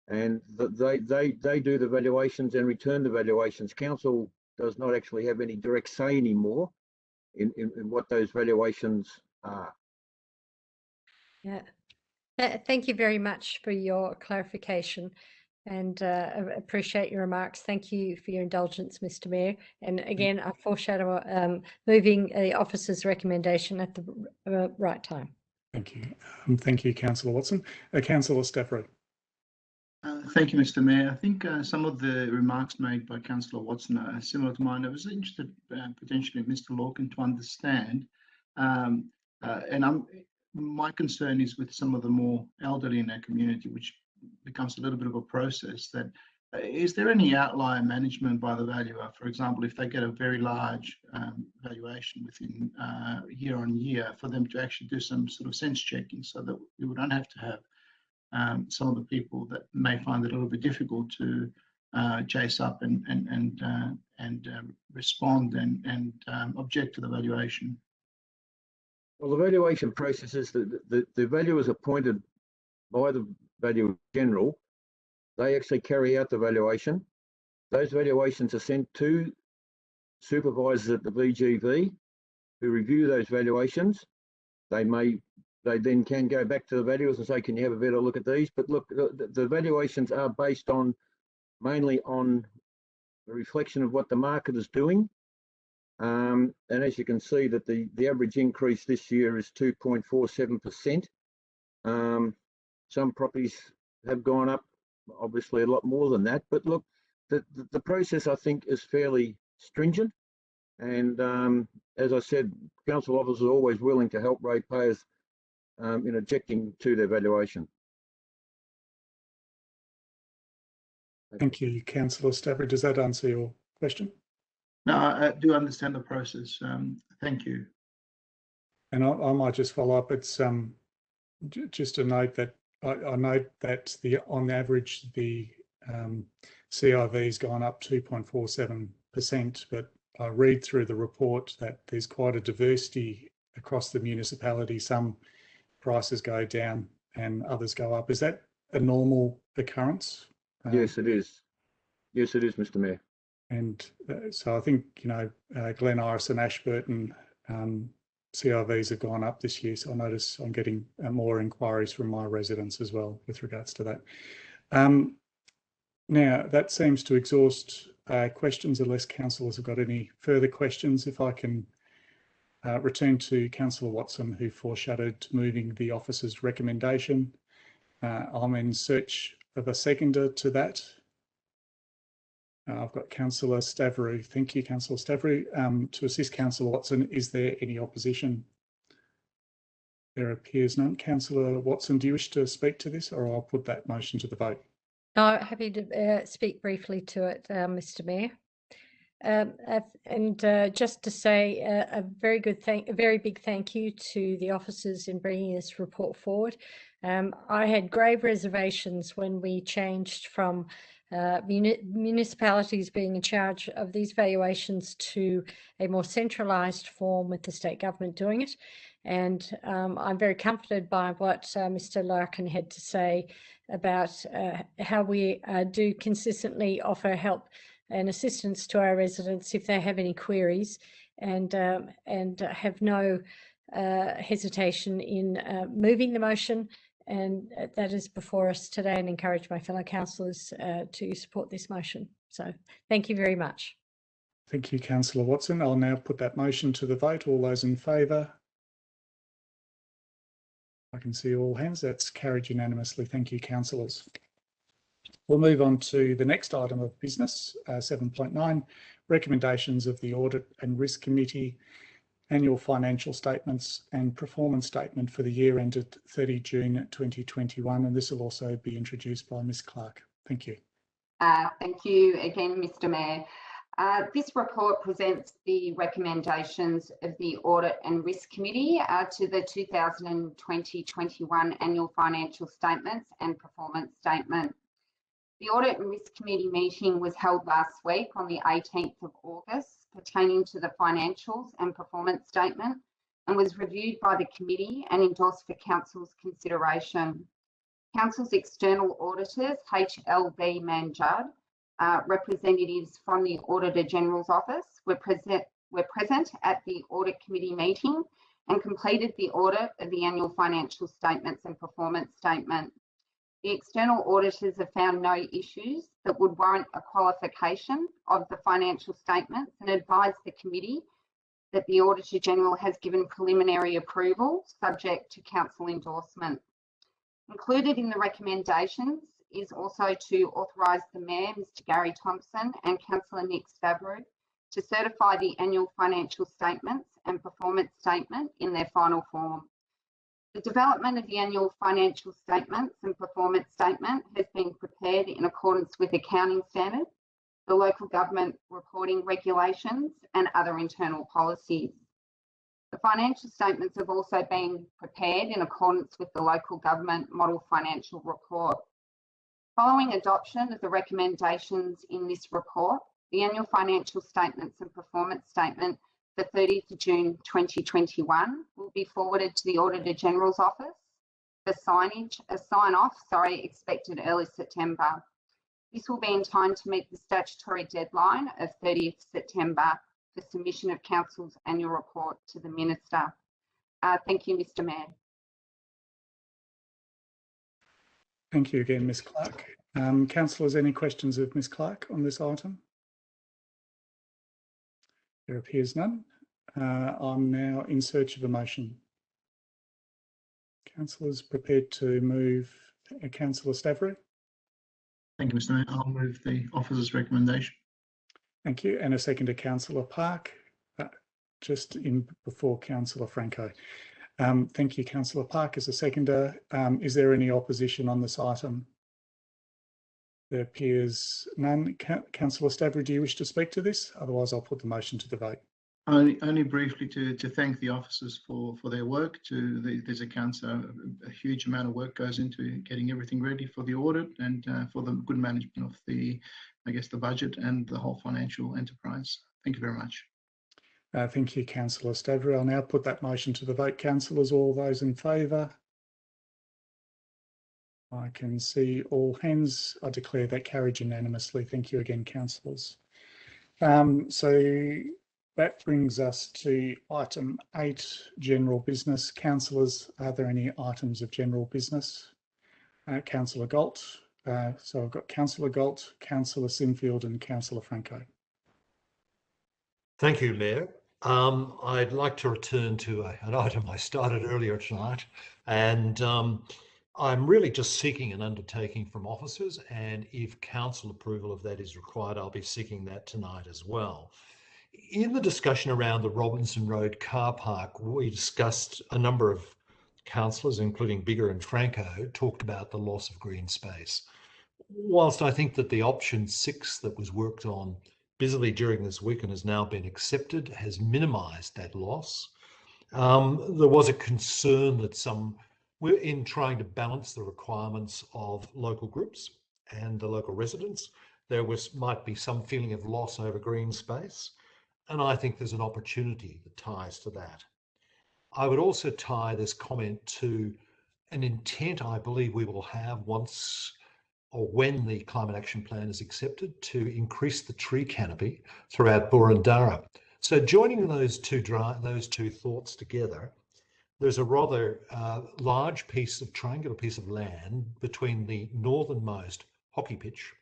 and they do the valuations and return the valuations. Council does not actually have any direct say anymore in what those valuations are. Yeah. Thank you very much for your clarification, and appreciate your remarks. Thank you for your indulgence, Mr. Mayor. And again, I foreshadow moving the officer's recommendation at the right time. Thank you. Thank you, Councillor Watson. Councillor Stafford. Thank you, Mr. Mayor. I think some of the remarks made by Councillor Watson are similar to mine. I was interested potentially Mr. Lorcan to understand, my concern is with some of the more elderly in our community, which becomes a little bit of a process. That is there any outlier management by the valuer? For example, if they get a very large valuation within year on year, for them to actually do some sort of sense checking, so that we don't have to have some of the people that may find it a little bit difficult to chase up and respond and object to the valuation. Well, the valuation process is the valuer is appointed by the Valuer General. They actually carry out the valuation. Those valuations are sent to supervisors at the VGV who review those valuations. They then can go back to the valuers and say, can you have a better look at these? But look, the valuations are based on mainly on the reflection of what the market is doing. And as you can see, that the average increase this year is 2.47%. Some properties have gone up, obviously a lot more than that. But look, the process, I think, is fairly stringent. And as I said, council officers are always willing to help ratepayers in objecting to their valuation. Thank you, Councillor Stafford. Does that answer your question? No, I do understand the process. Thank you. And I might just follow up. It's just a note that I note that on average the CIV has gone up 2.47%, but I read through the report that there's quite a diversity across the municipality. Some prices go down and others go up. Is that a normal occurrence? Yes, it is. Yes, it is, Mr. Mayor. And so I think, Glen Iris and Ashburton CIVs have gone up this year. So I notice I'm getting more inquiries from my residents as well with regards to that. Now, that seems to exhaust questions unless councillors have got any further questions. If I can return to Councillor Watson, who foreshadowed moving the officer's recommendation. I'm in search of a seconder to that. I've got Councillor Stavrou. Thank you, Councillor Stavrou. To assist Councillor Watson, is there any opposition? There appears none. Councillor Watson, do you wish to speak to this, or I'll put that motion to the vote? No, happy to speak briefly to it, Mr. Mayor. And just to say a very big thank you to the officers in bringing this report forward. I had grave reservations when we changed from municipalities being in charge of these valuations to a more centralised form with the state government doing it. And I'm very comforted by what Mr. Larkin had to say about how we do consistently offer help and assistance to our residents if they have any queries, and have no hesitation in moving the motion. And that is before us today, and encourage my fellow councillors to support this motion. So thank you very much. Thank you, Councillor Watson. I'll now put that motion to the vote. All those in favour? I can see all hands. That's carried unanimously. Thank you, councillors. We'll move on to the next item of business, 7.9, recommendations of the Audit and Risk Committee, annual financial statements and performance statement for the year ended 30 June 2021. And this will also be introduced by Ms Clark. Thank you. Thank you again, Mr Mayor. This report presents the recommendations of the Audit and Risk Committee to the 2020-21 annual financial statements and performance statement. The Audit and Risk Committee meeting was held last week on the 18th of August pertaining to the financials and performance statement, and was reviewed by the committee and endorsed for Council's consideration. Council's external auditors, HLB Manjud, representatives from the Auditor General's Office were present at the Audit Committee meeting and completed the audit of the annual financial statements and performance statement. The external auditors have found no issues that would warrant a qualification of the financial statements, and advised the committee that the Auditor General has given preliminary approval subject to Council endorsement. Included in the recommendations is also to authorise the Mayor, Mr Gary Thompson, and Councillor Nick Stavro to certify the annual financial statements and performance statement in their final form. The development of the annual financial statements and performance statement has been prepared in accordance with accounting standards, the local government reporting regulations, and other internal policies. The financial statements have also been prepared in accordance with the local government model financial report. Following adoption of the recommendations in this report, the annual financial statements and performance statement for 30th of June 2021 will be forwarded to the Auditor General's Office for sign-off expected early September. This will be in time to meet the statutory deadline of 30th September for submission of Council's annual report to the Minister. Thank you, Mr Mayor. Thank you again, Ms Clark. Councillors, any questions of Ms Clark on this item? There appears none. I'm now in search of a motion. Councillors prepared to move. Councillor Stavro. Thank you, Mr Mayor. I'll move the officer's recommendation. Thank you. And a second to Councillor Park, just in before Councillor Franco. Thank you, Councillor Park, as a seconder. Is there any opposition on this item? There appears none. Councillor Stavro, do you wish to speak to this? Otherwise, I'll put the motion to the vote. Only briefly to thank the officers for their work. These accounts, a huge amount of work goes into getting everything ready for the audit and for the good management of the budget and the whole financial enterprise. Thank you very much. Thank you, Councillor Stavro. I'll now put that motion to the vote. Councillors, all those in favour? I can see all hands. I declare that carried unanimously. Thank you again, councillors. So that brings us to item 8, general business. Councillors, are there any items of general business? Councillor Galt. So I've got Councillor Galt, Councillor Sinfield and Councillor Franco. Thank you, Mayor. I'd like to return to an item I started earlier tonight, and I'm really just seeking an undertaking from officers, and if council approval of that is required, I'll be seeking that tonight as well. In the discussion around the Robinson Road car park, we discussed a number of councillors, including Bigger and Franco, talked about the loss of green space. Whilst I think that the option 6 that was worked on busily during this week and has now been accepted has minimised that loss, there was a concern that we're in trying to balance the requirements of local groups and the local residents. There might be some feeling of loss over green space, and I think there's an opportunity that ties to that. I would also tie this comment to an intent I believe we will have once or when the Climate Action Plan is accepted to increase the tree canopy throughout Boroondara. So joining those two thoughts together, there's a rather large triangular piece of land between the northernmost hockey pitch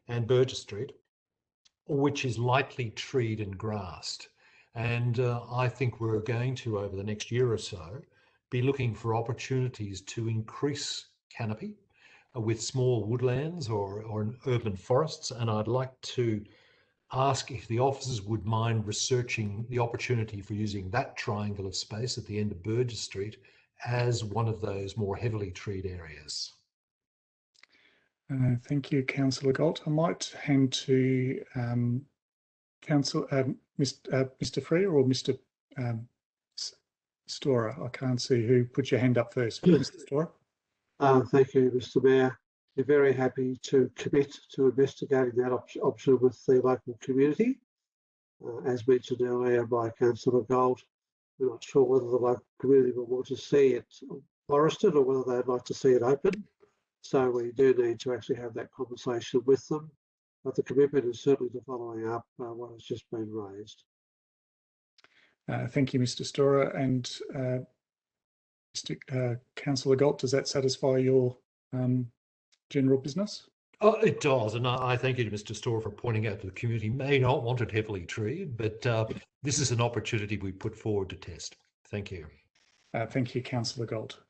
and Burgess Street, which is lightly treed and grassed. And I think we're going to, over the next year or so, be looking for opportunities to increase canopy with small woodlands or urban forests. And I'd like to ask if the officers would mind researching the opportunity for using that triangle of space at the end of Burgess Street as one of those more heavily treed areas. Thank you, Councillor Galt. I might hand to Mr. Freer or Mr. Storer. I can't see who put your hand up first. Mr. Storer. Thank you, Mr. Mayor. We're very happy to commit to investigating that option with the local community. As mentioned earlier by Councillor Gold, we're not sure whether the local community will want to see it forested or whether they'd like to see it open. So we do need to actually have that conversation with them. But the commitment is certainly to following up what has just been raised. Thank you, Mr. Storer. And Councillor Galt, does that satisfy your general business? Oh, it does, and I thank you to Mr. Storer for pointing out that the community may not want it heavily treed, but this is an opportunity we put forward to test. Thank you. Thank you, Councillor Galt.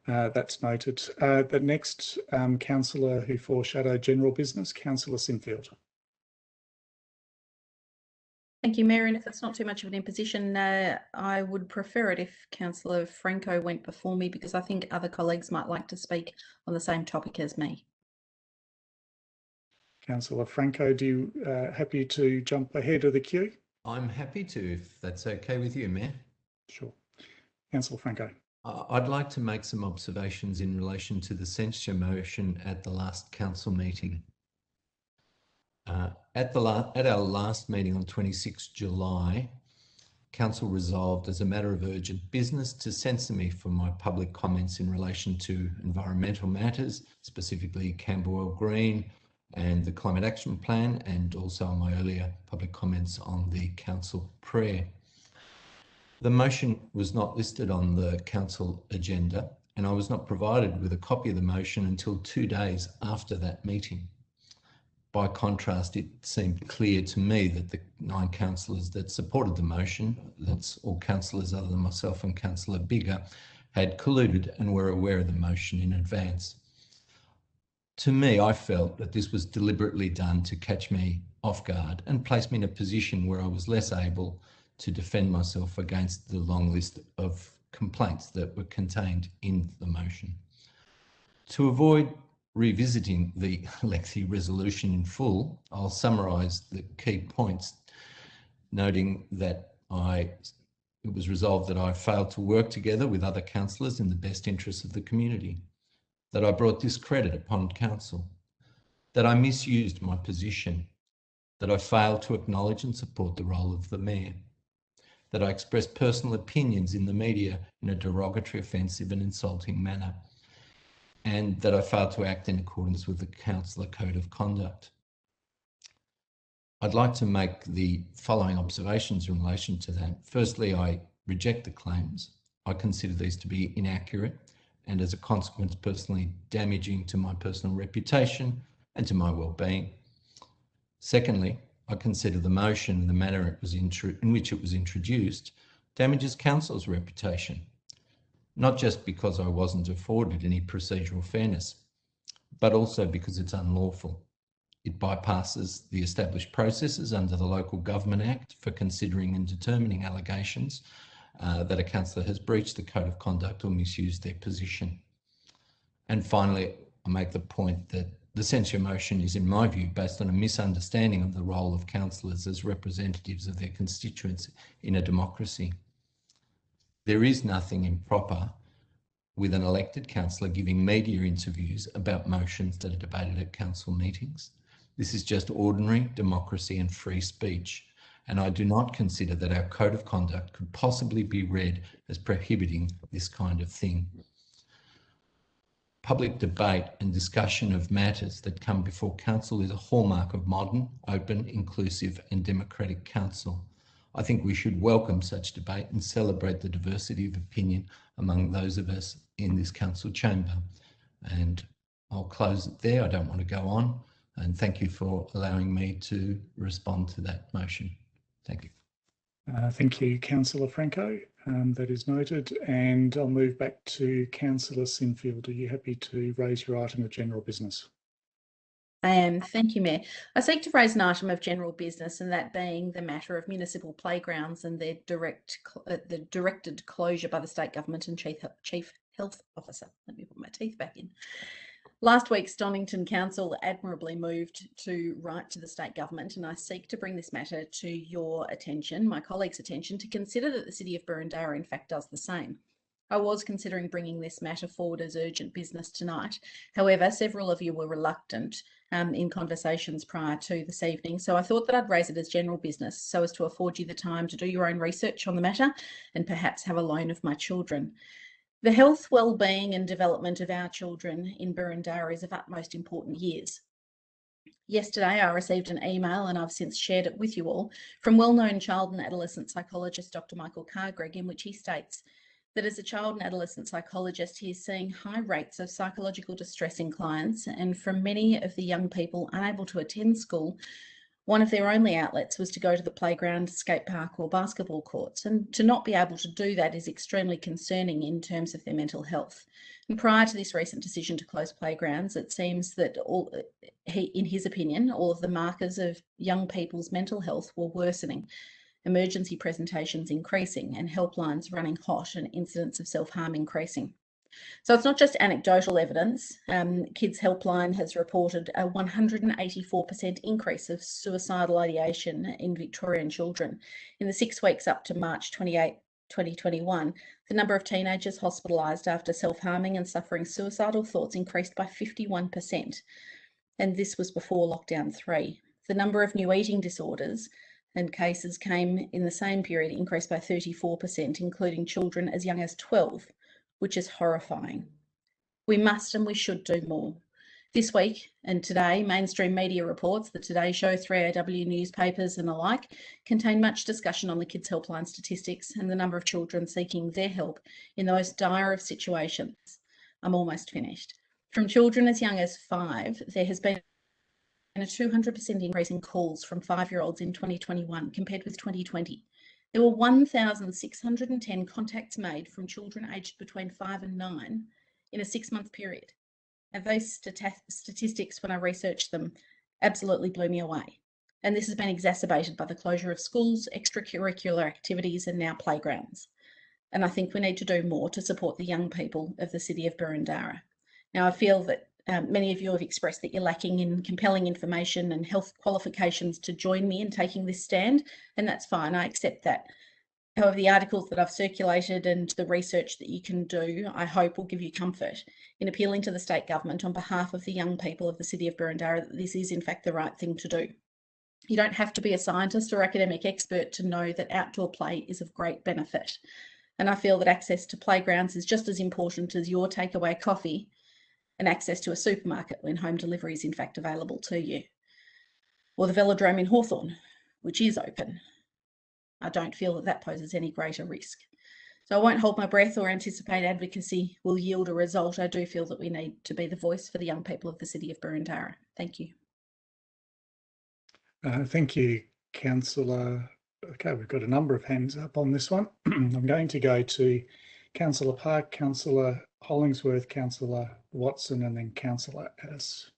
That's noted. The next councillor who foreshadowed general business, Councillor Sinfield. Thank you, Mayor. And if it's not too much of an imposition, I would prefer it if Councillor Franco went before me, because I think other colleagues might like to speak on the same topic as me. Councillor Franco, do you happy to jump ahead of the queue? I'm happy to, if that's okay with you, Mayor. Sure. Councillor Franco. I'd like to make some observations in relation to the censure motion at the last council meeting. At our last meeting on 26 July, Council resolved as a matter of urgent business to censure me for my public comments in relation to environmental matters, specifically Camberwell Green and the Climate Action Plan, and also on my earlier public comments on the council prayer. The motion was not listed on the council agenda, and I was not provided with a copy of the motion until 2 days after that meeting. By contrast, it seemed clear to me that the 9 councillors that supported the motion, that's all councillors other than myself and Councillor Biggar, had colluded and were aware of the motion in advance. To me, I felt that this was deliberately done to catch me off guard and place me in a position where I was less able to defend myself against the long list of complaints that were contained in the motion. To avoid revisiting the lengthy resolution in full, I'll summarise the key points, noting that it was resolved that I failed to work together with other councillors in the best interests of the community, that I brought discredit upon council, that I misused my position, that I failed to acknowledge and support the role of the mayor, that I expressed personal opinions in the media in a derogatory, offensive and insulting manner, and that I failed to act in accordance with the Councillor Code of Conduct. I'd like to make the following observations in relation to that. Firstly, I reject the claims. I consider these to be inaccurate and as a consequence personally damaging to my personal reputation and to my well-being. Secondly, I consider the motion and the manner in which it was introduced damages council's reputation, not just because I wasn't afforded any procedural fairness, but also because it's unlawful. It bypasses the established processes under the Local Government Act for considering and determining allegations that a councillor has breached the Code of Conduct or misused their position. And finally, I make the point that the censure motion is, in my view, based on a misunderstanding of the role of councillors as representatives of their constituents in a democracy. There is nothing improper with an elected councillor giving media interviews about motions that are debated at council meetings. This is just ordinary democracy and free speech, and I do not consider that our Code of Conduct could possibly be read as prohibiting this kind of thing. Public debate and discussion of matters that come before council is a hallmark of modern, open, inclusive and democratic council. I think we should welcome such debate and celebrate the diversity of opinion among those of us in this council chamber. And I'll close it there. I don't want to go on. And thank you for allowing me to respond to that motion. Thank you. Thank you, Councillor Franco. That is noted. And I'll move back to Councillor Sinfield. Are you happy to raise your item of general business? I am. Thank you, Mayor. I seek to raise an item of general business, and that being the matter of municipal playgrounds and their directed closure by the state government and Chief Health Officer. Let me put my teeth back in. Last week, Stonnington Council admirably moved to write to the state government, and I seek to bring this matter to your attention, my colleagues' attention, to consider that the City of Burundara in fact does the same. I was considering bringing this matter forward as urgent business tonight. However, several of you were reluctant in conversations prior to this evening, so I thought that I'd raise it as general business so as to afford you the time to do your own research on the matter and perhaps have a loan of my children. The health, well-being and development of our children in Burundara is of utmost important years. Yesterday, I received an email, and I've since shared it with you all, from well-known child and adolescent psychologist Dr. Michael Cargreg, in which he states that as a child and adolescent psychologist, he is seeing high rates of psychological distress in clients, and from many of the young people unable to attend school, one of their only outlets was to go to the playground, skate park or basketball courts, and to not be able to do that is extremely concerning in terms of their mental health. And prior to this recent decision to close playgrounds, it seems that in his opinion, all of the markers of young people's mental health were worsening, emergency presentations increasing and helplines running hot and incidents of self-harm increasing. So it's not just anecdotal evidence. Kids Helpline has reported a 184% increase of suicidal ideation in Victorian children. In the 6 weeks up to March 28, 2021, the number of teenagers hospitalised after self-harming and suffering suicidal thoughts increased by 51%. And this was before lockdown 3. The number of new eating disorders and cases came in the same period increased by 34%, including children as young as 12. Which is horrifying. We must and we should do more. This week and today, mainstream media reports, the Today Show, 3AW newspapers and the like, contain much discussion on the Kids Helpline statistics and the number of children seeking their help in the most dire of situations. I'm almost finished. From children as young as 5, there has been a 200% increase in calls from 5-year-olds in 2021 compared with 2020. There were 1,610 contacts made from children aged between 5 and 9 in a 6-month period. And those statistics, when I researched them, absolutely blew me away. And this has been exacerbated by the closure of schools, extracurricular activities, and now playgrounds. And I think we need to do more to support the young people of the City of Burundara. Now, I feel that many of you have expressed that you're lacking in compelling information and health qualifications to join me in taking this stand, and that's fine, I accept that. However, the articles that I've circulated and the research that you can do, I hope will give you comfort in appealing to the state government on behalf of the young people of the City of Burundara that this is in fact the right thing to do. You don't have to be a scientist or academic expert to know that outdoor play is of great benefit. And I feel that access to playgrounds is just as important as your takeaway coffee and access to a supermarket when home delivery is in fact available to you. Or the velodrome in Hawthorn, which is open. I don't feel that that poses any greater risk. So I won't hold my breath or anticipate advocacy will yield a result. I do feel that we need to be the voice for the young people of the City of Burundara. Thank you. Thank you, Councillor. Okay, we've got a number of hands up on this one. I'm going to go to Councillor Park, Councillor Hollingsworth, Councillor Watson, and then Councillor Addis.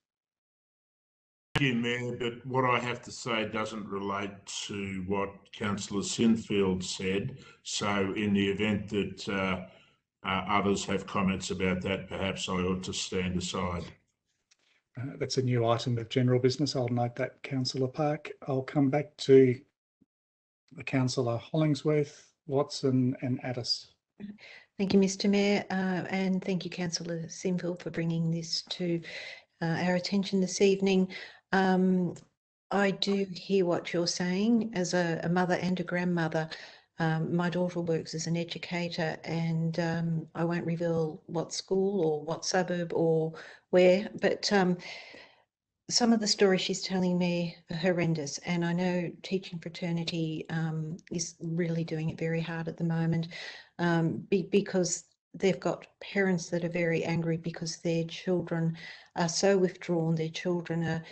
Thank you, Mayor, but what I have to say doesn't relate to what Councillor Sinfield said. So in the event that others have comments about that, perhaps I ought to stand aside. That's a new item of general business. I'll note that, Councillor Park. I'll come back to the Councillor Hollingsworth, Watson, and Addis. Thank you, Mr. Mayor, and thank you, Councillor Sinfield, for bringing this to our attention this evening. I do hear what you're saying as a mother and a grandmother. My daughter works as an educator, and I won't reveal what school or what suburb or where, but some of the stories she's telling me are horrendous, and I know teaching fraternity is really doing it very hard at the moment because they've got parents that are very angry because their children are so withdrawn, their children are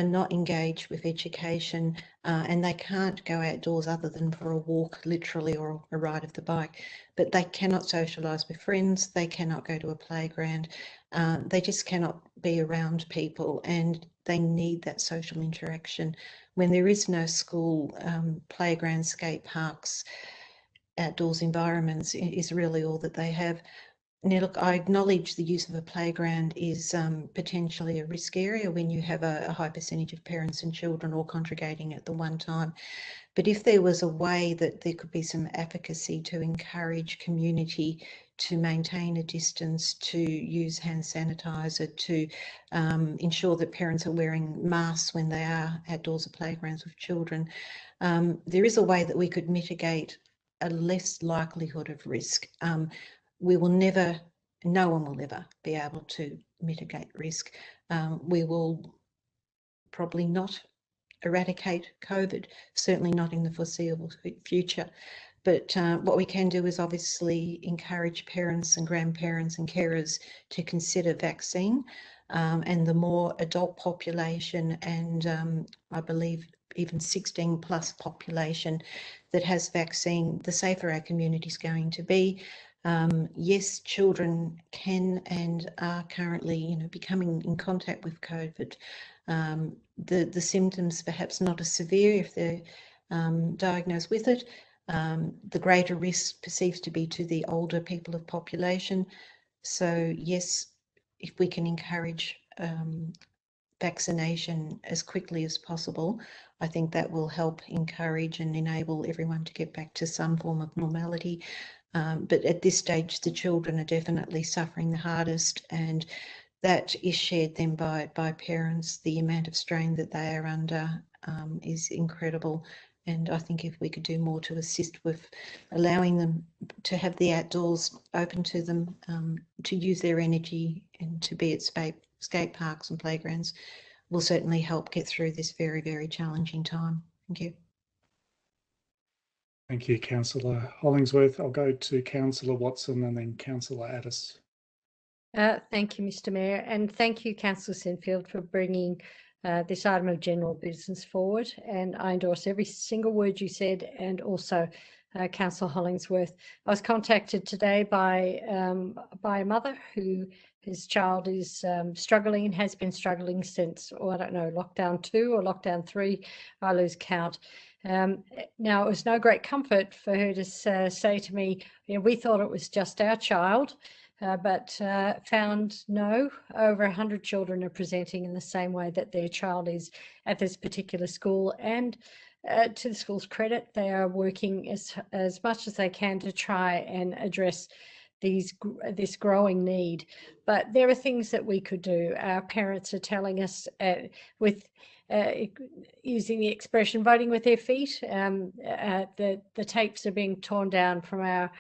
not engaged with education, and they can't go outdoors other than for a walk, literally, or a ride of the bike. But they cannot socialise with friends, they cannot go to a playground, they just cannot be around people, and they need that social interaction. When there is no school, playgrounds, skate parks, outdoors environments is really all that they have. Now, look, I acknowledge the use of a playground is potentially a risk area when you have a high percentage of parents and children all congregating at the one time. But if there was a way that there could be some advocacy to encourage community to maintain a distance, to use hand sanitizer, to ensure that parents are wearing masks when they are outdoors at playgrounds with children, there is a way that we could mitigate a less likelihood of risk. We will never, no one will ever be able to mitigate risk. We will probably not eradicate COVID, certainly not in the foreseeable future. But what we can do is obviously encourage parents and grandparents and carers to consider vaccine, and the more adult population, and I believe even 16 plus population that has vaccine, the safer our community is going to be. Yes, children can and are currently, becoming in contact with COVID. The symptoms perhaps not as severe if they're diagnosed with it. The greater risk perceived to be to the older people of population. So yes, if we can encourage vaccination as quickly as possible, I think that will help encourage and enable everyone to get back to some form of normality. But at this stage, the children are definitely suffering the hardest, and that is shared then by parents. The amount of strain that they are under is incredible. And I think if we could do more to assist with allowing them to have the outdoors open to them, to use their energy and to be at skate parks and playgrounds, will certainly help get through this very, very challenging time. Thank you. Thank you, Councillor Hollingsworth. I'll go to Councillor Watson and then Councillor Addis. Thank you, Mr. Mayor, and thank you, Councillor Sinfield, for bringing this item of general business forward. And I endorse every single word you said, and also Councillor Hollingsworth. I was contacted today by a mother whose child is struggling and has been struggling since, I don't know, lockdown 2 or lockdown 3. I lose count. Now, it was no great comfort for her to say to me, we thought it was just our child, but found no, over 100 children are presenting in the same way that their child is at this particular school. And to the school's credit, they are working as much as they can to try and address this growing need. But there are things that we could do. Our parents are telling us using the expression voting with their feet. The tapes are being torn down from our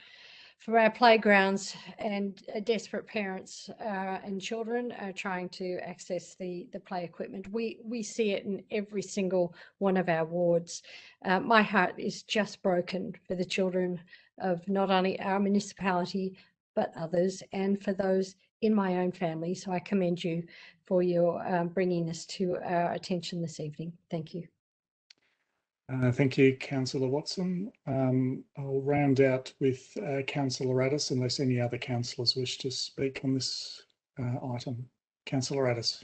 playgrounds, and desperate parents and children are trying to access the play equipment. We see it in every single one of our wards. My heart is just broken for the children of not only our municipality but others, and for those in my own family. So I commend you for your bringing this to our attention this evening. Thank you. Thank you, Councillor Watson. I'll round out with Councillor Addis, unless any other councillors wish to speak on this item. Councillor Addis.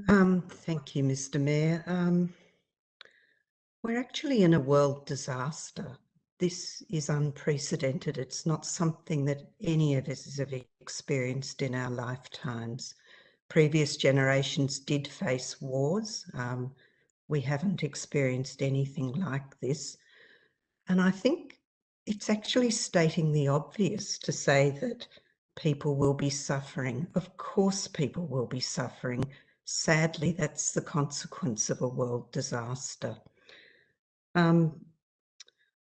Thank you, Mr. Mayor. We're actually in a world disaster. This is unprecedented. It's not something that any of us have experienced in our lifetimes. Previous generations did face wars. We haven't experienced anything like this. And I think it's actually stating the obvious to say that people will be suffering. Of course, people will be suffering. Sadly, that's the consequence of a world disaster.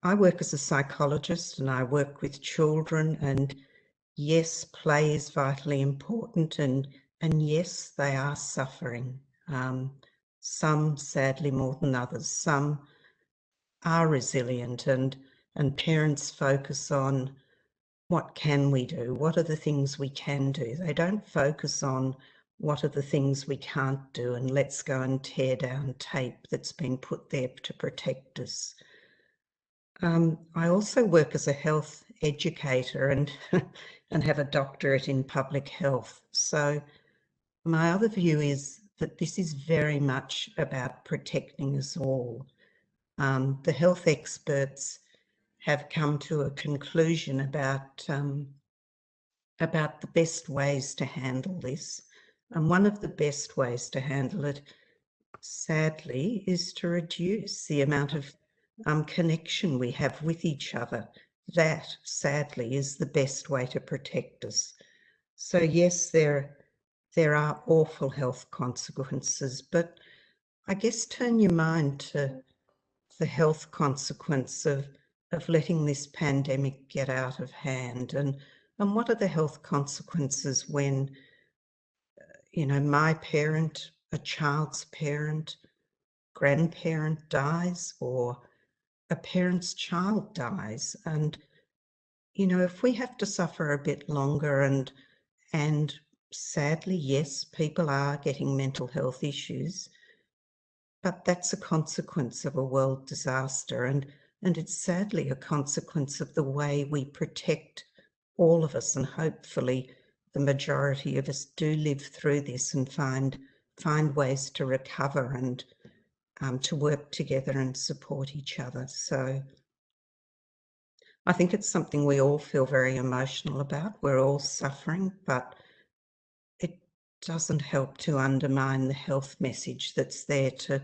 I work as a psychologist and I work with children, and yes, play is vitally important, and yes, they are suffering. Some sadly more than others. Some are resilient, and parents focus on what can we do? What are the things we can do? They don't focus on what are the things we can't do and let's go and tear down tape that's been put there to protect us. I also work as a health educator and and have a doctorate in public health. So my other view is that this is very much about protecting us all. The health experts have come to a conclusion about the best ways to handle this. And one of the best ways to handle it, sadly, is to reduce the amount of connection we have with each other. That, sadly, is the best way to protect us. So yes, there are awful health consequences, but I guess turn your mind to the health consequence of letting this pandemic get out of hand, and what are the health consequences when, you know, my parent, a child's parent, grandparent dies, or a parent's child dies. And, you know, if we have to suffer a bit longer, and sadly, yes, people are getting mental health issues, but that's a consequence of a world disaster, and it's sadly a consequence of the way we protect all of us, and hopefully the majority of us do live through this and find ways to recover and to work together and support each other. So I think it's something we all feel very emotional about. We're all suffering, but it doesn't help to undermine the health message that's there to,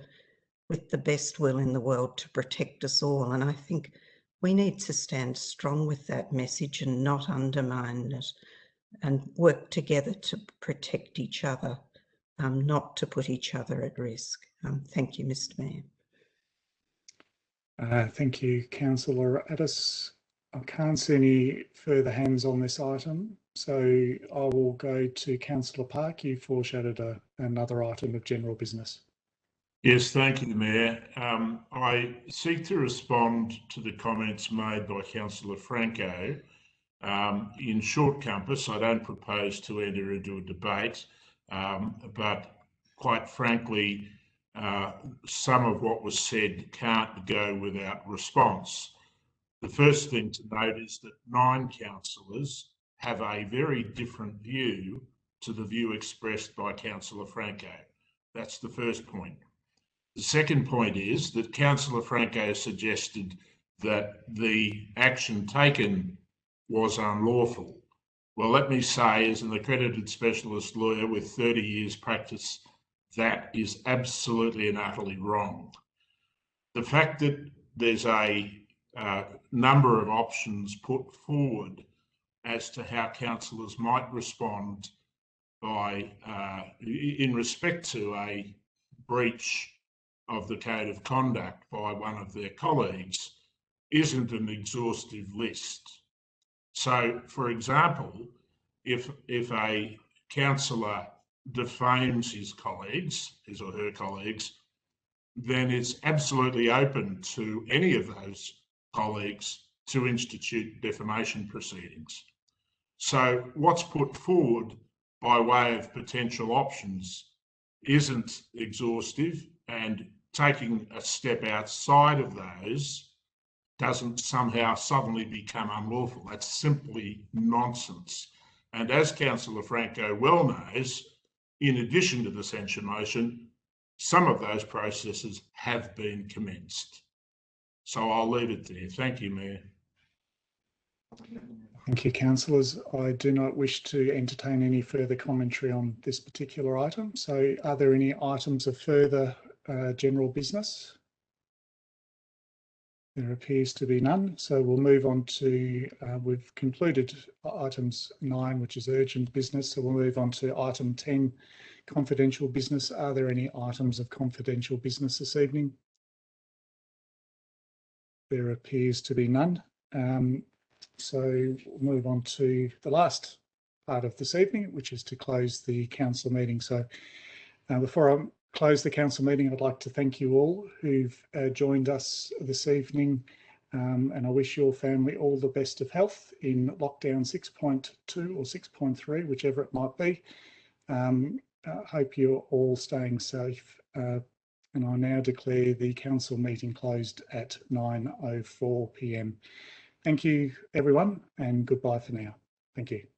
with the best will in the world, to protect us all. And I think we need to stand strong with that message and not undermine it, and work together to protect each other, not to put each other at risk. Thank you, Mr. Mayor. Thank you, Councillor Addis. I can't see any further hands on this item, so I will go to Councillor Park. You foreshadowed another item of general business. Yes, thank you, Mayor. I seek to respond to the comments made by Councillor Franco. In short compass, I don't propose to enter into a debate, but quite frankly, some of what was said can't go without response. The first thing to note is that 9 councillors have a very different view to the view expressed by Councillor Franco. That's the first point. The second point is that Councillor Franco suggested that the action taken was unlawful. Well, let me say, as an accredited specialist lawyer with 30 years practice, that is absolutely and utterly wrong. The fact that there's a number of options put forward as to how councillors might respond by in respect to a breach of the code of conduct by one of their colleagues isn't an exhaustive list. So, for example, if a councillor defames his or her colleagues, then it's absolutely open to any of those colleagues to institute defamation proceedings. So what's put forward by way of potential options isn't exhaustive, and taking a step outside of those doesn't somehow suddenly become unlawful. That's simply nonsense. And as Councillor Franco well knows, in addition to the censure motion, some of those processes have been commenced. So I'll leave it there. Thank you, Mayor. Thank you, councillors. I do not wish to entertain any further commentary on this particular item. So are there any items of further general business? There appears to be none. So we'll move on to, we've concluded items 9, which is urgent business. So we'll move on to item 10, confidential business. Are there any items of confidential business this evening? there appears to be none. So we'll move on to the last part of this evening, which is to close the council meeting. So before I close the council meeting, I'd like to thank you all who've joined us this evening, and I wish your family all the best of health in lockdown 6.2 or 6.3, whichever it might be. I hope you're all staying safe, and I now declare the council meeting closed at 9:04 p.m. Thank you, everyone, and goodbye for now. Thank you.